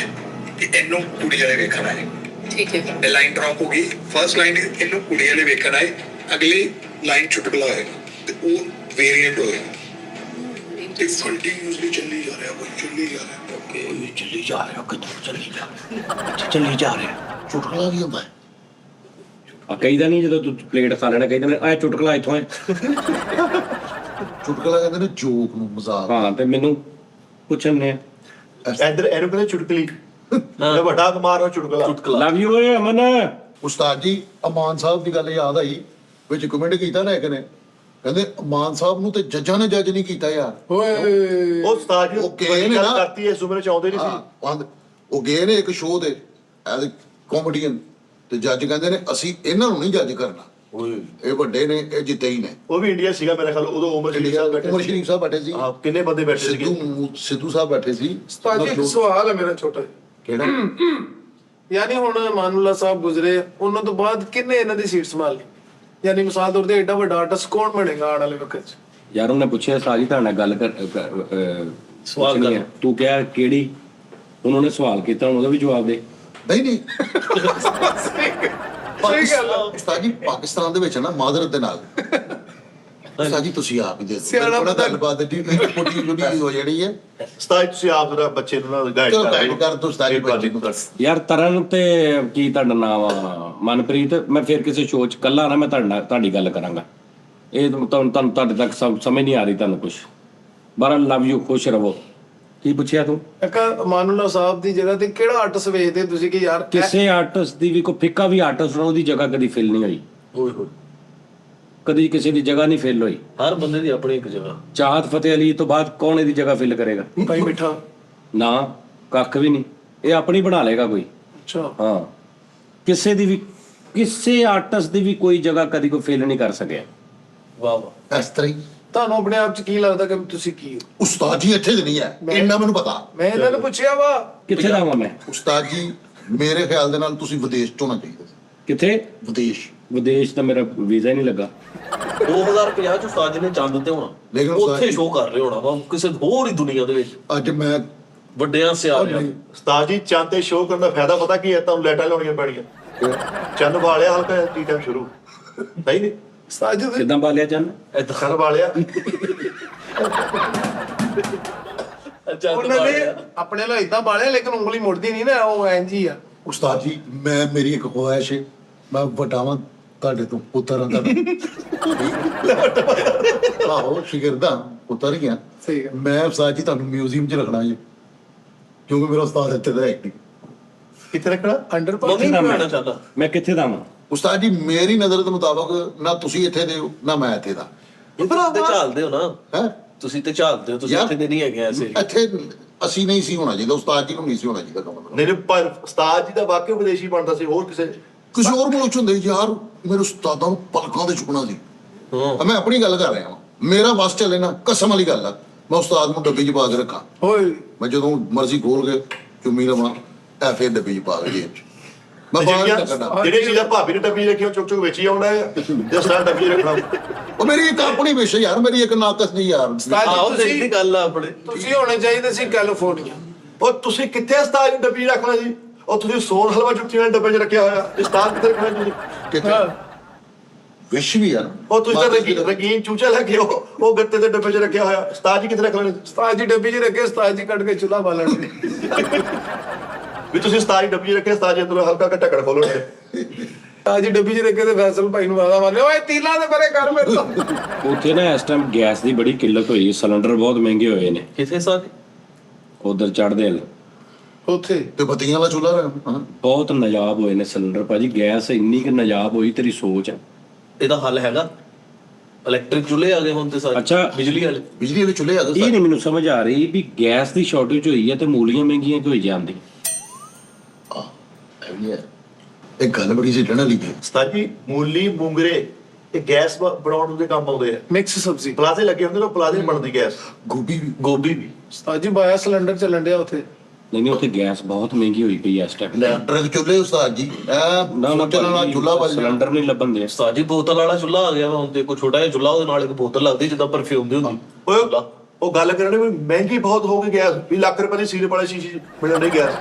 ਕਿ ਇਹਨੂੰ ਕੁੜੀ ਵਾਲੇ ਵੇਖਣਾ ਹੈ, ਠੀਕ ਹੈ। ਇਹ ਲਾਈਨ ਡ੍ਰੌਪ ਹੋ ਗਈ, ਫਰਸਟ ਲਾਈਨ ਇਹਨੂੰ ਕੁੜੀ ਵਾਲੇ ਵੇਖਣਾ ਹੈ, ਅਗਲੀ ਲਾਈਨ ਚੁਟਕਲਾ ਹੋਏਗਾ ਤੇ ਉਹ ਵੇਰੀਐਂਟ ਹੋਏਗਾ ਤੇ ਕੰਟੀਨਿਊਸਲੀ ਚੱਲੀ ਜਾ ਰਿਹਾ, ਕੋਈ ਚੱਲੀ ਜਾ ਰਿਹਾ। ਓਕੇ ਚੱਲੀ ਜਾ ਰਿਹਾ, ਕਿੱਧਰ ਚੱਲੀ ਜਾ ਰਿਹਾ, ਚੱਲੀ ਜਾ ਰਿਹਾ। ਚੁਟਕਲਾ ਕੀ ਹੁੰਦਾ ਹੈ? ਆ ਕਹੀਦਾ ਨਹੀਂ ਜਦੋਂ ਤੂੰ ਪਲੇਟ ਖਾ ਲੈਣਾ, ਕਹਿੰਦੇ ਨੇ ਆ ਚੁਟਕਲਾ ਇੱਥੋਂ ਹੈ। ਚੁਟਕਲਾ ਕਹਿੰਦੇ ਨੇ ਜੋਕ ਨੂੰ, ਮਜ਼ਾਕ। ਹਾਂ ਤੇ ਮੈਨੂੰ ਪੁੱਛਣ ਨੇ ਇੱਧਰ ਇਹਨੂੰ ਕਹਿੰਦੇ ਚੁਟਕਲੀ, ਇਹ ਵੱਡਾ ਕਮਾਰ ਉਹ ਚੁਟਕਲਾ। ਲਵ ਯੂ ਓਏ ਅਮਨ। ਉਸਤਾਦ ਜੀ ਅਮਾਨ ਸਾਹਿਬ ਦੀ ਗੱਲ ਯਾਦ ਆਈ, ਵਿੱਚ ਕਮੈਂਟ ਕੀਤਾ ਨਾ ਇੱਕ ਨੇ, ਕਹਿੰਦੇ ਅਮਾਨ ਸਾਹਿਬ ਨੂੰ ਤੇ ਜੱਜਾਂ ਨੇ ਜੱਜ ਨਹੀਂ ਕੀਤਾ ਯਾਰ। ਓਏ ਉਹ ਉਸਤਾਦ ਜੀ ਉਹ ਗਏ ਨੇ ਨਾ, ਕਰਤੀ ਇਸ ਉਮਰ ਚ ਆਉਂਦੇ ਨਹੀਂ ਸੀ। ਉਹ ਗਏ ਨੇ ਇੱਕ ਸ਼ੋਅ ਦੇ ਐਜ਼ ਕਾਮੇਡੀਅਨ, ਤੇ ਜੱਜ ਕਹਿੰਦੇ ਨੇ ਅਸੀਂ ਇਹਨਾਂ ਨੂੰ ਨਹੀਂ ਜੱਜ ਕਰਨਾ, ਇਹ ਵੱਡੇ ਨੇ, ਇਹ ਜਿੱਤੇ ਹੀ ਨੇ। ਉਹ ਵੀ ਇੰਡੀਆ ਸੀਗਾ ਮੇਰਾ ਖਿਆਲ, ਉਦੋਂ ਉਮਰ ਸ਼ਰੀਫ ਸਾਹਿਬ ਬੈਠੇ ਉਮਰ ਸੀ। ਸ਼ਰੀਫ ਸਾਹਿਬ ਬੈਠੇ ਸੀ, ਹਾਂ ਕਿੰਨੇ ਬੰਦੇ ਬੈਠੇ ਸੀਗੇ? ਸਿੱਧੂ ਸਾਹਿਬ ਬੈਠੇ ਸੀ। ਉਸਤਾਦ ਜੀ ਇੱਕ ਸਵਾਲ ਹੈ ਮੇਰਾ ਛੋਟਾ ਜਿਹਾ। ਕਿਹੜਾ? ਯਾਨੀ ਹੁਣ ਮਾਨੂਲਾ ਸਾਹਿਬ ਗੁਜ਼ਰੇ, ਉਹਨਾਂ ਤੋਂ ਬਾਅਦ ਕਿੰਨੇ ਇਹਨਾਂ ਦੀ ਸੀਟ ਸੰਭਾਲੀ? ਯਾਨੀ ਮਿਸਾਲ ਤੌਰ ਤੇ ਐਡਾ ਵੱਡਾ ਆਰਟਿਸਟ ਕੌਣ ਬਣੇਗਾ ਆਉਣ ਵਾਲੇ ਵਕਤ 'ਚ? ਯਾਰ ਉਹਨੇ ਪੁੱਛਿਆ ਸਾਜੀ ਤੁਹਾਡੇ ਨਾਲ ਗੱਲ ਕਰ ਸਵਾਲ ਪੁੱਛਣੀ ਕਰ। ਹੈ। ਤੂੰ ਕਿਹਾ ਕਿਹੜੀ, ਉਹਨਾਂ ਨੇ ਸਵਾਲ ਕੀਤਾ, ਹੁਣ ਉਹਦਾ ਵੀ ਜਵਾਬ ਦੇ। ਨਹੀਂ ਸਹੀ ਗੱਲ ਆ। ਉਸਤਾਦ ਜੀ ਪਾਕਿਸਤਾਨ ਦੇ ਵਿੱਚ ਨਾ ਮਾਦਰਤ ਦੇ ਨਾਲ ਉਸਤਾਦ ਜੀ ਤੁਸੀਂ ਆਪ ਹੀ ਦੇ ਸਿਆਣਾ ਬੜਾ ਧੰਨਵਾਦ ਜੀ ਮੇਰੀ ਛੋਟੀ ਜਿਹੀ ਹੋ ਜਿਹੜੀ ਹੈ ਉਸਤਾਦ ਤੁਸੀਂ ਆਪ ਜਰਾ ਬੱਚੇ ਨੂੰ ਨਾਲ ਗਾਈਡ ਚਲੋ ਗਾਈਡ ਕਰ ਦੋ ਉਸਤਾਦ ਜੀ ਬੱਚੇ ਨੂੰ। ਯਾਰ ਤਰਨ ਤੇ ਕੀ ਤੁਹਾਡਾ ਨਾਮ ਆ ਮਨਪ੍ਰੀਤ, ਮੈਂ ਫਿਰ ਕਿਸੇ ਸ਼ੋਅ 'ਚ ਕੱਲਾ ਨਾ ਮੈਂ ਤੁਹਾਡੀ ਗੱਲ ਕਰਾਂਗਾ। ਇਹ ਤੁਹਾਨੂੰ ਤੁਹਾਡੇ ਤੱਕ ਸਮਝ ਨਹੀਂ ਆ ਰਹੀ ਤੁਹਾਨੂੰ ਕੁਝ। ਬਾਰਾ ਲਵ ਯੂ, ਖੁਸ਼ ਰਹੋ। ਕੀ ਪੁੱਛਿਆ ਤੂੰ? ਇੱਕ ਮਾਨੂਲਾ ਸਾਹਿਬ ਦੀ ਜਗ੍ਹਾ ਤੇ ਕਿਹੜਾ ਆਰਟਿਸਟ ਵੇਚਦੇ ਤੁਸੀਂ ਕਿ ਯਾਰ ਕਿਸੇ ਆਰਟਿਸਟ ਦੀ ਵੀ ਕੋਈ ਫਿੱਕਾ ਵੀ ਆਰਟਿਸਟ ਉਹਦੀ ਜਗ੍ਹਾ ਕਦੀ ਫਿਲ ਨਹੀਂ ਹੋਈ, ਓਏ ਹੋਏ, ਕਦੀ ਕਿਸੇ ਦੀ ਜਗ੍ਹਾ ਨਹੀਂ ਫਿਲ ਹੋਈ। ਹਰ ਬੰਦੇ ਦੀ ਆਪਣੀ ਇੱਕ ਜਗ੍ਹਾ। ਚਾਹਤ ਫਤਿਹ ਅਲੀ ਤੋਂ ਬਾਅਦ ਕੌਣ ਇਹਦੀ ਜਗ੍ਹਾ ਫਿਲ ਕਰੇਗਾ? ਭਾਈ ਮਿੱਠਾ? ਨਾ, ਕੱਖ ਵੀ ਨਹੀਂ। ਇਹ ਆਪਣੀ ਬਣਾ ਲੇਗਾ ਕੋਈ। ਅੱਛਾ, ਹਾਂ, ਕਿਸੇ ਦੀ ਵੀ, ਕਿਸੇ ਆਰਟਿਸਟ ਦੀ ਵੀ ਕੋਈ ਜਗ੍ਹਾ ਕਦੀ ਕੋਈ ਫਿਲ ਨਹੀਂ ਕਰ ਸਕਿਆ। ਵਾਹ ਵਾਹ। ਇਸ ਤਰ੍ਹਾਂ ਹੀ ਤੁਹਾਨੂੰ ਆਪਣੇ ਆਪ 'ਚ ਕੀ ਲੱਗਦਾ ਕਿ ਤੁਸੀਂ ਕੀ ਹੋ? ਉਸਤਾਦ ਜੀ ਇੱਥੇ ਦੇ ਨਹੀਂ ਹੈ, ਇੰਨਾ ਮੈਨੂੰ ਪਤਾ। ਮੈਂ ਇਹਨਾਂ ਨੂੰ ਪੁੱਛਿਆ ਵਾ। ਕਿੱਥੇ ਜਾਵਾਂ ਮੈਂ? ਉਸਤਾਦ ਜੀ ਮੇਰੇ ਖਿਆਲ ਦੇ ਨਾਲ ਤੁਸੀਂ ਵਿਦੇਸ਼ ਚ ਹੋਣਾ ਚਾਹੀਦਾ ਸੀ। ਕਿੱਥੇ? ਵਿਦੇਸ਼। ਵਿਦੇਸ਼ ਤਾਂ ਮੇਰਾ ਵੀਜ਼ਾ ਹੀ ਨਹੀਂ ਲੱਗਾ। 2050 ਚ ਉਸਤਾਦ ਜੀ ਨੇ ਚੰਦ ਤੇ ਹੋਣਾ, ਲੇਕਿਨ ਉਸਤਾਦ ਉੱਥੇ ਜੀ- ਸ਼ੋਅ ਕਰ ਰਹੇ ਹੋਣਾ ਵਾ ਕਿਸੇ ਹੋਰ ਹੀ ਦੁਨੀਆ ਦੇ ਵਿੱਚ, ਅੱਜ ਮੈਂ ਵੱਡਿਆਂ ਸਿਆਰਿਆਂ। ਉਸਤਾਦ ਜੀ ਚੰਦ ਤੇ ਸ਼ੋਅ ਕਰਨ ਦਾ ਫਾਇਦਾ ਪਤਾ ਕੀ ਹੈ? ਤੁਹਾਨੂੰ ਲਾਈਟਾਂ ਲਾਉਣੀਆਂ ਪੈਣੀਆਂ। ਚੰਦ ਵਾਲਿਆ ਹਲਕਾ ਟੀ ਟਾਈਮ ਸ਼ੁਰੂ ਨਹੀਂ ਨਹੀਂ ਉਸਤਾਦ ਜੀ ਕਿੱਦਾਂ ਬਾਲਿਆ ਚੰਨ? ਏਦਾਂ ਚੰਦ ਵਾਲਿਆ ਚੰਦ ਉਹਨਾਂ ਨੇ ਵਾਲਿਆ। ਆਪਣੇ ਲਈ ਇਦਾਂ ਬਾਲਿਆ ਲੇਕਿਨ ਉਂਗਲੀ ਮੁੜਦੀ ਨਹੀਂ ਨਾ, ਉਹ ਇੰਜ ਹੀ ਆ। ਉਸਤਾਦ ਜੀ ਮੇਰੀ ਇੱਕ ਖੁਆਇਸ਼ ਹੈ, ਮੈਂ ਵਟਾਵਾਂ ਤੁਹਾਡੇ ਤੋਂ ਪੁੱਤਰਾਂ ਦਾ ਆਹੋ ਸ਼ਿਗਰਦਾ ਪੁੱਤਰ ਹੀ ਆ। ਸਹੀ ਗੱਲ। ਮੈਂ ਉਸਤਾਦ ਜੀ ਤੁਹਾਨੂੰ ਮਿਊਜ਼ੀਅਮ 'ਚ ਰੱਖਣਾ ਜੀ, ਕਿਉਂਕਿ ਮੇਰਾ ਉਸਤਾਦ ਇੱਥੇ ਦਾ ਹੈ ਨਹੀਂ। ਕਿੱਥੇ ਰੱਖਣਾ? ਅੰਡਰ ਮੰਮੀ ਦਾ ਨੂੰ ਮੈਂ? ਲੈਣਾ ਚਾਹੁੰਦਾ। ਮੈਂ ਕਿੱਥੇ ਦਾ ਵਾਂ? ਉਸਤਾਦ ਜੀ ਮੇਰੀ ਨਜ਼ਰ ਦੇ ਮੁਤਾਬਕ ਨਾ ਤੁਸੀਂ ਇੱਥੇ ਦੇ ਹੋ ਨਾ ਮੈਂ ਇੱਥੇ ਦਾ ਤੁਸੀਂ ਤੇ ਝਾਲਦੇ ਹੋ ਨਾ, ਹੈ। ਤੁਸੀਂ ਤੇ ਝਾਲਦੇ ਹੋ, ਤੁਸੀਂ ਯਾਰ, ਇੱਥੇ ਦੇ ਨਹੀਂ ਹੈਗੇ ਐਸੇ। ਇੱਥੇ ਅਸੀਂ ਨਹੀਂ ਸੀ ਹੋਣਾ ਚਾਹੀਦਾ, ਉਸਤਾਦ ਜੀ ਨੂੰ ਨਹੀਂ ਸੀ ਹੋਣਾ ਚਾਹੀਦਾ ਕੰਮ। ਨਹੀਂ ਨਹੀਂ, ਪਰ ਉਸਤਾਦ ਜੀ ਦਾ ਵਾਕਿਆ ਵਿਦੇਸ਼ੀ ਬਣਦਾ ਸੀ, ਹੋਰ ਕਿਸੇ ਕਿਸੇ ਹੋਰ ਮੁਲਕ 'ਚ ਹੁੰਦੇ ਯਾਰ, ਮੇਰੇ ਉਸਤਾਦਾਂ ਨੂੰ ਪਲਕਾਂ ਤੇ ਚੁੱਕਣਾ ਸੀ। ਹਾਂ, ਮੈਂ ਆਪਣੀ ਗੱਲ ਕਰ ਰਿਹਾ ਹਾਂ, ਮੇਰਾ ਬਸ ਚੱਲੇ ਨਾ, ਕਸਮ ਵਾਲੀ ਗੱਲ ਆ, ਮੈਂ ਉਸਤਾਦ ਨੂੰ ਡੱਬੀ 'ਚ ਪਾ ਕੇ ਰੱਖਾਂ। ਓਏ ਮੈਂ ਜਦੋਂ ਮਰਜ਼ੀ ਖੋਲ ਕੇ ਚੁੰਮੀ ਲਵਾਂ, ਐ ਫਿਰ ਡੱਬੀ 'ਚ ਪਾ ਕੇ ਜੇਬ 'ਚ ਮੈਂ ਬਾਹਰ ਨਹੀਂ ਕੱਢਣਾ। ਜਿਹੜੀ ਚੀਜ਼ਾਂ ਭਾਬੀ ਨੇ ਡੱਬੀ ਰੱਖੀ ਉਹ ਚੁੱਕ ਚੁੱਕ ਵੇਚੀ ਆਉਣਾ ਹੈ ਤੇ ਉਸਤਾਦ ਡੱਬੀ ਰੱਖਣਾ। ਉਹ ਮੇਰੀ ਇੱਕ ਆਪਣੀ ਵਿਸ਼ ਹੈ ਯਾਰ, ਮੇਰੀ ਇੱਕ ਨਾਕਸ ਨਹੀਂ ਯਾਰ। ਉਸਤਾਦ ਆਹੋ ਜੀ ਦੇਖਦੀ ਤੁਸੀਂ ਗੱਲ ਆ ਆਪਣੇ। ਤੁਸੀਂ ਹੋਣੇ ਚਾਹੀਦੇ ਸੀ ਕੈਲੀਫੋਰਨੀਆ। ਉਹ ਤੁਸੀਂ ਕਿੱਥੇ ਉਸਤਾਦ ਨੂੰ ਡੱਬੀ ਰੱਖਣਾ ਜੀ? ਉਹ ਤੁਸੀਂ ਸੋਨ ਹਲਵਾ ਜੁੱਤੀਆਂ ਦੇ ਡੱਬੇ 'ਚ ਰੱਖਿਆ ਹੋਇਆ, ਉਸਤਾਦ ਕਿੱਥੇ ਰੱਖਣਾ ਤੁਸੀਂ? ਕਿਤੇ ਵਿਸ਼ ਵੀ ਯਾਰ। ਉਹ ਤੁਸੀਂ ਤਾਂ ਰੰਗੀਨ ਚੂਚਾ ਲੈ ਕੇ ਉਹ ਗੱਤੇ ਦੇ ਡੱਬੇ 'ਚ ਰੱਖਿਆ ਹੋਇਆ, ਉਸਤਾਦ ਜੀ ਕਿੱਥੇ ਰੱਖ ਲੈਣੇ? ਉਸਤਾਦ ਜੀ ਡੱਬੀ 'ਚ ਰੱਖੇ, ਉਸਤਾਦ ਜੀ ਕੱਢ ਕੇ ਚੁੱਲ੍ਹਾ ਬਾਲਣਗੇ। ਵੀ ਤੁਸੀਂ ਉਸਤਾਦ ਜੀ ਡੱਬੀ 'ਚ ਰੱਖੇ, ਉਸਤਾਦ ਜੀ ਅੰਦਰੋਂ ਹਲਕਾ ਜਿਹਾ ਢੱਕਣ ਖੋਲਣਗੇ। ਉਸਤਾਦ ਜੀ ਡੱਬੀ 'ਚ ਰੱਖੇ ਤੇ ਫੈਸਲ ਭਾਈ ਨੂੰ ਆਵਾ ਮਾਰਨੇ, ਓਏ ਤੀਲਾ ਦੇ ਪਰੇ ਕਰ ਮੇਰੇ ਤੋਂ। ਉੱਥੇ ਨਾ ਇਸ ਟਾਈਮ ਗੈਸ ਦੀ ਬੜੀ ਕਿੱਲਤ ਹੋਈ, ਸਿਲੰਡਰ ਬਹੁਤ ਮਹਿੰਗੇ ਹੋਏ ਨੇ ਕਿਥੇ ਸਾਹ ਉਧਰ ਚੜ੍ਹਦੇ ਹਲ। ਉੱਥੇ ਤੇ ਬੱਤੀਆਂ ਵਾਲਾ ਚੁੱਲ੍ਹਾ ਰਿਹਾ ਹਾਂ। ਬਹੁਤ ਨਜਾਬ ਹੋਏ ਨੇ ਸਿਲੰਡਰ ਭਾਜੀ, ਗੈਸ ਇੰਨੀ ਕਿ ਨਜਾਬ ਹੋਈ, ਤੇਰੀ ਸੋਚ ਹੈ। ਇਹਦਾ ਹੱਲ ਹੈਗਾ? ਇਲੈਕਟ੍ਰਿਕ ਚੁੱਲ੍ਹੇ ਆ ਗਏ ਹੁਣ ਤੇ ਸਾਰੇ, ਅੱਛਾ। ਬਿਜਲੀ ਵਾਲੇ। ਬਿਜਲੀ ਵਾਲੇ ਚੁੱਲ੍ਹੇ ਆ ਗਏ ਇਹ ਸਾਰੇ। ਨਹੀਂ ਮੈਨੂੰ ਸਮਝ ਆ ਰਹੀ ਵੀ ਗੈਸ ਦੀ ਸ਼ਾਰਟੇਜ ਹੋਈ ਹੈ ਤੇ ਮੂਲੀਆਂ ਮਹਿੰਗੀਆਂ ਕਿਉਂ ਹੋਈ ਜਾਂਦੀ? ਇਹ ਵੀ ਹੈ। ਇਹ ਗੱਲ ਬੜੀ ਸਿੱਟਣ ਵਾਲੀ ਹੈ। ਉਸਤਾਦ ਜੀ ਮੂਲੀ ਮੂੰਗਰੇ ਇਹ ਗੈਸ ਬਣਾਉਣ ਦੇ ਕੰਮ ਆਉਂਦੇ ਆ। ਮਿਕਸ ਸਬਜ਼ੀ। ਪਲਾਜ਼ੇ ਲੱਗੇ ਹੁੰਦੇ ਨੇ, ਉਹ ਪਲਾਜ਼ੇ ਨਹੀਂ ਬਣਦੀ ਗੈਸ। ਗੋਭੀ ਵੀ ਗੋਭੀ ਵੀ। ਉਸਤਾਦ ਜੀ ਬਾਇਆ ਸਿਲੰਡਰ ਚੱਲਣ ਡਿਆ ਉੱਥੇ। ਨਹੀਂ ਉੱਥੇ ਗੈਸ ਬਹੁਤ ਮਹਿੰਗੀ ਹੋਈ ਪਈ ਐ ਇਸ ਟਾਈਮ। ਇਲੈਕਟ੍ਰਿਕ ਚੁੱਲ੍ਹੇ ਉਸਤਾਦ ਜੀ, ਇਹ ਨਾ ਸੋਚਣ ਵਾਲਾ ਚੁੱਲ੍ਹਾ ਬਣ ਸਿਲੰਡਰ ਨਹੀਂ ਲੱਭਣ ਦੇ। ਸਾਜੀ ਬੋਤਲ ਵਾਲਾ ਚੁੱਲ੍ਹਾ ਆ ਗਿਆ ਵਾ ਹੁਣ ਤੇ, ਕੋਈ ਛੋਟਾ ਜਿਹਾ ਚੁੱਲ੍ਹਾ, ਉਹਦੇ ਨਾਲ ਇੱਕ ਬੋਤਲ ਲੱਗਦੀ ਜਿੱਦਾਂ ਪਰਫਿਊਮ ਦੀ ਹੁੰਦੀ। ਓਏ ਉਹ ਗੱਲ ਕਰਨੇ ਵੀ ਮਹਿੰਗੀ ਬਹੁਤ ਹੋ ਗਈ ਗੈਸ, 20 ਲੱਖ ਰੁਪਏ ਦੀ ਸੀਲ ਵਾਲੀ ਸ਼ੀਸ਼ੀ ਮਿਲਣ ਦੀ ਗੈਸ।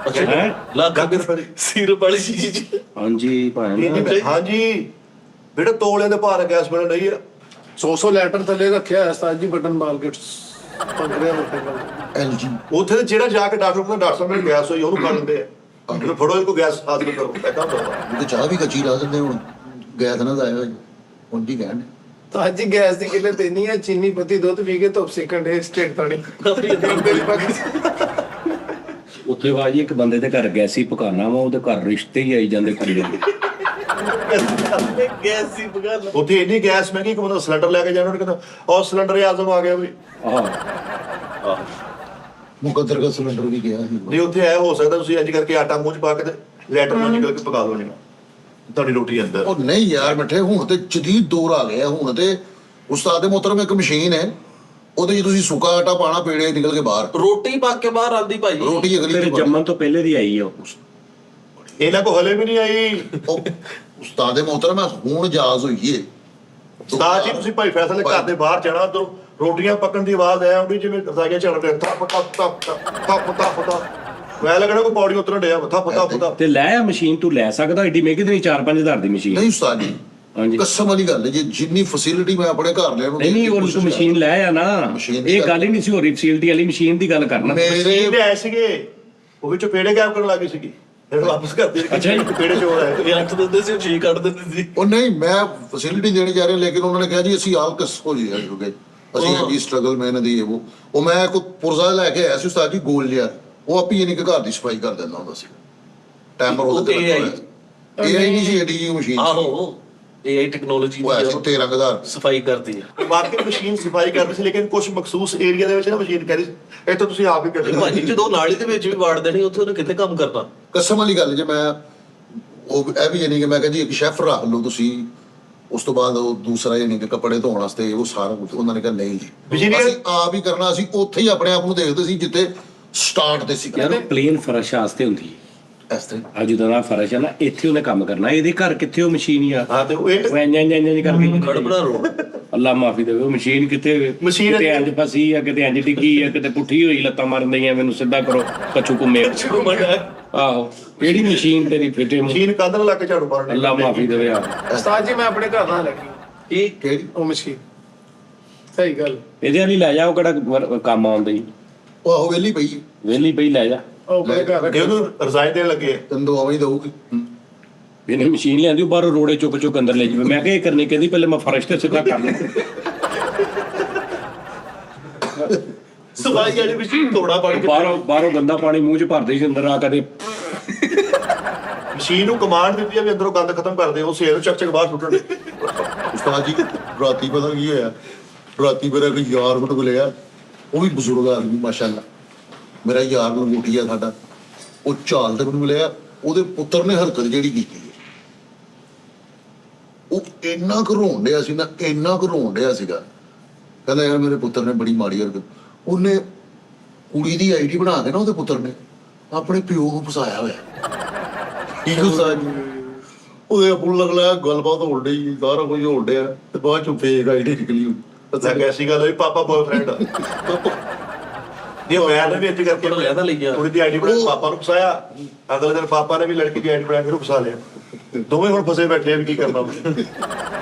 ਅੱਛਾ, ਹੈਂ? ਲੱਖ ਲੱਖ ਰੁਪਏ ਦੀ। ਸਿਰਪ ਵਾਲੀ ਚੀਜ਼। ਹਾਂਜੀ ਭਾਵੇਂ ਹਾਂਜੀ ਬੇਟਾ ਤੋਲਿਆਂ ਦੇ ਭਾਰ ਗੈਸ ਮਿਲਣ ਰਹੀ ਆ। 100 ਲੀਟਰ ਥੱਲੇ ਰੱਖਿਆ ਹੈ ਉਸਤਾਦ ਜੀ ਬਟਨ ਬਾਲ ਕੇ ਪੰਗਰਿਆ ਉੱਤੇ ਗੱਲ। ਐਲਜੀ। ਉੱਥੇ ਤੇ ਜਿਹੜਾ ਜਾ ਕੇ ਡਾਕਟਰ ਕੋਲ ਡਾਕਟਰ ਸਾਹਿਬ ਨੇ ਗੈਸ ਹੋਈ ਉਹਨੂੰ ਕਰ ਦਿੰਦੇ ਆ, ਇਹਨੂੰ ਫੜੋ ਇਹਨੂੰ ਗੈਸ ਹਾਜ਼ਰ ਕਰੋ, ਐਦਾਂ ਹੁੰਦਾ। ਤੇ ਚਾਹ ਵੀ ਕੱਚੀ ਲਾ ਦਿੰਦੇ ਹੁਣ, ਗੈਸ ਨਾ ਜਾਇਆ ਹੋਈ ਹੁਣ ਜੀ ਕਹਿਣ। ਤਾਂ ਅੱਜ ਗੈਸ ਦੀ ਕਿੱਲਤ ਇੰਨੀ ਹੈ, ਚੀਨੀ ਪੱਤੀ ਦੁੱਧ ਪੀ ਕੇ ਧੁੱਪ ਸੇਕਣ ਦੇ ਸਟੇਟ ਤਾਣੀ। ਉੱਥੇ ਬਾਜੀ ਇੱਕ ਬੰਦੇ ਦੇ ਘਰ ਗੈਸੀ ਪਕਾਨਾ ਵਾ, ਉਹਦੇ ਘਰ ਰਿਸ਼ਤੇ ਹੀ ਆਈ ਜਾਂਦੇ ਕੁੜੀ ਦੇ। ਗੈਸ ਸੀ ਬਗਾ। ਉੱਥੇ ਇੰਨੀ ਗੈਸ ਮਹਿੰਗੀ ਕਿ ਬੰਦਾ ਸਿਲੰਡਰ ਲੈ ਕੇ ਜਾਣਾ, ਉਹਨੇ ਕਹਿੰਦਾ ਉਹ ਸਿਲੰਡਰ ਆਜ਼ਮ ਆ ਗਿਆ ਵੀ। ਆਹ ਮੁਕੱਦਰ ਦਾ ਸਿਲੰਡਰ ਵੀ ਗਿਆ ਸੀ। ਨਹੀਂ ਉੱਥੇ ਐ ਹੋ ਸਕਦਾ ਤੁਸੀਂ ਇੰਜ ਕਰਕੇ ਆਟਾ ਮੂੰਹ ਚ ਪਾ ਕੇ ਤੇ ਲੈਟਰ ਨੂੰ ਨਿਕਲ ਕੇ ਪਕਾ ਲਓ ਜੀ, ਤੁਹਾਡੀ ਰੋਟੀ ਅੰਦਰ। ਉਹ ਨਹੀਂ ਯਾਰ ਮਿੱਠੇ, ਹੁਣ ਤੇ ਜਦੀਦ ਦੌਰ ਆ ਗਿਆ। ਹੁਣ ਤੇ ਉਸਤਾਦ ਦੇ ਮੁਹਤਰਮ ਇੱਕ ਮਸ਼ੀਨ ਹੈ, ਉਹਦੇ 'ਚ ਤੁਸੀਂ ਸੁੱਕਾ ਆਟਾ ਪਾਣਾ, ਪੇੜੇ ਨਿਕਲ ਕੇ ਬਾਹਰ ਰੋਟੀ ਪੱਕ ਕੇ ਬਾਹਰ ਆਉਂਦੀ ਭਾਈ। ਰੋਟੀ ਅਗਲੀ ਤੇਰੇ ਤੇ ਜੰਮਣ ਤੋਂ ਪਹਿਲੇ ਦੀ ਆਈ ਆ ਉਹ। ਇਹਨਾਂ ਕੋ ਹਲੇ ਵੀ ਨਹੀਂ ਆਈ। ਉਹ ਉਸਤਾਦ ਮੋਹਤਰਮ ਹੈ, ਹੁਣ ਜਾਜ਼ ਹੋਈ ਏ। ਉਸਤਾਦ ਜੀ ਤੁਸੀਂ ਭਾਈ ਫੈਸਲੇ ਘਰ ਦੇ ਬਾਹਰ ਜਾਣਾ, ਉਧਰ ਰੋਟੀਆਂ ਪੱਕਣ ਦੀ ਆਵਾਜ਼ ਆਇਆ ਉਹਦੀ, ਜਿਵੇਂ ਰਸਾਈਆਂ ਚੱਲ ਰਹੇ ਥੱਪ ਥੱਪ ਥੱਪ ਥੱਪ ਥੱਪ ਥੱਪ। ਮੈਂ ਲੱਗਣਾ ਕੋਈ ਪੌੜੀ ਉਤਰਨ ਡਿਆ ਥੱਪ ਥੱਪ ਥੱਪ। ਤੇ ਲੈ ਆ ਮਸ਼ੀਨ, ਤੂੰ ਲੈ ਸਕਦਾ ਏਡੀ ਮਹਿੰਗੀ ਤੇ ਨਹੀਂ 4-5 ਹਜ਼ਾਰ ਦੀ ਮਸ਼ੀਨ। ਨਹੀਂ ਉਸਤਾਦ ਜੀ, ਹਾਂਜੀ ਕਸਮ ਵਾਲੀ ਗੱਲ ਹੈ ਜੀ, ਜਿੰਨੀ ਫੈਸਿਲਿਟੀ ਮੈਂ ਆਪਣੇ ਘਰ ਲਿਆ ਨੂੰ ਨਹੀਂ ਉਹ ਤੂੰ ਮਸ਼ੀਨ ਲੈ ਆ ਨਾ, ਮਸ਼ੀਨ ਦੀ ਇਹ ਗੱਲ ਹੀ ਨਹੀਂ ਸੀ ਹੋ ਰਹੀ ਫੈਸਿਲਿਟੀ ਵਾਲੀ, ਮਸ਼ੀਨ ਦੀ ਗੱਲ ਕਰਨਾ। ਮੇਰੇ ਲੈ ਆਏ ਸੀਗੇ, ਉਹ ਵਿੱਚ ਪੇੜੇ ਗਾਇਬ ਕਰਨ ਲੱਗੀ ਸੀਗੀ, ਫਿਰ ਵਾਪਸ ਕਰਦੇ ਅੱਛਾ ਜੀ। ਪੇੜੇ ਚੋਰ ਆਏ। ਇਹ 8 ਦਿੰਦੇ ਸੀ, 6 ਕੱਢ ਦਿੰਦੇ ਸੀ। ਉਹ ਨਹੀਂ, ਮੈਂ ਫੈਸਿਲਿਟੀ ਦੇਣੀ ਜਾ ਰਿਹਾ, ਲੇਕਿਨ ਉਹਨਾਂ ਨੇ ਕਿਹਾ ਜੀ ਅਸੀਂ ਆਲਕਸ ਹੋ ਜੀ ਜੁਗੇ, ਅਸੀਂ ਹੈਗੀ ਸਟਰਗਲ ਮਿਹਨਤ ਦੀ ਉਹ ਮੈਂ ਕੋਈ ਪੁਰਜ਼ਾ ਲੈ ਕੇ ਆਇਆ ਸੀ ਉਸਤਾਦ ਜੀ, ਗੋਲ ਜਿਹਾ, ਉਹ ਆਪੀ ਯਾਨੀ ਕਿ ਘਰ ਦੀ ਸਫਾਈ ਕਰ ਦਿੰਦਾ ਹੁੰਦਾ ਸੀ। ਟਾਈਮਰ ਉਹਦੇ ਤੇ ਲੱਗਾ ਹੋਇਆ। ਇਹ ਨਹੀਂ ਸੀ ਏਡੀ ਜਿਹੀ ਮਸ਼ੀਨ ਸੀ। ਆਹੋ AI ਟੈਕਨੋਲੋਜੀ ਉਹ ਐਸੀ 13,000 ਸਫਾਈ ਕਰਦੀ ਹੈ। ਬਾਕੀ ਮਸ਼ੀਨ ਸਫਾਈ ਕਰਦੀ ਸੀ, ਲੇਕਿਨ ਕੁਝ ਮਖਸੂਸ ਏਰੀਆ ਦੇ ਵਿੱਚ ਨਾ ਮਸ਼ੀਨ ਕਹਿੰਦੀ ਇੱਥੇ ਤੁਸੀਂ ਆਪ ਹੀ ਕਰਦੇ ਭਾਜੀ ਜਦੋਂ ਨਾਲੀ ਦੇ ਵਿੱਚ ਵੀ ਵਾੜ ਦੇਣੀ, ਉੱਥੇ ਉਹਨੇ ਕਿੱਥੇ ਕੰਮ ਕਰਨਾ। ਕਸਮ ਵਾਲੀ ਗੱਲ ਜੇ ਮੈਂ ਉਹ ਇਹ ਵੀ ਯਾਨੀ ਕਿ ਮੈਂ ਕਿਹਾ ਜੀ ਇੱਕ ਸ਼ੈਫ ਰੱਖ ਲਓ ਤੁਸੀਂ, ਉਸ ਤੋਂ ਬਾਅਦ ਉਹ ਦੂਸਰਾ ਯਾਨੀ ਕਿ ਕੱਪੜੇ ਧੋਣ ਵਾਸਤੇ ਉਹ ਸਾਰਾ ਕੁਝ ਉਹਨਾਂ ਨੇ ਕਿਹਾ ਨਹੀਂ ਜੀ, Engineer- ਅਸੀਂ ਆਪ ਹੀ ਕਰਨਾ। ਅਸੀਂ ਉੱਥੇ ਹੀ ਆਪਣੇ ਆਪ ਨੂੰ ਦੇਖਦੇ ਸੀ ਜਿੱਥੇ ਸਟਾਰਟ ਤੇ ਸੀ ਯਾਰ ਪਲੇਨ ਫਰਸ਼ ਵਾਸਤੇ ਹੁੰਦੀ ਹੈ, ਇਸ ਤਰ੍ਹਾਂ। ਆ ਜਦੋਂ ਦਾ ਫਰਸ਼ ਹੈ ਨਾ, ਇੱਥੇ ਉਹਨੇ ਕੰਮ ਕਰਨਾ, ਇਹਦੇ ਘਰ ਕਿੱਥੇ ਉਹ ਮਸ਼ੀਨ ਹੀ ਆ। ਹਾਂ ਤੇ ਉਹ ਇਹ ਉਹ ਇੰਜ ਕਰਕੇ ਖੜਬੜਾ ਰੋਡ ਅੱਲਾ ਮਾਫੀ ਦੇਵੇ, ਉਹ ਮਸ਼ੀਨ ਕਿਤੇ ਮਸ਼ੀਨ- ਕਿਤੇ ਇੰਜ ਫਸੀ ਆ, ਕਿਤੇ ਇੰਜ ਡਿੱਗੀ ਆ, ਕਿਤੇ ਪੁੱਠੀ ਹੋਈ, ਲੱਤਾਂ ਮਾਰਨ ਦਈਆਂ ਮੈਨੂੰ ਸਿੱਧਾ ਕਰੋ ਕੱਛੂ ਘੁੰਮੇ। ਆਹੋ ਕਿਹੜੀ ਮਸ਼ੀਨ ਤੇਰੀ ਫਿੱਟੇ ਮੂੰਹ, ਮਸ਼ੀਨ ਕੰਧ ਨਾਲ ਲਾ ਕੇ ਝਾੜੂ ਮਾਰਨ ਅੱਲਾ ਮਾਫੀ ਦੇਵੇ ਆ। ਉਸਤਾਦ ਜੀ ਮੈਂ ਆਪਣੇ ਘਰ ਨਾਲ ਲੱਗੀ ਇਹ ਕਿਹੜੀ ਉਹ ਮਸ਼ੀਨ, ਸਹੀ ਗੱਲ। ਇਹਦੇ ਵਾਲੀ ਲੈ ਜਾ, ਉਹ ਕਿਹੜਾ ਕੰਮ ਆਉਂਦਾ ਹੀ, ਉਹ ਆਹੋ ਵਿਹਲੀ ਪਈ ਹੈ, ਵਿਹਲੀ ਪਈ ਲੈ ਜਾ। ਉਹ ਆਪਣੇ ਘਰ ਰੱਖੀ। ਇਹ ਉਹਨੂੰ ਰਜ਼ਾਈ ਦੇਣ ਲੱਗੇ ਆ। ਤੈਨੂੰ ਦੋ ਆਵਾਂ ਹੀ ਦਊਗੀ। ਇਹਨੇ ਮਸ਼ੀਨ ਲਿਆਂਦੀ, ਉਹ ਬਾਹਰੋਂ ਰੋੜੇ ਚੁੱਕ ਚੁੱਕ ਅੰਦਰ ਲੈ ਜਾਵੇ। ਮੈਂ ਕਿਹਾ ਇਹ ਕਰਨੀ, ਕਹਿੰਦੀ ਪਹਿਲੇ ਮੈਂ ਫਰਸ਼ ਤੇ ਸਿੱਧਾ ਕਰ ਲਾਂ। ਸਫਾਈ ਵਾਲੀ ਮਸ਼ੀਨ ਥੋੜਾ ਪਾਣੀ ਬਾਹਰੋਂ ਗੰਦਾ ਪਾਣੀ ਮੂੰਹ 'ਚ ਭਰਦੇ ਸੀ, ਅੰਦਰ ਆ ਕਦੇ ਮਸ਼ੀਨ ਨੂੰ ਕਮਾਂਡ ਦਿੱਤੀ ਆ ਵੀ ਅੰਦਰੋਂ ਗੰਦ ਖਤਮ ਕਰ ਦੇ, ਉਹ ਸੇਲ ਚੱਕ ਚੱਕ ਬਾਹਰ ਸੁੱਟਣ ਦੇ। ਉਸਤਾਦ ਜੀ ਰਾਤੀ ਪਤਾ ਕੀ ਹੋਇਆ, ਰਾਤੀ ਮੇਰਾ ਕੋਈ ਯਾਰ ਮੈਨੂੰ ਮਿਲਿਆ, ਉਹ ਵੀ ਬਜ਼ੁਰਗ ਆਦਮੀ ਮਾਸ਼ਾਅੱਲਾ, ਮੇਰਾ ਯਾਰ ਲੰਗੋਟੀਆ ਸਾਡਾ, ਉਹ ਝਾਲ ਤੇ ਮੈਨੂੰ ਮਿਲਿਆ, ਉਹਦੇ ਪੁੱਤਰ ਨੇ ਹਰਕਤ ਜਿਹੜੀ ਕੀਤੀ ਹੈ, ਉਹ ਇੰਨਾ ਕੁ ਰੋਣ ਡਿਆ ਸੀ ਨਾ, ਇੰਨਾ ਕੁ ਰੋਣ ਡਿਆ ਸੀਗਾ, ਕਹਿੰਦਾ ਯਾਰ ਮੇਰੇ ਪੁੱਤਰ ਨੇ ਬੜੀ ਮਾੜੀ ਹਰਕਤ, ਉਹਨੇ ਕੁੜੀ ਦੀ ਆਈਡੀ ਬਣਾ ਕੇ ਨਾ ਉਹਦੇ ਪੁੱਤਰ ਨੇ ਆਪਣੇ ਪਿਓ ਨੂੰ ਫਸਾਇਆ ਹੋਇਆ। ਕੀ ਉਸਤਾਦ ਜੀ, ਉਹਦੇ ਪੁੱਲ ਲਗਲਾ ਗੱਲਬਾਤ ਹੋਣ ਡਈ, ਸਾਰਾ ਕੁਝ ਹੋਣ ਡਿਆ, ਤੇ ਬਾਅਦ ਚੋਂ ਫੇਕ ਆਈਡੀ ਨਿਕਲੀ। ਮੈਂ ਕਿਹਾ ਐਸੀ ਗੱਲ ਹੋਈ ਪਾਪਾ ਬॉयਫ੍ਰੈਂਡ ਆ। ਇਹ ਹੋਇਆ ਨਾ ਵੀ ਇੱਥੇ ਕਰਕੇ ਬੜਾ ਲੈਦਾ ਲਈ ਕੁੜੀ ਦੀ ਆਈਡੀ ਬਣਾ ਕੇ ਪਾਪਾ ਨੂੰ ਫਸਾਇਆ, ਅਗਲੇ ਦਿਨ ਪਾਪਾ ਨੇ ਵੀ ਲੜਕੀ ਦੀ ਆਈਡੀ ਬਣਾ ਕੇ ਉਹਨੂੰ ਫਸਾ ਲਿਆ। ਦੋਵੇਂ ਹੁਣ ਫਸੇ ਬੈਠੇ ਆ ਵੀ ਕੀ ਕਰਨਾ।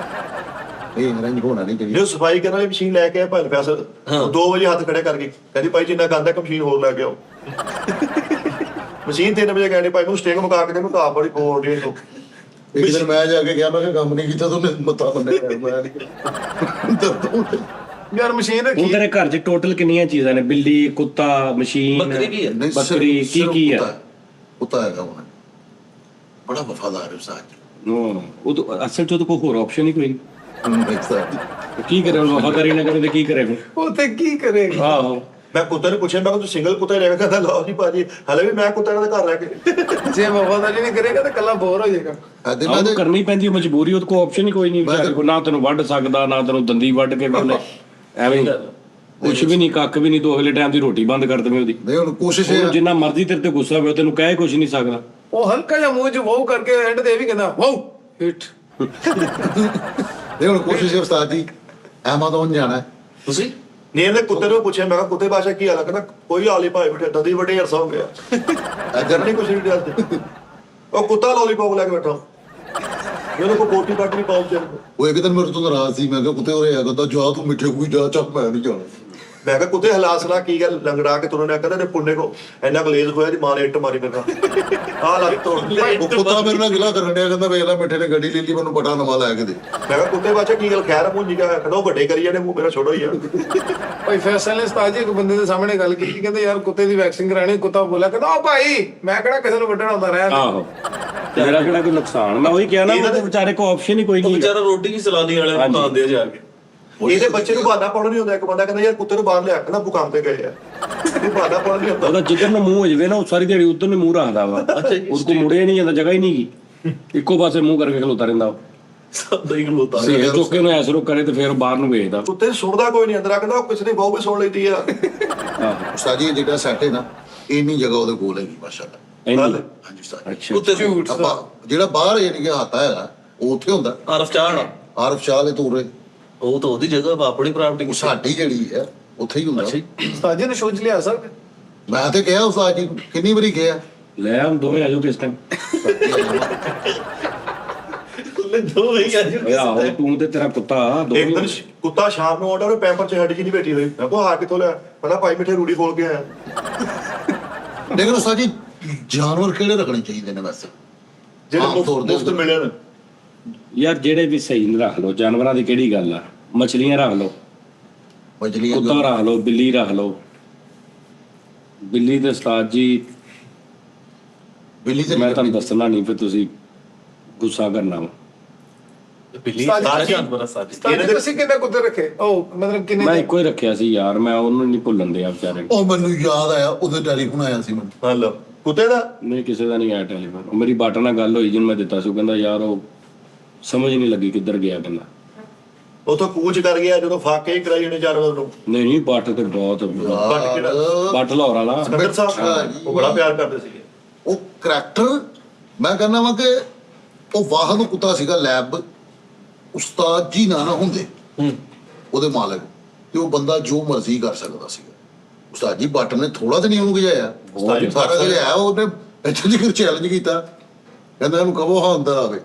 ਇਹ ਰੰਜ ਹੋਣਾ ਨਹੀਂ ਚਾਹੀਦਾ। ਜੇ ਸਫਾਈ ਕਰਨ ਵਾਲੀ ਮਸ਼ੀਨ ਲੈ ਕੇ ਆਏ ਭਾਈ ਫੈਸਲ, 2 ਵਜੇ ਹੱਥ ਖੜੇ ਕਰਕੇ ਕਹਿੰਦੀ ਭਾਈ ਜਿੰਨਾ ਗੰਦਾ ਮਸ਼ੀਨ ਹੋਰ ਲੈ ਕੇ ਆਓ। ਮਸ਼ੀਨ 3 ਵਜੇ ਕਹਿੰਦੇ ਭਾਈ ਨੂੰ ਸਟੇਕ ਮੁਕਾ ਕੇ ਦੇ, ਮੁਕਾ ਬੜੀ ਬੋਲ ਰਹੀ ਤੂੰ। ਇੱਕ ਦਿਨ ਮੈਂ ਜਾ ਕੇ ਗਿਆ, ਮੈਂ ਕਿਹਾ ਕੰਮ ਨਹੀਂ ਕੀਤਾ, ਤੂੰ ਮੱਥਾ ਬੰਨੇ ਮੈਂ ਨਹੀਂ। ਯਾਰ ਮਸ਼ੀਨ ਹੁਣ ਰੱਖੀ ਤੇਰੇ ਘਰ 'ਚ ਟੋਟਲ ਕਿੰਨੀਆਂ ਚੀਜ਼ਾਂ ਨੇ? ਬਿੱਲੀ, ਕੁੱਤਾ, ਮਸ਼ੀਨ, ਬੱਕਰੀ ਕੀ ਹੈ? ਨਹੀਂ, ਬੱਕਰੀ ਸਿਰਫ ਕੀ ਹੈ? ਕੁੱਤਾ ਹੈਗਾ ਹੁਣ, ਬੜਾ ਵਫਾਦਾਰ ਹੈ ਉਸਤਾਦ। ਉਹ ਤਾਂ ਅਸਲ 'ਚ ਉਹਦੇ ਕੋਲ ਹੋਰ ਆਪਸ਼ਨ ਹੀ ਕੋਈ ਨਹੀਂ। ਉਸਤਾਦ ਕੀ ਕਰੇ ਹੁਣ, ਵਫਾਦਾਰੀ ਨਾ ਕਰੇ ਤੇ ਕੀ ਕਰੇ ਫਿਰ? ਉਹ ਤੇ ਕੀ ਕਰੇਗਾ। ਆਹੋ ਮੈਂ ਕੁੱਤੇ ਨੂੰ ਪੁੱਛਿਆ, ਮੈਂ ਕਿਹਾ ਤੂੰ ਸਿੰਗਲ ਕੁੱਤਾ ਹੀ ਰਹੇਗਾ? ਕਹਿੰਦਾ ਲਓ ਜੀ ਭਾਜੀ, ਹਲੇ ਵੀ ਮੈਂ ਕੁੱਤਾ ਇਹਨਾਂ ਦੇ ਘਰ ਰਹਿ ਕੇ। ਜੇ ਵਫਾਦਾਰੀ ਨਹੀਂ ਕਰੇਗਾ ਤਾਂ ਕੱਲਾ ਬੋਰ ਹੋ ਜਾਏਗਾ। ਇਹਦੇ ਆਹ ਉਹਨੂੰ ਕਰਨੀ ਪੈਂਦੀ, ਉਹ ਮਜਬੂਰੀ, ਉਹਦੇ ਕੋਲ ਆਪਸ਼ਨ ਹੀ ਕੋਈ ਨਹੀਂ ਵਿਚਾਰੇ ਕੋਲ, ਨਾ ਤੈਨੂੰ ਵੱਢ ਸਕਦਾ, ਨਾ ਤੈਨੂੰ ਦੰਦੀ ਵੱਢ ਕੇ ਉਹਨੇ ਐਵੇਂ ਕੁਛ ਵੀ ਨਹੀਂ, ਕੱਖ ਵੀ ਨਹੀਂ, ਦੋ ਅਗਲੇ ਟਾਈਮ ਦੀ ਰੋਟੀ ਬੰਦ ਕਰ ਦੇਵੇਂ ਉਹਦੀ। ਨਹੀਂ ਹੁਣ ਕੋਸ਼ਿਸ਼ ਉਹਨੂੰ ਹੈ, ਜਿੰਨਾ ਮਰਜ਼ੀ ਤੇਰੇ ਤੇ ਗੁੱਸਾ ਹੋਵੇ, ਤੈਨੂੰ ਕਹਿ ਕੁਛ ਨਹੀਂ ਸਕਦਾ। ਉਹ ਹਲਕਾ ਜਿਹਾ ਮੂੰਹ 'ਚ ਵਾਉ ਕਰਕੇ ਐਂਡ ਤੇ ਇਹ ਵੀ ਕਹਿੰਦਾ ਵਾਉ ਹਿੱਟ। ਨਹੀਂ ਹੁਣ ਕੋਸ਼ਿਸ਼ ਹੈ ਉਸਤਾਦ ਜੀ, ਐਮਾਜ਼ੋਨ ਜਾਣਾ ਹੈ। ਤੁਸੀਂ ਨੇ ਇਹਨੇ ਕੁੱਤੇ ਨੂੰ ਪੁੱਛਿਆ, ਮੈਂ ਕਿਹਾ ਕੁੱਤੇ ਬਾਸ਼ਾ ਕੀ ਹਾਲ ਹੈ? ਕਹਿੰਦਾ ਕੋਈ ਹਾਲ ਹੀ ਭਾਈ ਬੈਠੇ, ਦਦੀ ਵੱਡੇ ਅਰਸਾ ਹੋ ਗਿਆ, ਇੱਧਰ ਨਹੀਂ ਕੁਛ ਨਹੀਂ ਡਰਦੇ। ਉਹ ਕੁੱਤਾ ਲੋਲੀਪੌਪ ਲੈ ਕੇ ਬੈਠਾ, ਇਹਨੂੰ ਕੋਈ ਕੋਟੀ ਕੱਟ ਨਹੀਂ ਪਾਉ ਚੱਲ। ਉਹ ਇੱਕ ਦਿਨ ਮੇਰੇ ਤੋਂ ਨਾਰਾਜ਼ ਸੀ, ਮੈਂ ਕਿਹਾ ਕੁੱਤੇ ਉਰੇ ਆ, ਕਹਿੰਦਾ ਜਾ ਤੂੰ ਮਿੱਠੇ ਕੋਈ ਜਾ, ਚੱਕ ਮੈਂ ਨਹੀਂ ਜਾਣਾ। ਮੈਂ ਕਿਹਾ ਕੁੱਤੇ ਹਲਾਸਣਾ ਕੀ ਗੱਲ, ਲੰਗੜਾ ਕੇ ਤੁਰਨੇ ਕਹਿੰਦਾ ਨੇ ਪੁੰਨੇ ਕੋ ਇੰਨਾ ਗਲੇਜ਼ ਹੋਇਆ ਦੀ ਮਾਂ ਨੇ ਇੱਟ ਮਾਰੀ ਮੇਰੇ ਨਾਲ, ਆਹ ਲੱਗ ਤੋੜ ਲਈ। ਉਹ ਕੁੱਤਾ ਮੇਰੇ ਨਾਲ ਗਿਲਾ ਕਰਨ ਡਿਆ, ਕਹਿੰਦਾ ਵੇਖ ਲੈ ਮਿੱਠੇ ਨੇ ਗੱਡੀ ਲੈ ਲਈ, ਮੈਨੂੰ ਬਟਾ ਨਵਾਂ ਲੈ ਕੇ ਦੇ। ਮੈਂ ਕਿਹਾ ਕੁੱਤੇ ਬਾਚਾ ਕੀ ਗੱਲ, ਖੈਰ ਮੂੰਹ ਜੀ ਕਹਿੰਦਾ ਉਹ ਵੱਡੇ ਕਰੀ ਜਾਂਦੇ, ਮੂੰਹ ਮੇਰਾ ਛੋਟਾ ਹੀ ਆ। ਭਾਈ ਫੈਸਲ ਨੇ ਉਸਤਾਦ ਜੀ ਇੱਕ ਬੰਦੇ ਦੇ ਸਾਹਮਣੇ ਗੱਲ ਕੀਤੀ, ਕਹਿੰਦੇ ਯਾਰ ਕੁੱਤੇ ਦੀ ਵੈਕਸੀਨ ਕਰਾਣੀ। ਕੁੱਤਾ ਬੋਲਿਆ, ਕਹਿੰਦਾ ਉਹ ਭਾਈ ਮੈਂ ਕਿਹੜਾ ਕਿਸੇ ਨੂੰ ਵੱਢਣ ਆਉਂਦਾ ਰਿਹਾ। ਆਹੋ ਮੇਰਾ ਕਿਹੜਾ ਕੋਈ ਨੁਕਸਾਨ, ਮੈਂ ਉਹੀ ਕਿਹਾ ਨਾ, ਉਹਦੇ ਵਿਚਾਰੇ ਕੋਲ ਆਪਸ਼ਨ ਹੀ ਕੋਈ ਉਹ ਨਹੀਂ। ਵਿਚਾਰਾ ਰੋਟੀ ਵੀ ਸਲਾਨੀ ਵਾਲੇ ਨੂੰ ਖਾਂਦੇ ਆ ਜਾ ਕੇ। ਇਹਦੇ ਬੱਚੇ ਨੂੰ ਬਹਾਨਾ ਪਾਉਣਾ ਨਹੀਂ ਹੁੰਦਾ। ਇੱਕ ਬੰਦਾ ਕਹਿੰਦਾ ਯਾਰ ਕੁੱਤੇ ਨੂੰ ਬਾਹਰ ਲਿਆ, ਕਹਿੰਦਾ ਬੁਕਾਮ ਤੇ ਗਏ ਆ, ਇਹ ਬਹਾਨਾ ਪਾਉਣਾ ਨਹੀਂ ਹੁੰਦਾ। ਉਹਦਾ ਜਿੱਧਰ ਨੂੰ ਮੂੰਹ ਹੋ ਜਾਵੇ ਨਾ, ਉਹ ਸਾਰੀ ਦਿਹਾੜੀ ਉਧਰ ਨੂੰ ਮੂੰਹ ਰੱਖਦਾ ਵਾ, ਉਹਦੇ ਕੋਲ ਮੁੜਿਆ ਨਹੀਂ ਜਾਂਦਾ, ਜਗ੍ਹਾ ਹੀ ਨਹੀਂ ਗੀ, ਇੱਕੋ ਪਾਸੇ ਮੂੰਹ ਕਰਕੇ ਖਲੋਤਾ ਰਹਿੰਦਾ ਉਹ। ਸਦਾ ਹੀ ਖਲੋਤਾ ਸੇਲ ਚੁੱਕ ਕੇ ਉਹਨੂੰ ਐਸਰੋ ਕਰੇ ਤੇ ਫਿਰ ਬਾਹਰ ਨੂੰ ਵੇਚਦਾ। ਕੁੱਤੇ ਸੁਣਦਾ ਕੋਈ ਨਹੀਂ ਅੰਦਰ ਆ, ਕਹਿੰਦਾ ਉਹ ਕਿਸੇ ਦੀ ਬਹੁ ਵੀ ਸੁਣ ਲੈਂਦੀ ਆ। ਆਹੋ ਉਸਤਾਦ ਜੀ ਜਿਹੜਾ ਸੈਟ ਹੈ ਨਾ, ਇੰਨੀ ਜਗ੍ਹਾ ਉਹਦੇ ਕੋਲ ਹੈਗੀ ਮਾਸ਼ਾਅੱਲਾ। ਇੰਨੀ ਹਾਂਜੀ ਉਸਤਾਦ ਜੀ। ਅੱਛਾ ਕੁੱਤੇ ਝੂਠ ਆਪਾਂ ਜਿਹੜਾ ਬਾਹਰ ਯਾਨੀ ਕਿ ਹਾਤਾ ਹੈਗਾ ਉਹ ਉੱਥੇ ਹੁੰਦਾ। ਆਰਫ ਚਾਹਣਾ ਆਰਫ ਸ਼ਾਹ ਦੇ ਤੂਰੇ ਉਹ ਤਾਂ ਉਹਦੀ ਜਗ੍ਹਾ ਵਾ, ਆਪਣੀ ਪ੍ਰਾਪਰਟੀ ਉਹ ਸਾਡੀ ਜਿਹੜੀ ਹੈ ਉੱਥੇ ਹੀ ਹੁੰਦਾ। ਅੱਛਾ ਜੀ। ਉਸਤਾਦ ਜੀ ਨੇ ਸ਼ੋਅ 'ਚ ਲਿਆ ਸਕਦੇ? ਮੈਂ ਤੇ ਕਿਹਾ ਉਸਤਾਦ ਜੀ ਨੂੰ, ਕਿੰਨੀ ਵਾਰੀ ਕਿਹਾ। ਲੈ ਹਮ ਦੋਵੇਂ ਆਜੋ ਕਿਸ ਟਾਈਮ। ਦੋ ਹੀ ਆ ਜੀ ਓਏ ਆਹੋ ਤੂੰ ਤੇ ਤੇਰਾ ਕੁੱਤਾ ਦੋਵੇਂ ਇੱਕ ਦਿਨ ਕੁੱਤਾ ਸ਼ਾਮ ਨੂੰ ਆਉਂਦਾ, ਉਹ ਪੈਂਪਰ 'ਚ ਹੱਡੀ ਜੀ ਨਹੀਂ ਬੈਠੀ ਹੋਈ। ਮੈਂ ਕਿਹਾ ਹਾਰ ਕਿੱਥੋਂ ਲਿਆ? ਕਹਿੰਦਾ ਭਾਈ ਮਿੱਠੇ ਰੂੜੀ ਖੋਲ ਕੇ ਆਇਆ। ਲੇਕਿਨ ਉਸਤਾਦ ਜੀ ਜਾਨਵਰ ਕਿਹੜੇ ਰੱਖਣੇ ਚਾਹੀਦੇ ਨੇ ਵੈਸੇ? ਜਿਹੜੇ ਆਮ ਤੌਰ ਤੇ ਮੁਫਤ ਮਿਲੇ ਨੇ। ਯਾਰ ਜਿਹੜੇ ਵੀ ਸਹੀ ਨੇ ਰੱਖ ਲਓ, ਜਾਨਵਰਾਂ ਦੀ ਕਿਹੜੀ ਗੱਲ ਆ। ਮਛਲੀਆਂ ਰੱਖ ਲਓ, ਮਜਲੀਆਂ ਕੁੱਤਾ ਰੱਖ ਲਓ, ਬਿੱਲੀ ਰੱਖ ਲਓ। ਬਿੱਲੀ ਦੇ ਉਸਤਾਦ ਜੀ ਬਿੱਲੀ ਤੇ ਮੈਂ ਤੁਹਾਨੂੰ ਦੱਸਣਾ ਨਹੀਂ, ਫਿਰ ਤੁਸੀਂ ਗੁੱਸਾ ਕਰਨਾ ਵਾ। ਬਿੱਲੀ ਉਸਤਾਦ ਸਾਰਾ ਜੀ- ਜਾਨਵਰ ਆ ਸਾਡੀ। ਉਸਤਾਦ ਜੀ ਤੁਸੀਂ ਕਿੰਨੇ ਕੁੱਤੇ ਰੱਖੇ? ਉਹ ਮਤਲਬ ਕਿੰਨੇ? ਮੈਂ ਇੱਕੋ ਹੀ ਰੱਖਿਆ ਸੀ ਯਾਰ, ਮੈਂ ਉਹਨੂੰ ਨਹੀਂ ਭੁੱਲਣ ਦਿਆ ਵਿਚਾਰੇ ਨੂੰ। ਉਹ ਮੈਨੂੰ ਯਾਦ ਆਇਆ, ਉਹਦੇ ਟੈਲੀਫੋਨ ਆਇਆ ਸੀ ਮੈਨੂੰ। ਹਲੋ ਕੁੱਤੇ ਦਾ ਨਹੀਂ ਕਿਸੇ ਦਾ ਨਹੀਂ ਆਇਆ ਟੈਲੀਫੋਨ। ਉਹ ਮੇਰੀ ਬਾਟਾ ਨਾਲ ਗੱਲ ਹੋਈ ਜਿਹਨੂੰ ਮੈਂ ਦਿੱਤਾ ਸੀ, ਉਹ ਕਹਿੰਦਾ ਯਾਰ ਉਹ ਸਮਝ ਨਹੀਂ ਲੱਗੀ ਕਿੱਧਰ ਗਿਆ, ਕਹਿੰਦਾ ਉਥੋਂ ਕੂਚ ਕਰ ਗਿਆ ਜਦੋਂ ਫਾਕੇ ਹੀ ਕਰਾਈ ਉਹਨੇ ਜਾਨਵਰ ਨੂੰ। ਨਹੀਂ ਬਾਟ ਤੇ ਬਹੁਤ ਬੱਟ ਕਿਹੜਾ? ਬਾਟ ਲਾਹੌਰ ਵਾਲਾ। ਸਿਕੰਦਰ ਸਾਹਿਬ ਉਹ ਬੜਾ ਪਿਆਰ ਕਰਦੇ ਸੀਗੇ। ਉਹ ਕਰੈਕਟਰ ਮੈਂ ਕਹਿੰਦਾ ਵਾਂ ਕਿ ਉਹ ਵਾਹਨ ਕੁੱਤਾ ਸੀਗਾ ਲੈਬ, ਉਸਤਾਦ ਜੀ ਨਾ ਹੁੰਦੇ ਉਹਦੇ ਮਾਲਕ, ਤੇ ਉਹ ਬੰਦਾ ਜੋ ਮਰਜ਼ੀ ਕਰ ਸਕਦਾ ਸੀਗਾ। ਉਸਤਾਦ ਜੀ ਬੱਟ ਨੇ ਥੋੜਾ ਤੇ ਨਹੀਂ ਉਹਨੂੰ ਗਜਾਇਆ, ਉਸਤਾਦ ਜੀ ਸਾਰਾ ਕੁਝ ਹੈ। ਉਹਨੇ ਇੱਥੇ ਜੀ ਚੈਲੰਜ ਕੀਤਾ, ਕਹਿੰਦਾ ਇਹਨੂੰ ਕਹੋ ਹਾਂ ਅੰਦਰ ਆਵੇ।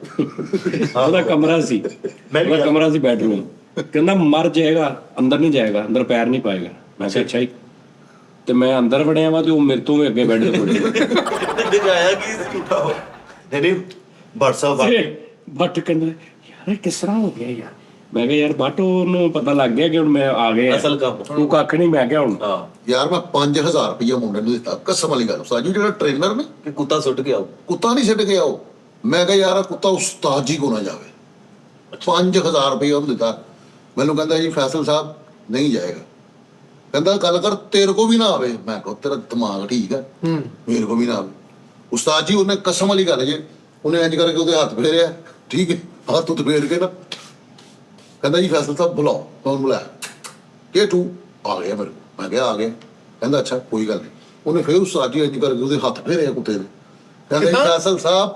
ਉਹਦਾ ਕਮਰਾ ਸੀ, ਮੈਂ ਵੀ ਉਹਦਾ ਕਮਰਾ ਸੀ ਬੈਡਰੂਮ। ਕਹਿੰਦਾ ਮਰ ਜਾਏਗਾ ਅੰਦਰ ਨਹੀਂ ਜਾਏਗਾ, ਅੰਦਰ ਪੈਰ ਨਹੀਂ ਪਾਏਗਾ। ਮੈਂ ਕਿਹਾ ਅੱਛਾ ਜੀ। ਤੇ ਮੈਂ ਅੰਦਰ ਵੜਿਆ ਵਾ ਤੇ ਉਹ ਮੇਰੇ ਤੋਂ ਵੀ ਅੱਗੇ ਬੈੱਡ ਤੇ ਵੜਿਆ। ਦਿਖਾਇਆ ਕੀ ਝੂਠਾ ਹੋ। ਨਹੀਂ ਬੱਟ ਸਾਹਿਬ ਵਾਕਈ ਬੱਟ ਕਹਿੰਦਾ ਯਾਰ ਇਹ ਕਿਸ ਤਰ੍ਹਾਂ ਹੋ ਗਿਆ ਯਾਰ। ਮੈਂ ਕਿਹਾ ਯਾਰ ਬੱਟ ਉਹਨੂੰ ਪਤਾ ਲੱਗ ਗਿਆ ਕਿ ਹੁਣ ਮੈਂ ਆ ਗਿਆ ਅਸਲ ਕੰਮ। ਤੂੰ ਕੱਖ ਨਹੀਂ। ਮੈਂ ਕਿਹਾ ਹੁਣ ਹਾਂ ਯਾਰ ਮੈਂ 5000 ਰੁਪਇਆ ਮੁੰਡੇ ਨੂੰ ਦਿੱਤਾ, ਕਸਮ ਵਾਲੀ ਗੱਲ। ਉਸਤਾਦ ਜੀ ਜਿਹੜਾ ਟ੍ਰੇਨਰ ਨੇ ਕਿ ਕੁੱਤਾ ਸੁੱਟ ਕੇ ਆਓ। ਕੁੱਤਾ ਨਹੀਂ ਛੱਡ ਕੇ ਆਓ। ਮੈਂ ਕਿਹਾ ਯਾਰ ਆਹ ਕੁੱਤਾ ਉਸਤਾਦ ਜੀ ਕੋ ਨਾ ਜਾਵੇ। 5000 ਰੁਪਇਆ ਉਹਨੂੰ ਦਿੱਤਾ। ਮੈਨੂੰ ਕਹਿੰਦਾ ਜੀ ਫੈਸਲ ਸਾਹਿਬ ਨਹੀਂ ਜਾਏਗਾ। ਕਹਿੰਦਾ ਗੱਲ ਕਰ ਤੇਰੇ ਕੋ ਵੀ ਨਾ ਆਵੇ। ਮੈਂ ਕਿਹਾ ਤੇਰਾ ਦਿਮਾਗ ਠੀਕ ਹੈ, ਮੇਰੇ ਕੋ ਵੀ ਨਾ ਆਵੇ। ਉਸਤਾਦ ਜੀ ਉਹਨੇ ਕਸਮ ਵਾਲੀ ਗੱਲ ਜੇ, ਉਹਨੇ ਇੰਜ ਕਰਕੇ ਉਹਦੇ ਹੱਥ ਫੇਰਿਆ, ਠੀਕ ਹੈ, ਹੱਥ ਉੱਤੇ ਫੇਰ ਕੇ ਨਾ ਕਹਿੰਦਾ ਜੀ ਫੈਸਲ ਸਾਹਿਬ ਬੁਲਾਓ। ਕੌਣ ਬੁਲਾਇਆ? ਕਿ ਤੂੰ ਆ ਗਿਆ ਮੇਰੇ ਕੋਲ। ਮੈਂ ਕਿਹਾ ਆ ਗਿਆ। ਕਹਿੰਦਾ ਅੱਛਾ ਕੋਈ ਗੱਲ ਨਹੀਂ। ਉਹਨੇ ਫੇਰ ਉਸਤਾਦ ਜੀ ਇੰਜ ਕਰਕੇ ਉਹਦੇ ਹੱਥ ਫੇਰਿਆ ਕੁੱਤੇ ਦੇ। ਕਹਿੰਦਾ ਜੀ ਫੈਸਲ ਸਾਹਿਬ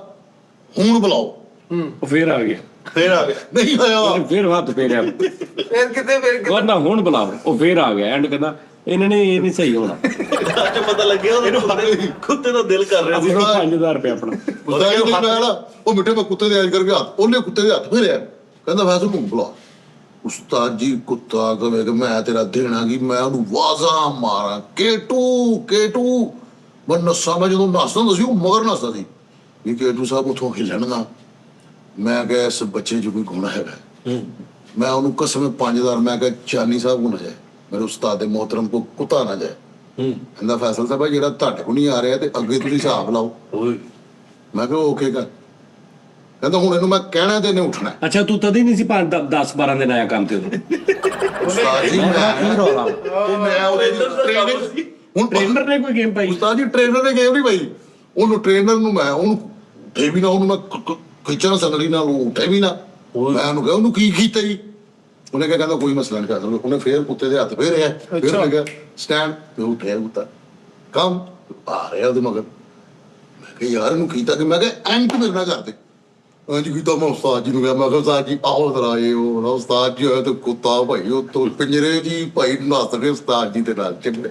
ਹੁਣ ਬੁਲਾਓ। ਉਹ ਫੇਰ ਆ ਗਿਆ। ਫੇਰ ਆ ਗਿਆ। ਨਹੀਂ ਆਇਆ। ਉਹਨੇ ਫੇਰ ਹੱਥ ਫੇਰਿਆ। ਫਿਰ ਕਹਿੰਦਾ ਹੁਣ ਬੁਲਾਓ। ਉਹ ਫੇਰ ਆ ਗਿਆ ਐਂਡ ਕਹਿੰਦਾ ਇਹਨਾਂ ਨੇ ਇਹ ਨਹੀਂ ਸਹੀ ਹੋਣਾ। ਅੱਜ ਪਤਾ ਲੱਗਿਆ ਉਹਨੂੰ ਕੁੱਤੇ ਦਾ ਦਿਲ ਕਰ ਰਿਹਾ ਸੀ। ਆਪਣਾ 5000 ਰੁਪਏ ਆਪਣਾ। ਉਸਤਾਦ ਜੀ ਨੇ ਕਿਹਾ ਨਾ ਉਹ ਮਿੱਠੇ ਮੈਂ ਕੁੱਤੇ ਦੇ ਇੰਜ ਕਰਕੇ ਹੱਥ, ਉਹਨੇ ਕੁੱਤੇ ਦੇ ਹੱਥ ਫੇਰਿਆ। ਕਹਿੰਦਾ ਫੈਸਲ ਨੂੰ ਬੁਲਾ। ਉਸਤਾਦ ਜੀ ਕੁੱਤਾ ਕਹੇ ਕਿ ਮੈਂ ਤੇਰਾ ਦੇਣਾ ਕੀ, ਮੈਂ ਉਹਨੂੰ ਵਾਜ਼ਾ ਮਾਰਾਂ ਕੇਟੂ ਕੇਟੂ। ਮੈਂ ਨੱਸਾਂ, ਮੈਂ ਜਦੋਂ ਨੱਸਦਾ ਹੁੰਦਾ ਸੀ ਉਹ ਮਗਰ ਨੱਸਦਾ ਸੀ ਵੀ ਕੇਟੂ ਸਾਹਿਬ ਉੱਥੋਂ ਹਿੱਲਣ ਨਾ। ਮੈਂ ਕਿਹਾ ਇਸ ਬੱਚੇ 'ਚ ਕੋਈ ਗੁਣ ਹੈਗਾ। ਮੈਂ ਉਹਨੂੰ ਕਸਮ 5000 ਮੈਂ ਕਿਹਾ ਚਾਨੀ ਸਾਹਿਬ ਕੋ ਨਾ ਜਾਏ, ਮੇਰੇ ਉਸਤਾਦ ਦੇ ਮੋਹਤਰਮ ਕੋ ਕੁੱਤਾ ਨਾ ਜਾਏ। ਕਹਿੰਦਾ ਫੈਸਲ ਸਾਹਿਬ ਜਿਹੜਾ ਤੁਹਾਡੇ ਕੋ ਨਹੀਂ ਆ ਰਿਹਾ ਤੇ ਅੱਗੇ ਤੁਸੀਂ ਹਿਸਾਬ ਲਾਓ। ਓਏ ਮੈਂ ਕਿਹਾ ਓਕੇ ਕਰ। ਕਹਿੰਦਾ ਹੁਣ ਇਹਨੂੰ ਮੈਂ ਕਹਿਣਾ ਤੇ ਇਹਨੇ ਉੱਠਣਾ। ਅੱਛਾ ਤੂੰ ਤਦ ਹੀ ਨਹੀਂ ਸੀ 10-12 ਦਿਨ ਆਇਆ ਕੰਮ ਤੇ ਉਦੋਂ। ਉਸਤਾਦ ਜੀ ਕੀ ਰੌਲਾ? ਉਹ ਮੈਂ ਉਹਦੇ ਟ੍ਰੇਨਿੰਗ ਹੁਣ ਟ੍ਰੇਨਰ ਨੇ ਕੋਈ ਗੇਮ ਪਾਈ? ਉਸਤਾਦ ਜੀ ਟ੍ਰੇਨਰ ਨੇ ਗੇਮ ਨਹੀਂ ਪਾਈ। ਉਹਨੂੰ ਟ੍ਰੇਨਰ ਨੂੰ ਮੈਂ ਉਹਨੂੰ ਉੱਠੇ ਵੀ ਨਾ, ਉਹਨੂੰ ਮੈਂ ਖਿੱਚਣਾ ਸੰਗਲੀ ਨਾਲ, ਉਹ ਉੱਠੇ ਵੀ ਨਾ। ਮੈਂ ਉਹਨੂੰ ਕਿਹਾ ਉਹਨੂੰ ਕੀ ਕੀਤਾ ਜੀ? ਉਹਨੇ ਕਿਹਾ ਕਹਿੰਦਾ ਕੋਈ ਮਸਲਾ ਨਹੀਂ ਕਰ ਸਕਦਾ। ਉਹਨੇ ਫੇਰ ਕੁੱਤੇ ਦੇ ਹੱਥ ਫੇਰਿਆ, ਫਿਰ ਮੈਂ ਕਿਹਾ ਸਟੈਂਡ ਤੇ ਉੱਠਿਆ ਕੁੱਤਾ ਕੰਮ ਆ ਰਿਹਾ ਉਹਦੇ ਮਗਰ। ਮੈਂ ਕਿਹਾ ਯਾਰ ਇਹਨੂੰ ਕੀਤਾ ਕਿ ਮੈਂ ਕਿਹਾ ਐਂਡ ਮੇਰੇ ਨਾਲ ਕਰਦੇ ਇੰਜ ਕੀਤਾ। ਮੈਂ ਉਸਤਾਦ ਜੀ ਨੂੰ ਕਿਹਾ, ਮੈਂ ਕਿਹਾ ਉਸਤਾਦ ਜੀ ਆਓ ਜ਼ਰਾ ਇਹ ਉਹ ਨਾ। ਉਸਤਾਦ ਜੀ ਹੋਇਆ ਤੇ ਕੁੱਤਾ ਭਾਈ ਉਹ ਤੋਂ ਪਿੰਜਰੇ ਜੀ ਭਾਈ ਨੱਸ ਕੇ ਉਸਤਾਦ ਜੀ ਦੇ ਨਾਲ ਚਿੰਬੜੇ।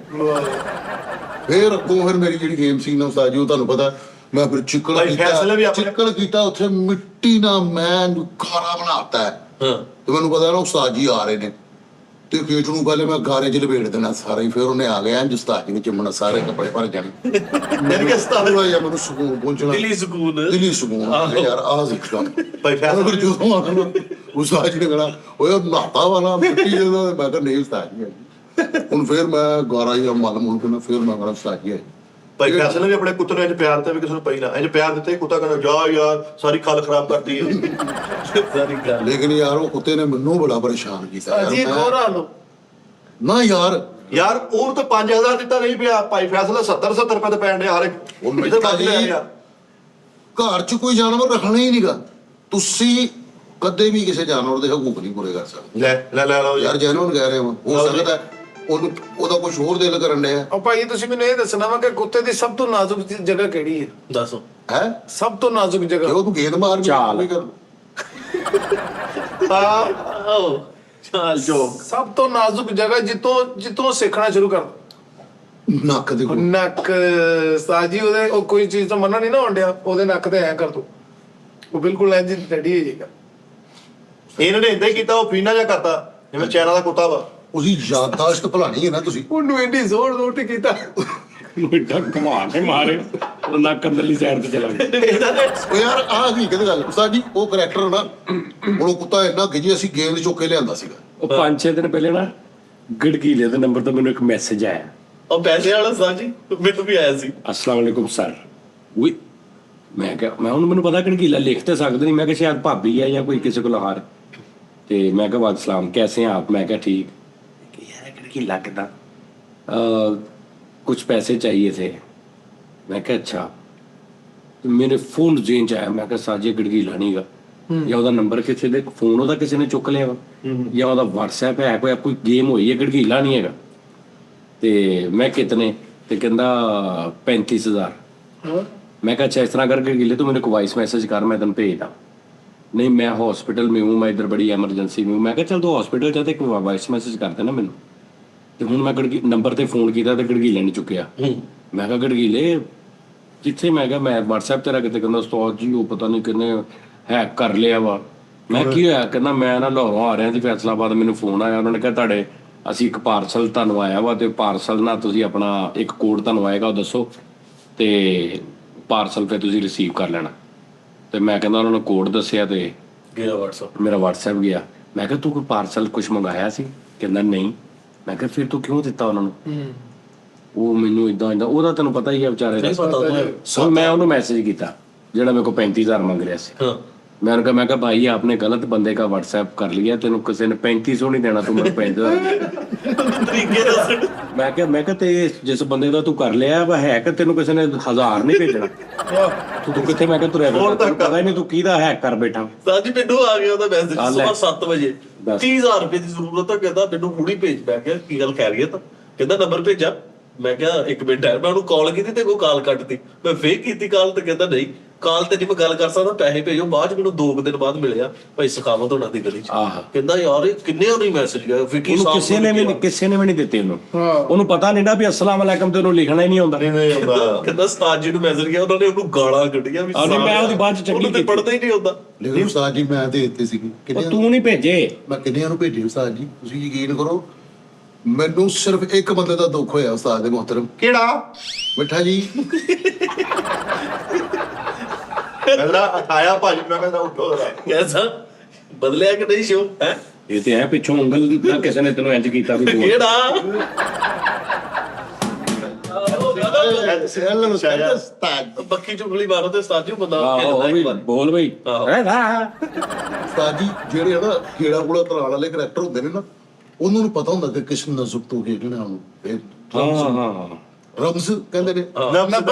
ਫਿਰ ਅੱਗੋਂ ਫਿਰ ਮੇਰੀ ਜਿਹੜੀ ਗੇਮ ਸੀ ਨਾ ਉਸਤਾਦ ਜੀ, ਉਹ ਤੁਹਾਨੂੰ ਪਤਾ ਮੈਂ ਫਿਰ ਚਿੱਕੜ ਭਾਈ ਫੈਸਲੇ ਵੀ ਆਪਣੇ- ਚਿੱਕੜ ਕੀਤਾ ਉੱਥੇ ਮਿੱਟੀ ਨਾਲ ਮੈਂ ਖਾਰਾ ਬਣਾਤਾ ਹੈ। ਹਾਂ ਤੇ ਮੈਨੂੰ ਪਤਾ ਨਾ ਉਸਤਾਦ ਜੀ ਆ ਰਹੇ ਨੇ ਤੇ ਖੇਤ ਨੂੰ ਪਹਿਲੇ ਮੈਂ ਗਾਰੇ 'ਚ ਲਪੇਟ ਦੇਣਾ ਸਾਰਾ ਹੀ। ਫਿਰ ਉਹਨੇ ਆ ਗਿਆ ਇੰਜ ਉਸਤਾਦ ਜੀ ਨੇ ਚਿੰਮਣਾ ਸਾਰੇ ਕੱਪੜੇ ਭਰ ਜਾਣੇ। ਮੇਰੇ ਕੇ ਉਸਤਾਦ ਥੋੜਾ ਜਿਹਾ ਮੈਨੂੰ ਸਕੂਨ ਪਹੁੰਚਣਾ, ਦਿਲੀ ਸਕੂਨ। ਦਿਲੀ ਸਕੂਨ। ਮੈਂ ਕਿਹਾ ਯਾਰ ਆਹ ਸਿੱਖਾਂ। ਭਾਈ ਫੈਸਲਾ ਫਿਰ ਜਦੋਂ ਆਉਣਾ ਉਸਤਾਦ ਜੀ ਨੇ ਕਹਿਣਾ ਓਏ ਉਹ ਨਹਾਤਾ ਵਾ ਨਾ ਮਿੱਟੀ ਜਦੋਂ। ਮੈਂ ਕਿਹਾ ਨਹੀਂ ਉਸਤਾਦ ਜੀ ਹੁਣ ਫਿਰ ਮੈਂ ਗਾਰਾ ਜਿਹਾ ਮਲ ਮੁਲ ਕੇ ਫਿਰ ਮੈਂ ਕਹਿਣਾ ਉਸਤਾਦ ਜੀ ਭਾਈ ਫੈਸਲੇ ਵੀ ਆਪਣੇ ਕੁੱਤੇ ਨੂੰ ਇੰਜ ਪਿਆਰ ਦਿੱਤਾ ਵੀ ਕਿਸੇ ਨੂੰ ਪਈ ਨਾ। ਇੰਜ ਪਿਆਰ ਦਿੱਤੇ ਕੁੱਤਾ ਕਹਿੰਦਾ ਜਾ ਯਾਰ ਸਾਰੀ ਖਲ ਖਰਾਬ ਕਰਤੀ ਹੈ। ਸਾਰੀ ਗੱਲ। ਲੇਕਿਨ ਯਾਰ ਉਹ ਕੁੱਤੇ ਨੇ ਮੈਨੂੰ ਬੜਾ ਪਰੇਸ਼ਾਨ ਕੀਤਾ ਯਾਰ। ਜੀ ਇੱਕ ਹੋਰ ਆ ਲਓ। ਨਾ ਯਾਰ ਯਾਰ ਉਹ ਤਾਂ 5000 ਦਿੱਤਾ ਨਹੀਂ ਪਿਆ। ਭਾਈ ਫੈਸਲਾ 70 ਰੁਪਏ ਤੇ ਪੈਣ ਡਿਆ ਹਰ ਇੱਕ। ਉਹ ਇਧਰ ਮਿੱਠਾ ਬੱਜ ਜੀ, ਲਿਆ ਯਾਰ। ਘਰ 'ਚ ਕੋਈ ਜਾਨਵਰ ਰੱਖਣਾ ਹੀ ਨਹੀਂਗਾ। ਤੁਸੀਂ ਕਦੇ ਵੀ ਕਿਸੇ ਜਾਨਵਰ ਦੇ ਹਕੂਕ ਨਹੀਂ ਪੂਰੇ ਕਰ ਸਕਦੇ। ਲੈ ਲੈ ਲੈ ਲਓ ਯਾਰ ਯਾਰ। ਜੈਨੂਨ ਕਹਿ ਰਹੇ ਹੋ ਸਕਦਾ ਉਹਦਾ ਕੁਝ ਹੋਰ ਦਿਲ ਕਰਨ ਡਿਆ ਉਹ ਭਾਈ ਤੁਸੀਂ ਮੈਨੂੰ ਇਹ ਦੱਸਣਾ ਵਾ ਕਿ ਕੁੱਤੇ ਦੀ ਸਭ ਤੋਂ ਨਾਜ਼ੁਕ ਜਗ੍ਹਾ ਕਿਹੜੀ ਹੈ? ਦੱਸੋ। ਹੈ ਸਭ ਤੋਂ ਨਾਜ਼ੁਕ ਜਗ੍ਹਾ ਕਿਉਂ ਤੂੰ ਗੇਂਦ ਮਾਰ ਚਾਲ। ਵੀ ਕਰ ਆਓ ਚਾਲ ਜੋ ਸਭ ਤੋਂ ਨਾਜ਼ੁਕ ਜਗ੍ਹਾ ਜਿੱਤੋਂ ਸਿੱਖਣਾ ਸ਼ੁਰੂ ਕਰ ਨੱਕ ਦੇ ਕੋਲ ਨੱਕ। ਸਾਜੀ ਉਹਦੇ ਉਹ ਕੋਈ ਚੀਜ਼ ਤੋਂ ਮੰਨਣਾ ਨਹੀਂ ਨਾ ਹੁੰਦਿਆ, ਉਹਦੇ ਨੱਕ ਤੇ ਐ ਕਰ ਤੂੰ, ਉਹ ਬਿਲਕੁਲ ਇੰਜ ਰੈਡੀ ਹੋ ਜਾਏਗਾ। ਇਹਨਾਂ ਨੇ ਏਦਾਂ ਹੀ ਕੀਤਾ, ਉਹ ਫੀਨਾ ਜਿਹਾ ਕਰਤਾ ਜਿਵੇਂ ਚਾਈਨਾ ਦਾ ਕੁੱਤਾ ਵਾ। ਉਹਦੀ ਯਾਦਦਾਸ਼ਤ ਭੁਲਾਣੀ ਹੈ ਨਾ ਤੁਸੀਂ। ਉਹਨੂੰ ਐਡੀ ਜ਼ੋਰ ਤੇ ਕੀਤਾ। ਮਿੱਟਾ ਘੁਮਾ ਕੇ ਮਾਰੇ ਉਹ ਨੱਕ ਅੰਦਰਲੀ ਸਾਈਡ ਤੇ ਚਲਾ ਗਿਆ। ਉਹ ਯਾਰ ਆਹ ਕੀ ਕਹਿੰਦੇ ਗੱਲ ਉਸਤਾਦ ਜੀ, ਉਹ ਕਰੈਕਟਰ ਨਾ ਹੁਣ ਉਹ ਕੁੱਤਾ ਇੰਨਾ ਗਿੱਜੀ, ਅਸੀਂ ਗੇਂਦ ਚੁੱਕ ਕੇ ਲਿਆਂਦਾ ਸੀਗਾ। ਉਹ 5-6 ਦਿਨ ਪਹਿਲੇ ਨਾ ਗੜਗੀਲੇ ਦੇ ਨੰਬਰ ਤੋਂ ਮੈਨੂੰ ਇੱਕ ਮੈਸੇਜ ਆਇਆ, ਉਹ ਪੈਸੇ ਵਾਲਾ ਸਾਜੀ ਮੈਨੂੰ ਵੀ ਆਇਆ ਸੀ। अस्सलाम वालेकुम सर। ਵੀ ਮੈਂ ਉਹਨੂੰ ਮੈਨੂੰ ਪਤਾ ਗੜਗੀਲਾ ਲਿਖ ਤੇ ਸਕਦੇ ਨਹੀਂ, ਮੈਂ ਕਿਹਾ ਸ਼ਾਇਦ ਭਾਬੀ ਹੈ ਜਾਂ ਕੋਈ ਕਿਸੇ ਕੋਲ ਹਾਰ। ਤੇ ਮੈਂ ਕਿਹਾ ਵਾਦ ਸਲਾਮ कैसे हैं आप? मैं क्या ठीक। कि यार गड़गीला कितना कुछ पैसे चाहिए थे। मैं क्या अच्छा। तो मेरे फोन जेन च आया, मैं क्या साजे गड़गीला नहीं गा ਜਾਂ ਉਹਦਾ ਨੰਬਰ ਕਿਸੇ ਦੇ ਫੋਨ ਉਹਦਾ ਕਿਸੇ ਨੇ ਚੁੱਕ ਲਿਆ ਵਾ ਜਾਂ ਉਹਦਾ WhatsApp ਹੈ ਕੋਈ ਗੇਮ ਹੋਈ ਹੈ, ਗੜਗੀਲਾ ਨਹੀਂ ਹੈਗਾ। ਤੇ ਮੈਂ ਕਿਤਨੇ ਤੇ ਕਹਿੰਦਾ 35,000। मैं कहा अच्छा इस तरह करके गिले तो मेरे को वॉइस मैसेज कर, मैं तेन भेजदा। नहीं मैं हॉस्पिटल में हूँ, मैं इधर बड़ी एमरजेंसी में हूँ। मैं कहा चल तू हॉस्पिटल जाते एक वॉइस मैसेज कर देना मैनू। तो हूँ मैं नंबर ते फोन किया तो गड़गीले नहीं चुकिया। मैं कहा गड़गीले जिथे, मैं कहा मैं WhatsApp तेरा कितने, कहना उस्ताद जी वो पता नहीं किन्ने हैक कर लिया वा। मैं की होया, कहना मैं ना लाहौरों आ रहा जी फैसलाबाद, मैनू फोन आया, उन्होंने कहा तुहाडे ਅਸੀਂ ਇੱਕ ਪਾਰਸਲ ਤੁਹਾਨੂੰ ਆਇਆ ਵਾ ਤੇ ਪਾਰਸਲ ਨਾਲ ਤੁਸੀਂ ਆਪਣਾ ਇੱਕ ਕੋਡ ਤੁਹਾਨੂੰ ਆਏਗਾ ਉਹ ਦੱਸੋ ਤੇ ਪਾਰਸਲ ਤੇ ਤੁਸੀਂ ਰਿਸੀਵ ਕਰ ਲੈਣਾ। ਤੇ ਮੈਂ ਕਹਿੰਦਾ ਉਹਨਾਂ ਨੂੰ ਕੋਡ ਦੱਸਿਆ ਤੇ ਗਿਆ WhatsApp। ਮੇਰਾ WhatsApp ਗਿਆ। ਮੈਂ ਕਿਹਾ ਤੂੰ ਕੋਈ ਪਾਰਸਲ ਕੁਝ ਮੰਗਾਇਆ ਸੀ? ਕਹਿੰਦਾ ਨਹੀਂ। ਮੈਂ ਕਿਹਾ ਫਿਰ ਤੂੰ ਕਿਉਂ ਦਿੱਤਾ ਉਹਨਾਂ ਨੂੰ? ਉਹ ਮੈਨੂੰ ਇਦਾਂ ਉਹਦਾ ਤੈਨੂੰ ਪਤਾ ਹੀ ਹੈ ਵਿਚਾਰੇ ਦਾ। ਸੋ ਮੈਂ ਉਹਨੂੰ ਮੈਸੇਜ ਕੀਤਾ ਜਿਹੜਾ ਮੇਰੇ ਕੋਲ 35,000 ਮੰਗ ਰਿਹਾ ਸੀ। ਹਾਂ मैं कहा भाई आपने गलत बंदे का WhatsApp कर लिया, तेन किसी ने 3500 नहीं देना, तू मेरे 35,000 ਤਰੀਕੇ ਦੱਸ। मैं कहा ते जिस बंदे का तू कर लिया वा है कि तेन किसी ने 1000 नहीं भेजना। तू कितने मैं तुरया पता ही नहीं तू किहदा हैक कर बैठा। ਸਾਜੀ ਮੈਨੂੰ ਆ ਗਿਆ ਉਹਦਾ ਮੈਸੇਜ ਸਵੇਰ 7 ਵਜੇ, ਦੱਸ। 30,000 ਰੁਪਏ ਦੀ ਜ਼ਰੂਰਤ ਹੈ। ਕਹਿੰਦਾ ਮੈਨੂੰ ਹੁਣੀ ਭੇਜ। ਮੈਂ ਕਿਹਾ ਕੀ ਗੱਲ ਖੈਰੀਅਤ? ਕਹਿੰਦਾ ਨੰਬਰ ਭੇਜਾ। ਮੈਂ ਕਿਹਾ ਇੱਕ ਮਿੰਟ ਹੈ, ਮੈਂ ਉਹਨੂੰ ਕਾਲ ਕੀਤੀ ਤੇ ਉਹ ਕਾਲ ਕੱਟਤੀ। ਮੈਂ ਫੇਰ ਕੀਤੀ ਕਾਲ ਤੇ ਕਹਿੰਦਾ ਨਹੀਂ ਕਾਲ ਤੇ ਨਹੀਂ ਮੈਂ ਗੱਲ ਕਰ ਸਕਦਾ, ਪੈਸੇ ਭੇਜੋ। ਬਾਅਦ ਚ ਮੈਨੂੰ 2 ਦਿਨ ਬਾਅਦ ਮਿਲਿਆ ਭਾਈ ਸਖਾਵਤ ਹੋਣਾ ਦੀ ਗਲੀ ਚ। ਕਹਿੰਦਾ ਯਾਰ ਇਹ ਕਿੰਨੇ ਨਹੀਂ ਮੈਸੇਜ ਗਿਆ ਫਿੱਕੀ ਸਾਹਿਬ ਕਿਸੇ ਨੇ ਵੀ ਨਹੀਂ ਦਿੱਤੇ ਉਹਨੂੰ। ਉਹਨੂੰ ਪਤਾ ਨਹੀਂ ਨਾ ਵੀ अस्सलाम वालेकुम ਤੇ ਉਹਨੂੰ ਲਿਖਣਾ ਹੀ ਨਹੀਂ ਆਉਂਦਾ। ਕਹਿੰਦਾ ਉਸਤਾਦ ਜੀ ਨੂੰ ਮੈਸੇਜ ਗਿਆ, ਉਹਨਾਂ ਨੇ ਉਹਨੂੰ ਗਾਲਾਂ ਕੱਢੀਆਂ ਵੀ ਮੈਂ ਉਹਦੀ ਬਾਅਦ ਚ ਚੰਗੀ ਕੀਤੀ, ਪੜਦਾ ਹੀ ਨਹੀਂ ਹੁੰਦਾ। ਲੇਕਿਨ ਉਸਤਾਦ ਜੀ ਮੈਂ ਦੇ ਦਿੱਤੇ ਸੀਗੇ ਉਹ ਤੂੰ ਨਹੀਂ ਭੇਜੇ। ਮੈਂ ਕਿੰਨਿਆਂ ਨੂੰ ਭੇਜੇ ਉਸਤਾਦ ਜੀ, ਤੁਸੀਂ ਯਕੀਨ ਕਰੋ ਮੈਨੂੰ ਸਿਰਫ ਇੱਕ ਬੰਦੇ ਦਾ ਦੁੱਖ ਹੋਇਆ ਉਸਤਾਦ ਦੇ ਮੁਹਤਰਮ। ਕਿਹੜਾ? ਮਿੱਠਾ ਜੀ। ਕਹਿੰਦਾ ਆਇਆ ਭਾਜੀ, ਮੈਂ ਕਹਿੰਦਾ ਉੱਠੋ ਜ਼ਰਾ। ਕੈਸਾ ਬਦਲਿਆ ਕਿ ਨਹੀਂ ਸ਼ੋ ਹੈ? ਇਹ ਤੇ ਹੈ ਪਿੱਛੋਂ ਉਂਗਲ ਨਾ ਕਿਸੇ ਨੇ ਤੈਨੂੰ ਇੰਜ ਕੀਤਾ ਵੀ ਤੂੰ ਕਿਹੜਾ? ਬੱਕੀ ਚੁਗਲੀ ਮਾਰੋ ਤੇ ਉਸਤਾਦ ਜੀ ਬੰਦਾ ਆਹੋ ਵੀ ਬੋਲ ਬਈ। ਉਸਤਾਦ ਜੀ ਜਿਹੜੇ ਨਾ ਕੀੜਾ ਕੂੜਾ ਤਲਾਣ ਵਾਲੇ ਕਰੈਕਟਰ ਹੁੰਦੇ ਨੇ ਨਾ, ਉਹਨਾਂ ਨੂੰ ਪਤਾ ਹੁੰਦਾ ਕਿ ਕਿਸ ਨਜ਼ੁਕ ਤੋਂ ਖੇਡਣਾ ਉਹਨੂੰ। ਹਾਂ ਰਮਜ਼ ਕਹਿੰਦੇ ਨੇ,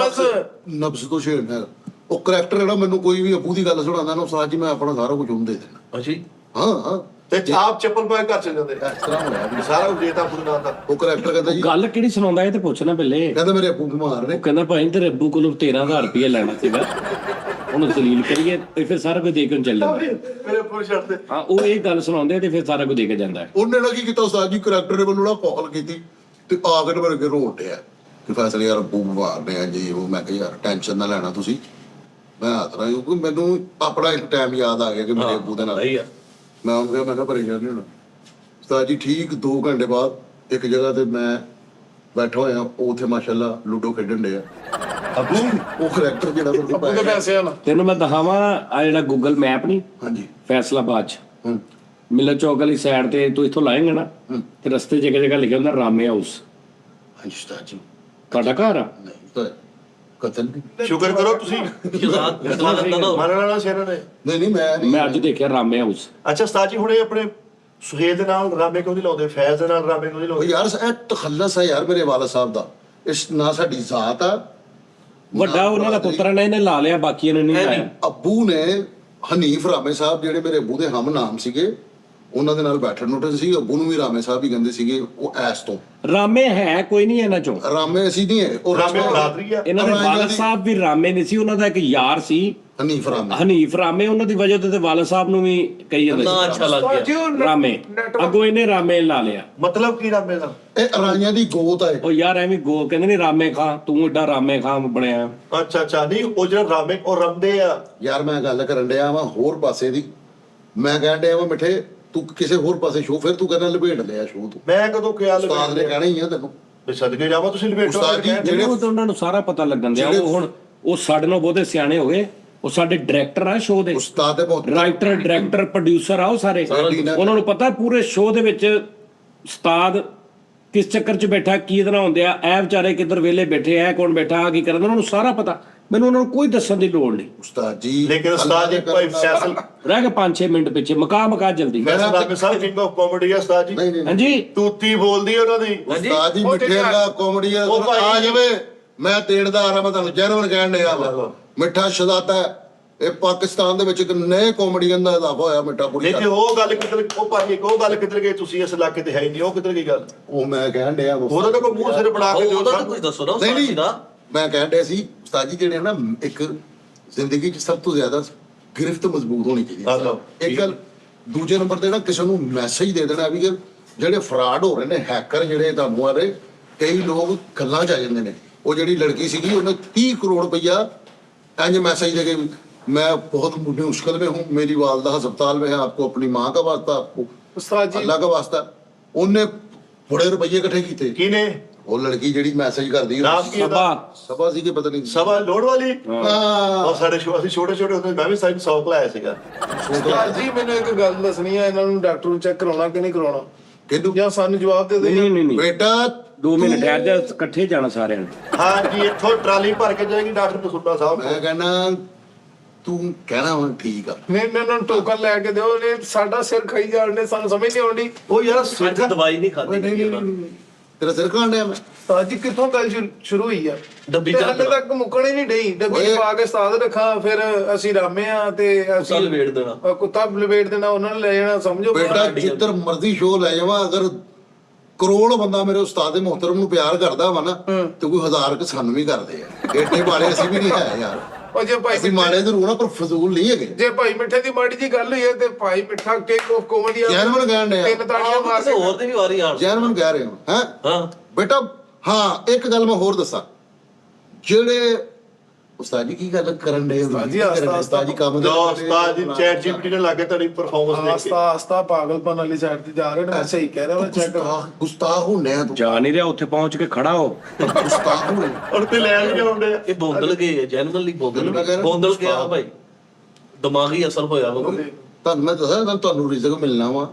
ਨਬਜ਼ ਤੋਂ ਛੇੜਨਾ ਹੈਗਾ। ਉਹ ਕਰੈਕਟਰ ਜਿਹੜਾ ਮੈਨੂੰ ਕੋਈ ਵੀ ਅਬੂ ਦੀ ਗੱਲ ਸੁਣਾਉਂਦਾ ਨਾ ਉਸਤਾਦ ਜੀ, ਮੈਂ ਆਪਣਾ ਸਾਰਾ ਕੁਝ ਉਹਨੂੰ ਦੇ ਦੇਣਾ। ਅੱਛੀ ਹਾਂ ਤੇ ਆਪ ਚੱਪਲ ਪਾਏ ਘਰ ਚਲੇ ਜਾਂਦੇ, ਇਸ ਤਰ੍ਹਾਂ ਹੋਇਆ ਵੀ ਸਾਰਾ ਕੁਝ ਦੇਤਾ ਆਪਣੇ ਨਾਲ ਦਾ। ਉਹ ਕਰੈਕਟਰ ਕਹਿੰਦਾ ਜੀ, ਗੱਲ ਕਿਹੜੀ ਸੁਣਾਉਂਦਾ ਇਹ ਤੇ ਪੁੱਛਣਾ ਪਹਿਲੇ। ਕਹਿੰਦਾ ਮੇਰੇ ਅੱਬੂ ਬਿਮਾਰ ਨੇ। ਉਹ ਕਹਿੰਦਾ ਭਾਈ ਤੇਰੇ ਅੱਬੂ ਕੋਲੋਂ 13,000 ਰੁਪਏ ਲੈਣਾ ਸੀਗਾ, ਉਹਨੂੰ ਦਲੀਲ ਕਰੀਏ ਤੇ ਫਿਰ ਸਾਰਾ ਕੁਝ ਦੇ ਕੇ ਚੱਲ ਜਾਂਦਾ। ਮੇਰੇ ਪੁਰ ਛੱਡ ਦੇ। ਹਾਂ ਉਹ ਇਹ ਗੱਲ ਸੁਣਾਉਂਦੇ ਤੇ ਫਿਰ ਸਾਰਾ ਕੁਝ ਦੇ ਕੇ ਜਾਂਦਾ ਹੈ। ਉਹਨੇ ਨਾ ਕੀ ਕੀਤਾ ਉਸਤਾਦ ਜੀ, ਕਰੈਕਟਰ ਨੇ ਮੈਨੂੰ ਨਾ ਕਾਲ ਕੀਤੀ ਤੇ ਆ ਕੇ ਮੇਰੇ ਅੱਗੇ ਰੋਣ ਡਿਆ ਕਿ ਫੈਸਲੇ ਯਾਰ ਅੱਬੂ ਬਿਮਾਰ ਨੇ ਜੀ ਉਹ। ਮੈਂ ਕਿਹਾ ਯਾਰ ਟੈਨਸ਼ਨ ਨਾ ਲੈਣਾ ਤੁਸੀਂ। ਮੈਂ ਆਤਰਾ ਕਿਉਂਕਿ ਮੈਨੂੰ ਆਪਣਾ ਇੱਕ ਟਾਈਮ ਯਾਦ ਆ ਗਿਆ ਕਿ ਮੇਰੇ ਅੱਬੂ ਦੇ ਨਾਲ ਸਹੀ ਆ। ਮੈਂ ਉਹਨੂੰ ਕਿਹਾ ਪਰੇਸ਼ਾਨ ਨਹੀਂ ਹੋਣਾ ਉਸਤਾਦ ਜੀ। ਠੀਕ 2 ਘੰਟੇ ਬਾਅਦ ਇੱਕ ਜਗ੍ਹਾ ਤੇ ਮੈਂ ਬੈਠਾ ਹੋਇਆ, ਉਹ ਉੱਥੇ ਮਾਸ਼ਾਅੱਲਾ ਲੂਡੋ ਖੇਡਣ ਡਿਆ। ਉਹ ਕਰੈਕਟਰ ਜਿਹੜਾ ਅੱਬੂ ਦੇ ਪੈਸੇ ਆ ਨਾ। ਤੈਨੂੰ ਮੈਂ ਦਿਖਾਵਾਂ ਆ ਜਿਹੜਾ ਗੂਗਲ ਮੈਪ ਨਹੀਂ ਹਾਂਜੀ ਫੈਸਲਾਬਾਦ ਚ ਹੂੰ ਮਿਲਰ ਚੌਕ ਵਾਲੀ ਸਾਈਡ ਤੇ ਤੂੰ ਇੱਥੋਂ ਲਾਏਂਗਾ ਨਾ ਤੇ ਰਸਤੇ 'ਚ ਜਗ੍ਹਾ ਲਿਖਿਆ ਹੁੰਦਾ ਰਾਮੇ ਹਾਊਸ। ਹਾਂਜੀ ਉਸਤਾਦ ਜੀ। ਤੁਹਾਡਾ ਘਰ ਆ? ਨਹੀਂ ਤਾਂ ਕਤਲ ਨਹੀਂ। ਸ਼ੁਕਰ ਕਰੋ ਤੁਸੀਂ ਮਾਰਨ ਵਾਲਾ ਸ਼ੇਰਾਂ ਨੇ। ਨਹੀਂ ਮੈਂ ਅੱਜ ਦੇਖਿਆ ਰਾਮੇ ਹਾਊਸ। ਅੱਛਾ ਉਸਤਾਦ ਜੀ ਹੁਣੇ ਆਪਣੇ ਸੁਹੇਲ ਦੇ ਨਾਲ ਰਾਮੇ ਕਿਉਂ ਨਹੀਂ ਲਾਉਂਦੇ, ਫੈਜ਼ ਦੇ ਨਾਲ ਰਾਮੇ ਕਿਉਂ ਨਹੀਂ ਉਹ ਲਾਉਂਦੇ? ਯਾਰ ਇਹ ਤਖੱਲਸ ਹੈ ਯਾਰ ਮੇਰੇ ਵਾਲਾ ਸਾਹਿਬ ਦਾ। ਇਸ ਨਾ ਸਾਡੀ ਜ਼ਾਤ ਆ, ਵੱਡਾ ਉਹਨਾਂ ਦਾ ਪੁੱਤਰ ਨੇ ਇਹਨੇ ਲਾ ਲਿਆ, ਬਾਕੀਆਂ ਨੇ ਨਹੀਂ ਲਾਇਆ। ਅੱਬੂ ਨੇ ਹਨੀਫ ਰਾਮੇ ਸਾਹਿਬ ਜਿਹੜੇ ਮੇਰੇ ਅੱਬੂ ਦੇ ਹਮ ਨਾਮ ਸੀਗੇ, ਉਹਨਾਂ ਦੇ ਨਾਲ ਬੈਠਣ ਨੂੰ ਸੀ। ਅੱਬੂ ਨੂੰ ਵੀ ਰਾਮੇ ਸਾਹਿਬ ਹੀ ਕਹਿੰਦੇ ਸੀਗੇ, ਉਹ ਐਸ ਤੋਂ। ਰਾਮੇ ਹੈ ਕੋਈ ਨਹੀਂ ਇਹਨਾਂ ਚੋਂ, ਰਾਮੇ ਅਸੀਂ ਨਹੀਂ ਹੈ, ਉਹ ਰਾਮੇ ਬਰਾਦਰੀ ਆ। ਇਹਨਾਂ ਦੇ ਵਾਲਦ ਸਾਹਿਬ ਵੀ ਰਾਮੇ ਨਹੀਂ ਸੀ, ਉਹਨਾਂ ਦਾ ਇੱਕ ਯਾਰ ਸੀ ਹਨੀਫ ਰਾਮੇ। ਹਨੀਫ ਰਾਮੇ, ਉਹਨਾਂ ਦੀ ਵਜ੍ਹਾ ਤੇ ਵਾਲਦ ਸਾਹਿਬ ਨੂੰ ਵੀ ਕਹੀ ਜਾਂਦੇ ਨਾ ਅੱਛਾ ਲੱਗ ਗਿਆ ਰਾਮੇ, ਅੱਗੋਂ ਇਹਨੇ ਰਾਮੇ ਲਾ ਲਿਆ। ਮਤਲਬ ਕੀ ਰਾਮੇ ਦਾ? ਇਹ ਰਾਈਆਂ ਦੀ ਗੋਤ ਹੈ। ਉਹ ਯਾਰ ਐਵੇਂ ਗੋ ਕਹਿੰਦੇ ਨੇ ਰਾਮੇ ਖਾਂ, ਤੂੰ ਏਡਾ ਰਾਮੇ ਖਾਂ ਬਣਿਆ। ਅੱਛਾ ਨਹੀਂ, ਉਹ ਜਿਹੜਾ ਰਾਮੇ ਉਹ ਰਮਦੇ ਆ। ਯਾਰ ਮੈਂ ਗੱਲ ਕਰਨ ਡਿਆ ਵਾਂ ਹੋਰ ਪਾਸੇ ਦੀ, ਮੈਂ ਕਹਿਣ ਡਿਆ ਵਾਂ ਮਿੱਠੇ ਤੂੰ ਕਿਸੇ ਹੋਰ ਪਾਸੇ ਸ਼ੋ, ਫਿਰ ਤੂੰ ਕਹਿੰਦਾ ਲਪੇਟ ਲਿਆ ਸ਼ੋ ਤੂੰ। ਮੈਂ ਕਦੋਂ ਕਿਹਾ ਉਸਤਾਦ ਨੇ ਕਹਿਣਾ ਹੀ ਆ ਤੈਨੂੰ ਵੀ ਸਦਕੇ ਜਾਵਾਂ ਤੁਸੀਂ ਲਪੇਟੋ। ਉਸਤਾਦ ਜੀ ਜਿਹੜੇ ਉਹ ਤਾਂ ਉਹਨਾਂ ਨੂੰ ਸਾਰਾ ਪਤਾ ਲੱਗਣ ਦਿਆ, ਉਹ ਹੁਣ ਉਹ ਸਾਡੇ ਨਾਲ ਬਹੁਤੇ ਸਿਆਣੇ ਹੋ ਗਏ, ਉਹ ਸਾਡੇ ਡਾਇਰੈਕਟਰ ਆ ਸ਼ੋਅ ਦੇ, ਉਸਤਾਦ ਦੇ ਬਹੁਤ ਰਾਈਟਰ ਡਾਇਰੈਕਟਰ ਪ੍ਰੋਡਿਊਸਰ ਆ ਉਹ ਸਾਰੇ। ਉਹਨਾਂ ਨੂੰ ਪਤਾ ਪੂਰੇ ਸ਼ੋਅ ਦੇ ਵਿੱਚ ਉਸਤਾਦ ਕਿਸ ਚੱਕਰ 'ਚ ਬੈਠਾ, ਕੀ ਇਹਦੇ ਨਾਲ ਹੁੰਦੇ ਆ, ਇਹ ਵਿਚਾਰੇ ਕਿੱਧਰ ਵਿਹਲੇ ਬੈਠੇ ਆ, ਕੌਣ ਬੈਠਾ ਆ ਕੀ ਕਰਦਾ, ਉਹਨਾਂ ਨੂੰ ਸਾਰਾ ਪਤਾ। ਮੈਨੂੰ ਉਹਨਾਂ ਨੂੰ ਕੋਈ ਦੱਸਣ ਦੀ ਲੋੜ ਨਹੀਂ। ਉਸਤਾਦ ਜੀ ਲੇਕਿਨ ਉਸਤਾਦ ਜੀ ਕੋਈ ਫੈਸਲ ਰਹਿ ਗਏ 5-6 ਮਿੰਟ ਪਿੱਛੇ, ਮਕਾ ਜਲਦੀ। ਰਾਮੇ ਸਾਹਿਬ ਕਿੰਗ ਆਫ ਕਾਮੇਡੀ ਆ ਉਸਤਾਦ ਜੀ। ਨਹੀਂ ਨਹੀਂ ਹਾਂਜੀ ਤੂਤੀ ਬੋਲਦੀ ਉਹਨਾਂ ਦੀ। ਉਸਤਾਦ ਜੀ ਮਿੱਠੇ ਦਾ ਕਾਮੇਡੀ ਆ ਜਾਵੇ, ਮੈਂ ਦੇਣਦਾਰ ਆ, ਮੈਂ ਤੁਹਾਨੂੰ ਜੈਨੂਇਨ ਕਹਿਣ ਡਿਆ ਵਾ। ਮਿੱਠਾ ਸ਼ਦਾਤਾ ਹੈ, ਇਹ ਪਾਕਿਸਤਾਨ ਦੇ ਵਿੱਚ ਇੱਕ ਨਏ ਕਾਮੇਡੀਅਨ ਦਾ ਇਜ਼ਾਫਾ ਹੋਇਆ ਮਿੱਠਾ ਪੁਰੀ। ਲੇਕਿਨ ਉਹ ਗੱਲ ਕਿੱਧਰ, ਉਹ ਭਾਈ ਉਹ ਗੱਲ ਕਿੱਧਰ ਗਈ? ਤੁਸੀਂ ਇਸ ਇਲਾਕੇ ਤੇ ਹੈ ਹੀ ਨਹੀਂ, ਉਹ ਕਿੱਧਰ ਗਈ ਗੱਲ? ਉਹ ਮੈਂ ਕਹਿਣ ਡਿਆ ਵਾ। ਉਹਦਾ ਤਾਂ ਕੋਈ ਮੂੰਹ ਸਿਰ ਬਣਾ ਕੇ ਦਿਓ ਉਹਦਾ ਤਾਂ ਸਾਨੂੰ। ਕੁਝ ਦੱਸੋ ਨਾ ਨਹੀਂ ਉਸਤਾਦ ਜੀ ਨਹੀਂ ਦਾ। ਮੈਂ ਕਹਿਣ ਡਿਆ ਸੀ ਉਸਤਾਦ ਜੀ ਜਿਹੜੇ ਨਾ ਇੱਕ ਜ਼ਿੰਦਗੀ 'ਚ ਸਭ ਤੋਂ ਜ਼ਿਆਦਾ ਗਿਰਫਤ ਮਜ਼ਬੂਤ ਹੋਣੀ ਚਾਹੀਦੀ ਹਾਂ, ਹੈ। ਇੱਕ ਗੱਲ, ਦੂਜੇ ਨੰਬਰ ਤੇ ਨਾ ਕਿਸੇ ਨੂੰ ਮੈਸੇਜ ਦੇ ਦੇਣਾ ਵੀ ਕਿ ਜਿਹੜੇ ਫਰਾਡ ਹੋ ਰਹੇ ਨੇ, ਹੈਕਰ ਜਿਹੜੇ ਤੁਹਾਨੂੰ ਆ ਰਹੇ, ਕਈ ਲੋਕ ਗੱਲਾਂ 'ਚ ਆ ਜਾਂਦੇ ਨੇ। ਉਹ ਜਿਹੜੀ ਲੜਕੀ ਸੀਗੀ ਉਹਨੇ 30 ਕਰੋੜ ਰੁਪਈਆ ਇੰਜ ਮੈसेज दे के मैं बहुत मुश्किल में हूँ, मेरी वालदा अस्पताल में है, आपको अपनी माँ का वास्ता, आपको उस्ताद जी अल्लाह का वास्ता। उन्हें बड़े रुपये इकट्ठे किए। ਕਿਨੇ? वो लड़की ਜਿਹੜੀ ਮੈਸੇਜ ਕਰਦੀ ਨਾਮ ਕੀ ਸਭਾ ਸਭਾ ਸੀ ਕਿ ਪਤਾ ਨਹੀਂ ਸਭਾ ਲੋੜ ਵਾਲੀ। ਹਾਂ ਉਹ ਸਾਡੇ ਅਸੀਂ ਛੋਟੇ ਛੋਟੇ ਹੁੰਦੇ, ਮੈਂ ਵੀ ਸਾਈਨ 100 ਲਾਇਆ ਸੀਗਾ। ਉਸਤਾਦ ਜੀ ਮੈਨੂੰ ਇੱਕ ਗੱਲ ਦੱਸਣੀ ਆ, ਇਹਨਾਂ ਨੂੰ ਡਾਕਟਰ ਨੂੰ ਚੈੱਕ ਕਰਾਉਣਾ ਕਿ ਨਹੀਂ ਕਰਾਉਣਾ, ਕਿਹਨੂੰ ਜਾਂ ਸਾਨੂੰ ਜਵਾਬ ਦੇ ਦੇ। ਨਹੀਂ ਬੇਟਾ 2 ਮਿੰਟ ਠਹਿਰ ਜਾ, ਇਕੱਠੇ ਜਾਣਾ ਸਾਰਿਆਂ ਨੇ। ਹਾਂ ਜੀ, ਇੱਥੋਂ ਟਰਾਲੀ ਭਰ ਕੇ ਜਾਏਗੀ ਡਾਕਟਰ ਕਸੂਟਾ ਸਾਹਿਬ। ਮੈਂ ਕਹਿੰਦਾ ਤੂੰ ਕਹਿਣਾ ਹੁਣ ਠੀਕ ਆ। ਨਹੀਂ ਇਹਨਾਂ ਨੂੰ ਟੋਕਨ ਲੈ ਕੇ ਦਿਓ, ਨੇ ਸਾਡਾ ਸਿਰ ਖਾਈ ਜਾਣਦੇ, ਸਾਨੂੰ ਸਮਝ ਨਹੀਂ ਆਉਂਦੀ। ਉਹ ਯਾਰ ਅੱਜ ਦਵਾਈ ਨਹੀਂ ਖਾਦੀ। ਤੇਰਾ ਸਿਰ ਖਾਣ ਡਿਆ ਮੈਂ। ਉਸਤਾਦ ਜੀ ਕਿੱਥੋਂ ਗੱਲ ਸ਼ੁਰੂ ਹੋਈ ਆ? ਡੱਬੀ ਤੇ ਚ ਹਾਲੇ ਤੱਕ ਮੁੱਕਣ ਹੀ ਨਹੀਂ ਡਈ। ਡੱਬੀ 'ਚ ਪਾ ਕੇ ਉਸਤਾਦ ਰੱਖਾਂ, ਫਿਰ ਅਸੀਂ ਰਾਮੇ ਆ ਤੇ ਅਸੀਂ ਲਪੇਟ ਦੇਣਾ। ਕੁੱਤਾ ਲਪੇਟ ਦੇਣਾ, ਉਹਨਾਂ ਨੇ ਲੈ ਜਾਣਾ। ਸਮਝੋ ਬੇਟਾ ਜਿੱਧਰ ਮਰਜ਼ੀ ਸ਼ੋਅ ਲੈ ਜਾਵਾਂ, ਅਗਰ ਕਰੋੜ ਬੰਦਾ ਮੇਰੇ ਉਸਤਾਦ ਦੇ ਮੁਹਤਰਮ ਨੂੰ ਪਿਆਰ ਕਰਦਾ ਵਾ ਨਾ, ਤੇ ਕੋਈ 1000 ਕ ਸਾਨੂੰ ਵੀ ਕਰਦੇ ਆ। ਏਡੇ ਮਾੜੇ ਅਸੀਂ ਵੀ ਨਹੀਂ ਹੈ ਯਾਰ। ਉਹ ਜੇ ਭਾਈ ਅਸੀਂ ਮਾੜੇ ਜ਼ਰੂਰ ਆ ਪਰ ਫਜ਼ੂਲ ਨਹੀਂ ਹੈਗੇ। ਜੇ ਭਾਈ ਮਿੱਠੇ ਦੀ ਮਾੜੀ ਜੀ ਗੱਲ ਹੋਈ ਹੈ ਤੇ ਭਾਈ ਮਿੱਠਾ ਕਿੰਗ ਆਫ ਕਾਮੇਡੀ ਜੈਨੂਇਨ ਕਹਿਣ ਡਿਆ। ਤਿੰਨ ਤਾੜੀਆਂ ਮਾਰ ਕਿਸੇ ਹੋਰ ਦੀ ਵੀ ਵਾਰੀ ਆਣ। ਜੈਨੂਇਨ ਕਹਿ ਰਹੇ ਹੋ ਹੈ ਹਾਂ ਬੇਟਾ। ਹਾਂ ਇੱਕ ਗੱਲ ਮੈਂ ਹੋਰ ਦੱਸਾਂ, ਜਿਹੜੇ ਉਸਤਾਦ ਜੀ ਕੀ ਗੱਲ ਕਰਨ ਦੇ ਉਸਤਾਦ ਜੀ ਕੰਮ ਜੋ ਉਸਤਾਦ ਜੀ ਚੈਟ ਜੀਪੀਟੀ ਨਾਲ ਲੱਗੇ ਤੁਹਾਡੀ ਪਰਫਾਰਮੈਂਸ ਦੇਖ ਕੇ। ਆਸਤਾ ਆਸਤਾ ਪਾਗਲਪਨ ਵਾਲੀ ਸਾਈਡ ਤੇ ਜਾ ਰਹੇ ਨੇ। ਮੈਂ ਸਹੀ ਕਹਿ ਰਿਹਾ, ਮੈਂ ਚੈੱਕ ਗੁਸਤਾਖ ਹੁੰਨੇ ਆ ਤੂੰ। ਜਾ ਨਹੀਂ ਰਿਹਾ, ਉੱਥੇ ਪਹੁੰਚ ਕੇ ਖੜਾ ਹੋ। ਗੁਸਤਾਖ ਹੁੰਨੇ ਔਰ ਤੇ ਲੈਣ ਕੇ ਆਉਂਦੇ ਆ। ਇਹ ਬੋਂਦਲ ਗਏ ਜੈਨੂਅਲੀ ਮੈਂ ਕਹਿ ਰਿਹਾ ਬੋਂਦਲ ਗਿਆ ਉਸਤਾਦ। ਭਾਈ, ਦਿਮਾਗੀ ਅਸਰ ਹੋਇਆ ਵਾ। ਤੁਹਾਨੂੰ ਮੈਂ ਦੱਸਾਂ ਤੁਹਾਨੂੰ ਰਿਜ਼ਕ ਮਿਲਣਾ ਵਾ।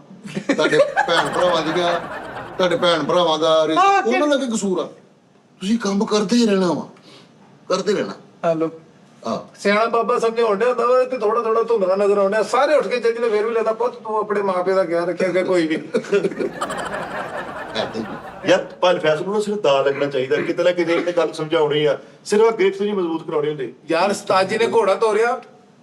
ਤੁਹਾਡੇ ਭੈਣ ਭਰਾਵਾਂ ਦਾ ਰਿਜ਼ਕ ਉਹਨਾਂ ਦਾ ਕੀ ਕਸੂਰ ਆ? ਤੁਸੀਂ ਕੰਮ ਕਰਦੇ ਹੀ ਰਹਿਣਾ ਵਾ, ਕਰਦੇ ਰਹਿਣਾ। ਹਲੋ ਆ ਸਿਆਣਾ ਬਾਬਾ ਸਮਝਾਉਣ ਡਿਆ ਹੁੰਦਾ ਵਾ ਤੇ ਥੋੜਾ ਥੋੜਾ ਧੁੰਦਲਾ ਨਜ਼ਰ ਆਉਂਦਾ। ਸਾਰੇ ਉੱਠ ਕੇ ਚੱਲ ਜਾਂਦੇ, ਫਿਰ ਵੀ ਲੱਗਦਾ ਪੁੱਤ ਤੂੰ ਆਪਣੇ ਮਾਪੇ ਦਾ ਖਿਆਲ ਰੱਖਿਆ ਕਿ ਕੋਈ ਵੀ। ਯਾਰ ਪਰ ਫੈਸਲੇ ਨੂੰ ਸਿਰਫ ਦਾ ਲੱਗਣਾ ਚਾਹੀਦਾ, ਕਿਤੇ ਨਾ ਕਿਤੇ ਇਹਨੇ ਗੱਲ ਸਮਝਾਉਣੀ ਆ, ਸਿਰਫ ਗ੍ਰਿਫਤ ਜੀ ਮਜ਼ਬੂਤ ਕਰਾਉਣੀ ਹੁੰਦੀ। ਯਾਰ ਉਸਤਾਦ ਜੀ ਨੇ ਘੋੜਾ ਤੋਰਿਆ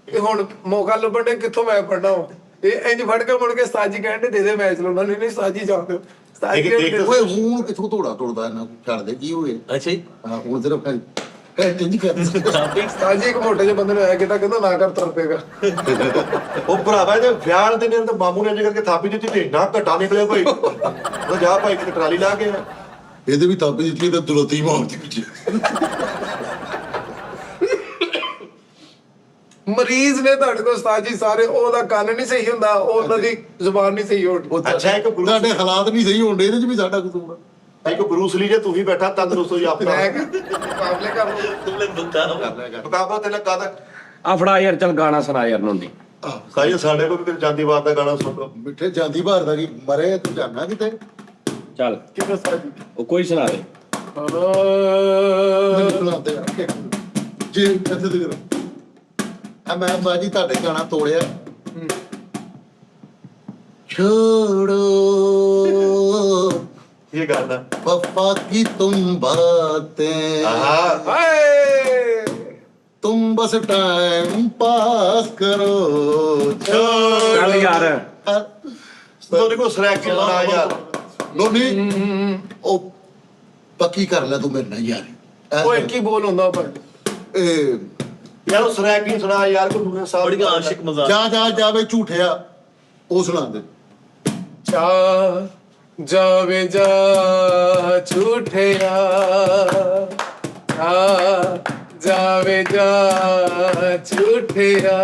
ਤੇ ਹੁਣ ਮੌਕਾ ਲੱਭਣ ਦੇ ਕਿੱਥੋਂ ਮੈਂ ਫੜਨਾ ਵਾ। ਇਹ ਇੰਜ ਫੜ ਕੇ ਮੁੜ ਕੇ ਉਸਤਾਦ ਜੀ ਕਹਿੰਦੇ ਦੇ ਦੇ ਮੈਚ ਲਾਉਣਾ। ਨਹੀਂ ਉਸਤਾਦ ਜੀ ਜਾਣ ਦਿਓ। ਉਸਤਾਦ ਜੀ ਕਹਿੰਦੇ ਓਏ ਹੁਣ ਕਿੱਥੋਂ ਤੋੜਾ ਤੋੜਦਾ ਇਹਨਾਂ ਨੂੰ ਛੱਡ ਦੇ ਕੀ ਹੋਏ। ਅੱਛਾ ਜੀ। ਹਾਂ ਹੁਣ ਸਿਰਫ ਇੰਜ ਕਰ। ਉਸਤਾਦ ਜੀ ਇੱਕ ਮੋਟੇ ਜਿਹੇ ਬੰਦੇ ਨੂੰ ਆਇਆ ਕਹਿੰਦਾ ਨਾ ਕਰ ਤੁਰ ਪਏਗਾ। ਉਹ ਭਰਾਵਾ ਜੇ ਵਿਆਹ ਦੇ ਨੇ ਤਾਂ ਮਾਮੂ ਨੇ ਜੇਕਰ ਕੇ ਥਾਪੀ ਦਿੱਤੀ ਤੇ ਨਾ ਘਟਾ ਨਿਕਲਿਆ ਭਾਈ। ਉਹ ਜਾ ਭਾਈ ਕਿਤੇ ਟਰਾਲੀ ਲਾ ਕੇ ਆ। ਇਹਦੇ ਵੀ ਤਾਪੀ ਦਿੱਤੀ ਤਾਂ ਦੁਲਤੀ ਮਾਰਦੀ ਪਿੱਛੇ। ਮਰੀਜ਼ ਨੇ ਤੁਹਾਡੇ ਕੋਲ ਉਸਤਾਦ ਜੀ ਸਾਰੇ, ਉਹਦਾ ਕੰਨ ਨਹੀਂ ਸਹੀ ਹੁੰਦਾ, ਉਹਨਾਂ ਦੀ ਜ਼ੁਬਾਨ ਨਹੀਂ ਸਹੀ ਹੁੰਦੀ। ਅੱਛਾ ਇੱਕ ਤੁਹਾਡੇ ਹਾਲਾਤ ਨਹੀਂ ਸਹੀ ਹੁੰਦੇ, ਇਹਦੇ ਚ ਵੀ ਸਾਡਾ ਕਸੂਰ ਆ। ਇੱਕ ਬਰੂਸ ਲੀ ਜੇ ਤੂੰ ਵੀ ਬੈਠਾ ਤੰਦਰੁਸਤ ਹੋ ਜਾ ਆਪਣਾ। ਮੈਂ ਮੁਕਾਬਲੇ ਕਰ ਲਓ। ਤੁਮਲੇ ਬਤਾ ਮੁਕਾਬਲਾ ਤੇ ਲੱਗਾ ਦਾ ਆ ਫੜਾ ਯਾਰ, ਚੱਲ ਗਾਣਾ ਸੁਣਾ ਯਾਰ ਨੋਂਦੀ। ਸਾਈ ਸਾਡੇ ਕੋਲ ਵੀ ਫਿਰ ਜਾਂਦੀ ਬਾਤ ਦਾ ਗਾਣਾ ਸੁਣ ਲਓ। ਮਿੱਠੇ ਜਾਂਦੀ ਬਾਹਰ ਦਾ ਕੀ ਮਰੇ ਤੂੰ ਜਾਣਾ ਕਿਤੇ। ਚੱਲ ਕਿਵੇਂ ਉਸਤਾਦ ਜੀ? ਉਹ ਕੋਈ ਸੁਣਾ ਦੇ। ਮੈਨੂੰ ਸੁਣਾਉਂਦੇ ਆ ਜੀ ਇੱਥੇ ਤੇ ਕਰੋ। ਆ ਮੈਂ ਬਾਜੀ ਤੁਹਾਡੇ ਗਾਣਾ ਤੋੜਿਆ। ਛੋੜੋ ਇਹ ਗਾਣਾ वफा की तुम बातें, ਆਹਾ ਹਾਏ तुम बस टाइम पास करो। ਚੱਲ ਯਾਰ ਤੁਹਾਡੇ ਕੋਲ ਸਰੈਕੀ ਬਣਾ ਯਾਰ ਲੋਨੀ ਉਹ ਪੱਕੀ ਕਰ ਲੈ ਤੂੰ ਮੇਰੇ ਨਾਲ ਯਾਰ ਓਏ ਕੀ ਬੋਲ ਹੁੰਦਾ ਪਰ ਇਹ ਯਾਰ ਉਹ ਸਰੈਕੀ ਸੁਣਾ ਯਾਰ ਕੋਈ ਦੂਨੇ ਸਾਹਿਬ ਬੜੀ ਆਸ਼ਿਕ ਮਜ਼ਾਕ ਜਾ ਜਾਵੇ ਝੂਠਿਆ ਉਹ ਸੁਣਾ ਦੇ ਜਾ ਜਾਵੇ ਜਾ ਝੂਠਿਆ ਜਾ ਜਾਵੇ ਜਾ ਝੂਠਿਆ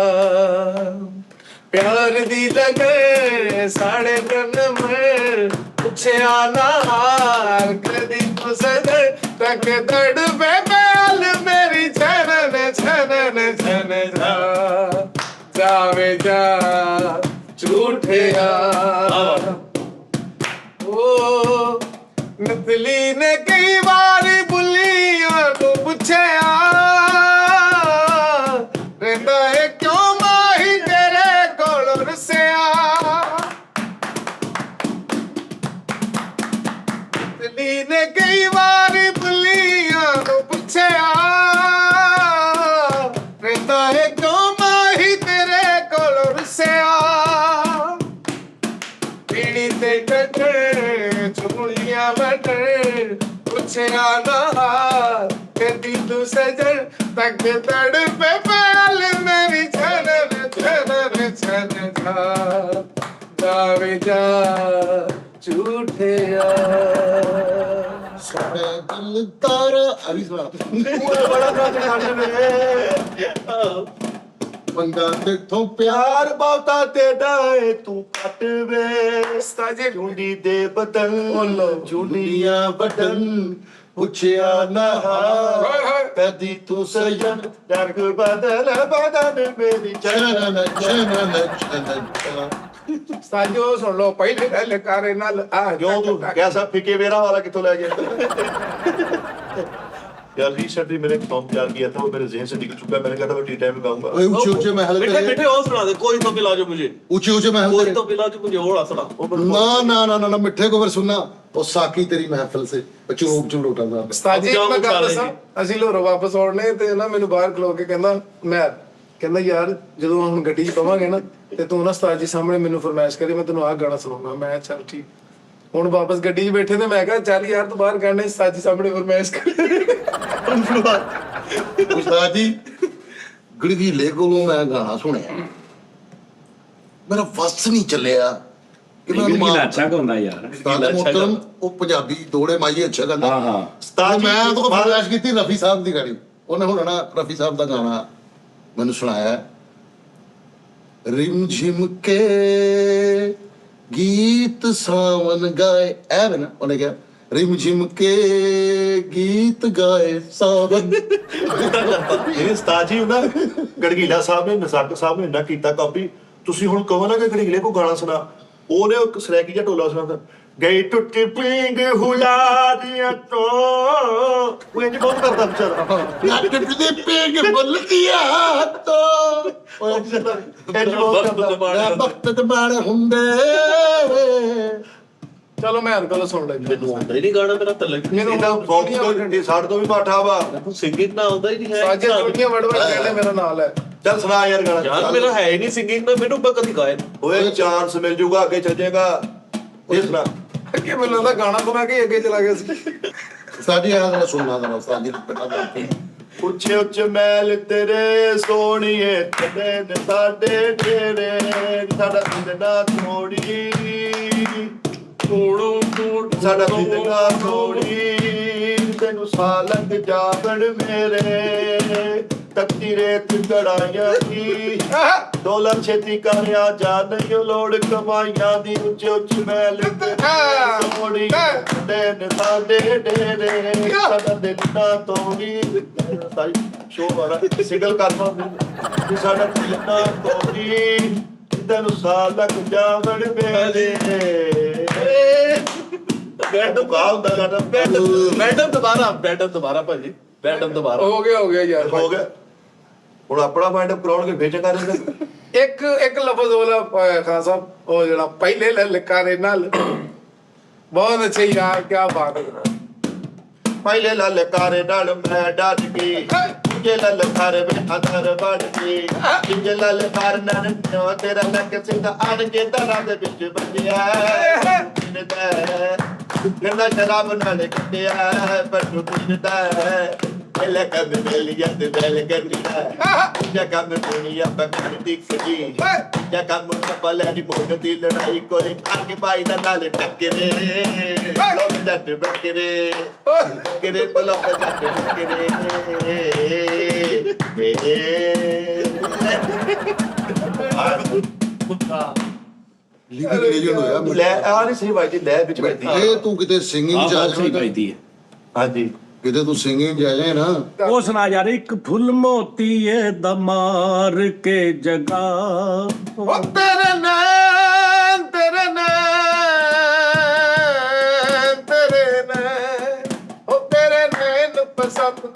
ਪਿਆਰ ਦੀ ਲਗੇ ਸਾੜੇ ਤਨ ਮੈਂ ਪੁੱਛਿਆ ਨਾ ਹਾਰ ਕਦੀ ਤੂੰ ਸਦਰ ਤੱਕ ਦੜ ਬੇਬਲ ਮੇਰੀ ਛਨਨ ਛਨਨ ਛਨ ਜਾ ਜਾਵੇ ਜਾ ਝੂਠਿਆ ਓ ਨਤਲੀ ਨੇ ਕਈ ਵਾਰੀ ਬੁੱਲੀਆਂ ਨੂੰ ਪੁੱਛਿਆ ਰਹਿੰਦਾ ਹੈ ਕਿਉਂ ਮਾਹੀ ਤੇਰੇ ਕੋਲ ਰਸਿਆ ਨਤਲੀ ਨੇ ਕਈ ਵਾਰੀ ਬੁੱਲੀਆਂ ਨੂੰ ਪੁੱਛਿਆ ਰਹਿੰਦਾ ਹੈ ਕਿਉਂ ਮਾਹੀ ਤੇਰੇ ਕੋਲ ਰਸਿਆ ਪੀੜੀ ਤੇ ਕੱਟੇ ਚੁਗਲੀਆਂ ਵੱਟੇ ਪੁੱਛਿਆ ਨਾ ਕਦੀ ਤੂੰ ਸਜਣ ਤੱਕ ਤੜ ਪੇ ਪਾਲ ਮੇਰੀ ਛਨਨ ਛਨਨ ਛਨ ਜਾ ਜਾਵੇ ਜਾ ਝੂਠਿਆ ਸਾਡੇ ਦਿਲ ਤਾਰਾ ਅਭੀ ਸੁਣਾ ਬੜਾ ਨਾਚ ਖਾਣੇ ਨੇ ਬੰਦਾ ਤੇਥੋਂ ਪਿਆਰ ਬਹੁਤਾ ਤੇਡਾ ਏ ਤੂੰ ਕੱਟ ਵੇ ਸਾਜੇ ਝੁੰਡੀ ਦੇ ਬਦਲ ਬੋਲੋ। ਝੁੰਡੀਆਂ ਬਟਨ ਪੁੱਛਿਆ ਨਾ ਹਾਰ ਹਾਏ ਹਾਏ ਕਦੀ ਤੂੰ ਸਜਣ ਡਰ ਬਦਲ ਬਦਲ ਮੇਰੀ ਚਨਨ ਚਨਨ ਚਨਨ ਸਾਜੋ ਸੁਣ ਲੋ ਪਹਿਲੇ ਗੱਲ ਕਰੇ ਨਾਲ ਆ ਕਿਉਂ ਤੂੰ ਕੈਸਾ ਫਿੱਕੇ ਵੇਰਾ ਵਾਲਾ ਕਿੱਥੋਂ ਲੈ ਗਿਆ यार रिसेंटली मैंने एक सॉन्ग तैयार किया था वो मेरे जहन से निकल चुका है मैंने कहा था मैं टी टाइम में गाऊंगा ਓਏ ਉੱਚੇ ਉੱਚੇ ਮਹਿਲ मिठे ਤੇਰੇ मिठे और सुना दे कोई तो पिला जो मुझे ਉੱਚੇ ਉੱਚੇ ਮਹਿਲ कोई ਤੇਰੇ तो पिला जो मुझे होड़ा सुना ना ना ना ना ना मिठे को फिर सुनना वो साकी तेरी महफिल से चुरूप चुरूटा दा ਸਾਜੀ ਜਾਓ ਮੈਂ ਗੱਲ ਵਿਚਾਲੇ ਦੱਸਾਂ ਅਸੀਂ ਲੋਰੋ ਵਾਪਸ ਆਉਣੇ ਤੇ ਨਾ ਮੈਨੂੰ ਬਾਹਰ ਖਲੋ ਕੇ ਕਹਿੰਦਾ ਮੈਂ ਕਹਿੰਦਾ ਯਾਰ ਜਦੋਂ ਹੁਣ ਗੱਡੀ 'ਚ ਪਵਾਂਗੇ ਨਾ ਤੇ ਤੂੰ ਨਾ ਉਸਤਾਦ ਜੀ ਸਾਹਮਣੇ ਮੈਨੂੰ ਫਰਮਾਇਸ਼ ਕਰੀ ਮੈਂ ਤੈਨੂੰ ਆਹ ਗਾਣਾ ਸੁਣਾਉਂਗਾ ਮੈਂ ਕਿਹਾ ਚੱਲ ਠੀਕ ਹੁਣ ਵਾਪਸ ਗੱਡੀ 'ਚ ਬੈਠੇ ਤੇ ਮੈਂ ਕਿਹਾ ਚੱਲ ਯਾਰ ਤੂੰ ਬਾਹਰ ਗਾਣੇ ਉਸਤਾਦ ਜੀ ਸਾਹਮਣੇ ਫਰਮਾਇਸ਼ ਕਰ ਉਸਤਾਦ ਜੀ ਗੜਗੀਲੇ ਕੋਲੋਂ ਮੈਂ ਗਾਣਾ ਸੁਣਿਆ ਮੇਰਾ ਵਸ ਨਹੀਂ ਚੱਲਿਆ ਕਿ ਮੈਂ ਇਹ ਅੱਛਾ ਗਾਉਂਦਾ ਯਾਰ ਉਸਤਾਦ ਮੁਹਤਰਮ ਉਹ ਪੰਜਾਬੀ ਦੋੜੇ ਮਾਈ ਅੱਛਾ ਗਾਉਂਦਾ ਹਾਂ ਹਾਂ ਤਾਂ ਮੈਂ ਉਹ ਫਰਮਾਇਸ਼ ਕੀਤੀ ਰਫੀ ਸਾਹਿਬ ਦੀ ਗਾੜੀ ਉਹਨੇ ਹੁਣ ਨਾ ਰਫੀ ਸਾਹਿਬ ਦਾ ਗਾਣਾ ਮੈਨੂੰ ਸੁਣਾਇਆ ਰਿਮ ਝਿਮ ਕੇ ਗੀਤ ਸਾਵਨ ਗਾਏ ਐਵੇਂ ਨਾ ਉਹਨੇ ਕਿਹਾ ਰਿਮ ਝਿਮ ਕੇ ਗੀਤ ਗਾਏ ਸਾਵਨ ਇਹ ਉਸਤਾਦ ਜੀ ਨਾ ਗੜਗੀਲਾ ਸਾਹਿਬ ਨੇ ਨਸਾਕ ਸਾਹਿਬ ਨੇ ਇੰਨਾ ਕੀਤਾ ਕਾਪੀ ਤੁਸੀਂ ਹੁਣ ਕਹੋ ਨਾ ਕਿ ਗੜਗੀਲੇ ਕੋ ਗਾਣਾ ਸੁਣਾ ਉਹਨੇ ਇੱਕ ਸਰੈਕੀ ਜਿਹਾ ਟੋਲਾ ਸੁਣਾਉਂਦਾ ਗਈ ਟੁੱਟੀ ਪਿੰਗ ਹੁਲਾ ਦੀਆਂ ਤੋਂ ਉਹ ਇੰਜ ਬਹੁਤ ਕਰਦਾ ਵਿਚਾਰਾ ਨੱਟ ਦੇ ਪੇਗ ਬੁੱਲਦੀਆਂ ਤੋ ਇੰਜ ਬਹੁਤ ਕਰਦਾ ਵਕਤ ਤੇ ਬਾੜ ਹੁੰਦੇ ਚਲੋ ਮੈਂ ਹਰ ਸੁਣ ਲੈ ਮੈਨੂੰ ਆਉਂਦਾ ਹੀ ਨਹੀਂ ਗਾਣਾ ਮੇਰਾ ਤੱਲੇ ਮੈਨੂੰ ਇਹਦਾ ਬਹੁਤ ਇਹ ਸਾਡੇ ਤੋਂ ਵੀ ਮਾਠਾ ਵਾ ਸਿੰਗਿੰਗ ਨਾ ਆਉਂਦਾ ਹੀ ਨਹੀਂ ਹੈ ਸਾਜੇ ਦੁਨੀਆ ਵੜਵੜ ਕਹਿੰਦੇ ਮੇਰਾ ਨਾਲ ਹੈ ਚੱਲ ਸੁਣਾ ਯਾਰ ਗਾਣਾ ਯਾਰ ਮੇਰਾ ਹੈ ਹੀ ਨਹੀਂ ਸਿੰਗਿੰਗ ਦਾ ਮੈਨੂੰ ਮੈਂ ਕਦੀ ਗਾਇਆ ਓਏ ਚਾਂਸ ਮਿਲ ਜੂਗਾ ਅੱਗੇ ਚੱਲ ਜਾਏਗਾ ਇਹ ਸੁਣਾ ਕਿ ਮੈਨੂੰ ਲੱਗਦਾ ਗਾਣਾ ਸੁਣਾ ਕੇ ਹੀ ਅੱਗੇ ਚਲਾ ਗਿਆ ਸੀ ਸਾਡੀ ਆ ਦਾ ਸੁਣਨਾ ਦਾ ਉਸਤਾਦ ਜੀ ਪਤਾ ਕਰਦੇ ਉੱਚੇ ਉੱਚੇ ਮਹਿਲ ਤੇਰੇ ਸੋਹਣੀਏ ਤੇਰੇ ਨੇ ਸਾਡੇ ਢੇਰੇ ਸਾਡਾ ਦਿਲ ਨਾ ਥੋੜੀ ਤੋੜੋ ਸਾਡਾ ਦਿਲ ਨਾ ਥੋੜੀ ਤੈਨੂੰ ਸਾਹ ਲੱਗ ਜਾਵਣ ਮੇਰੇ ਤੱਤੀ ਰੇਤ ਗੜਾਈਆਂ ਦੀ ਡੋਲਰ ਛੇਤੀ ਕਰਿਆ ਜਾ ਨਹੀਂ ਲੋੜ ਕਮਾਈਆਂ ਦੀ ਉੱਚੇ ਉੱਚੇ ਮਹਿਲ ਤੇਰੇ ਸੋਹਣੀ ਤੇਰੇ ਨੇ ਸਾਡੇ ਢੇਰੇ ਸਾਡਾ ਦਿਲ ਨਾ ਤੋੜੀ ਸਾਰੀ ਸ਼ੋਅ ਵਾਲਾ ਸਿੰਗਲ ਕਰਨਾ ਵੀ ਸਾਡਾ ਦਿਲ ਨਾ ਤੋੜੀ ਤੈਨੂੰ ਸਾਹ ਲੱਗ ਜਾਵਣ ਮੇਰੇ ਬੈਠੋ ਕਾਲ ਦਾ ਗਾਣਾ ਮੈਡਮ ਦੁਬਾਰਾ ਭਾਜੀ ਮੈਡਮ ਦੁਬਾਰਾ ਹੋ ਗਿਆ ਯਾਰ ਹੋ ਗਿਆ ਹੁਣ ਆਪਣਾ ਮਾਈਂਡ ਅਪ ਕਰਾਉਣ ਕੇ ਫੇਰ ਚੰਗਾ ਰਹਿੰਦਾ ਇੱਕ ਲਫ਼ਜ਼ ਵਾਲਾ ਖਾਨ ਸਾਹਿਬ ਉਹ ਜਿਹੜਾ ਪਹਿਲੇ ਲਲਕਾਰੇ ਨਾਲ ਬਹੁਤ ਅੱਛਾ ਯਾਰ ਕੀ ਬਾਤ ਹੈ ਪਹਿਲੇ ਲਲਕਾਰੇ ਨਾਲ ਮੈਂ ਡਰ ਗਈ ਜੇ ਲੱਲ ਫਰ ਬੈਠਾ ਦਰ ਬੜਦੀ ਜੇ ਲੱਲ ਫਰ ਨਨ ਤੇਰਾ ਲੱਕ ਸਿੱਧਾ ਆਣ ਕੇ ਦਰਾਂ ਦੇ ਵਿੱਚ ਬੰਦਿਆ ਕਹਿੰਦਾ ਸ਼ਰਾਬ ਨਾਲ ਕੱਟਿਆ ਪਰ ਤੂੰ ਪੀਂਦਾ ele cade melia de belle gadrina ya cam dunia pakti kadi ya cam pala di moga di ladai kore aage pai da nal takkere lo dat bakkere kere pala dat bakkere living legend ਹੋਇਆ ਲੈ ਆ ਨਹੀਂ ਸਹੀ ਬਾਈ ਲੈ ਵਿੱਚ ਬੈਠੀ ਇਹ ਤੂੰ ਕਿਤੇ ਸਿੰਗਿੰਗ ਚ ਆ ਸਹੀ ਜਾਵੇਂ ਵੱਜਦੀ ਹੈ। ਹਾਂਜੀ ਕਿਤੇ ਤੂੰ ਸਿੰਗਿੰਗ ਚ ਆ ਜਾਏ ਨਾ ਉਹ ਸੁਣਾ ਯਾਰ ਇੱਕ ਫੁੱਲ ਮੋਤੀਏ ਦਾ ਮਾਰ ਕੇ ਜਗਾ ਉਹ ਤੇਰੇ ਨੈਣ ਤੇਰੇ ਨੈਣ ਉਹ ਤੇਰੇ ਨੈਣ ਪਸੰਦ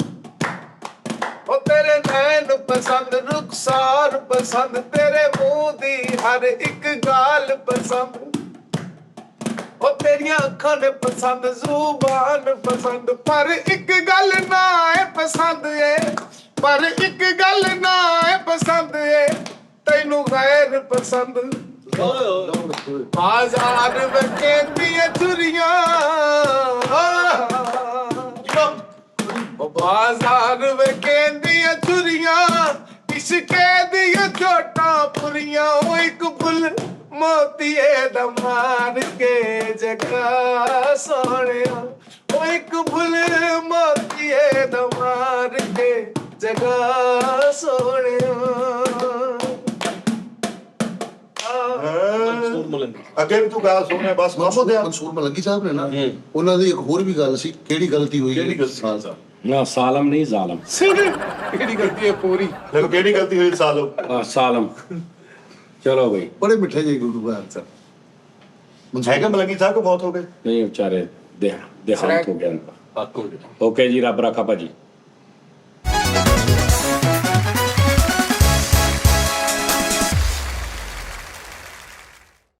ਉਹ ਤੇਰੇ ਨੈਣ ਪਸੰਦ ਰੁਖਸਾਰ ਪਸੰਦ ਤੇਰੇ ਮੂੰਹ ਦੀ ਹਰ ਇੱਕ ਗਾਲ ਪਸੰਦ ਉਹ ਤੇਰੀਆਂ ਅੱਖਾਂ ਨੇ ਪਸੰਦ ਜ਼ੁਬਾਨ ਪਸੰਦ ਪਰ ਇੱਕ ਗੱਲ ਨਾ ਏ ਪਸੰਦ ਏ ਪਰ ਇੱਕ ਗੱਲ ਨਾ ਏ ਪਸੰਦ ਏ ਤੈਨੂੰ ਗੈਰ ਪਸੰਦ ਬਾਜ਼ਾਰ ਵਿੱਚ ਦੀਆਂ ਚੁਰੀਆਂ ਉਹ ਬਾਜ਼ਾਰ ਵਿੱਚ ਦੀਆਂ ਚੁਰੀਆਂ ਇਸ਼ਕੇ ਦੀਆਂ ਝੋਟਾਂ ਪੁਰੀਆਂ ਉਹ ਇੱਕ ਫੁੱਲ ਮੋਤੀਏ ਦਾ ਮਾਰ ਕੇ ਜਗਾ ਸੋਹਣਿਆ ਉਹ ਇੱਕ ਫੁੱਲ ਮੋਤੀਏ ਦਾ ਮਾਰ ਕੇ ਜਗਾ ਸੋਹਣਿਆ ਮਨਸੂਰ ਮਲੰਗੀ ਅੱਗੇ ਵੀ ਤੂੰ ਗੱਲ ਸੁਣਨੇ ਬਸ ਮਾਮੋ ਦੇ ਮਨਸੂਰ ਮਲੰਗੀ ਸਾਹਿਬ ਨੇ ਨਾ ਉਹਨਾਂ ਦੀ ਇੱਕ ਹੋਰ ਵੀ ਗੱਲ ਸੀ ਕਿਹੜੀ ਗਲਤੀ ਹੋਈ ਕਿਹੜੀ ਗੱਲ ਨਾ ਸਾਲਮ ਨਹੀਂ ਜ਼ਾਲਮ ਕਿਹੜੀ ਗਲਤੀ ਹੈ ਪੂਰੀ ਦੇਖੋ ਕਿਹੜੀ ਗਲਤੀ ਹੋਈ ਸਾਲੋ ਸਾਲਮ ਚਲੋ ਬਈ ਬੜੇ ਮਿੱਠੇ ਜਿਹੇ ਗੁਰੂ ਗੋਬਿੰਦ ਸਾਹਿਬ ਹੈਗਾ ਮਲੰਗੀ ਸਾਹਿਬ ਕੋ ਬਹੁਤ ਹੋ ਗਏ ਨਹੀਂ ਵਿਚਾਰੇ ਦੇਹਾਂਤ ਹੋ ਗਿਆ ਹੱਕ ਹੋ ਗਿਆ ਓਕੇ ਜੀ ਰੱਬ ਰੱਖਾ ਭਾਜੀ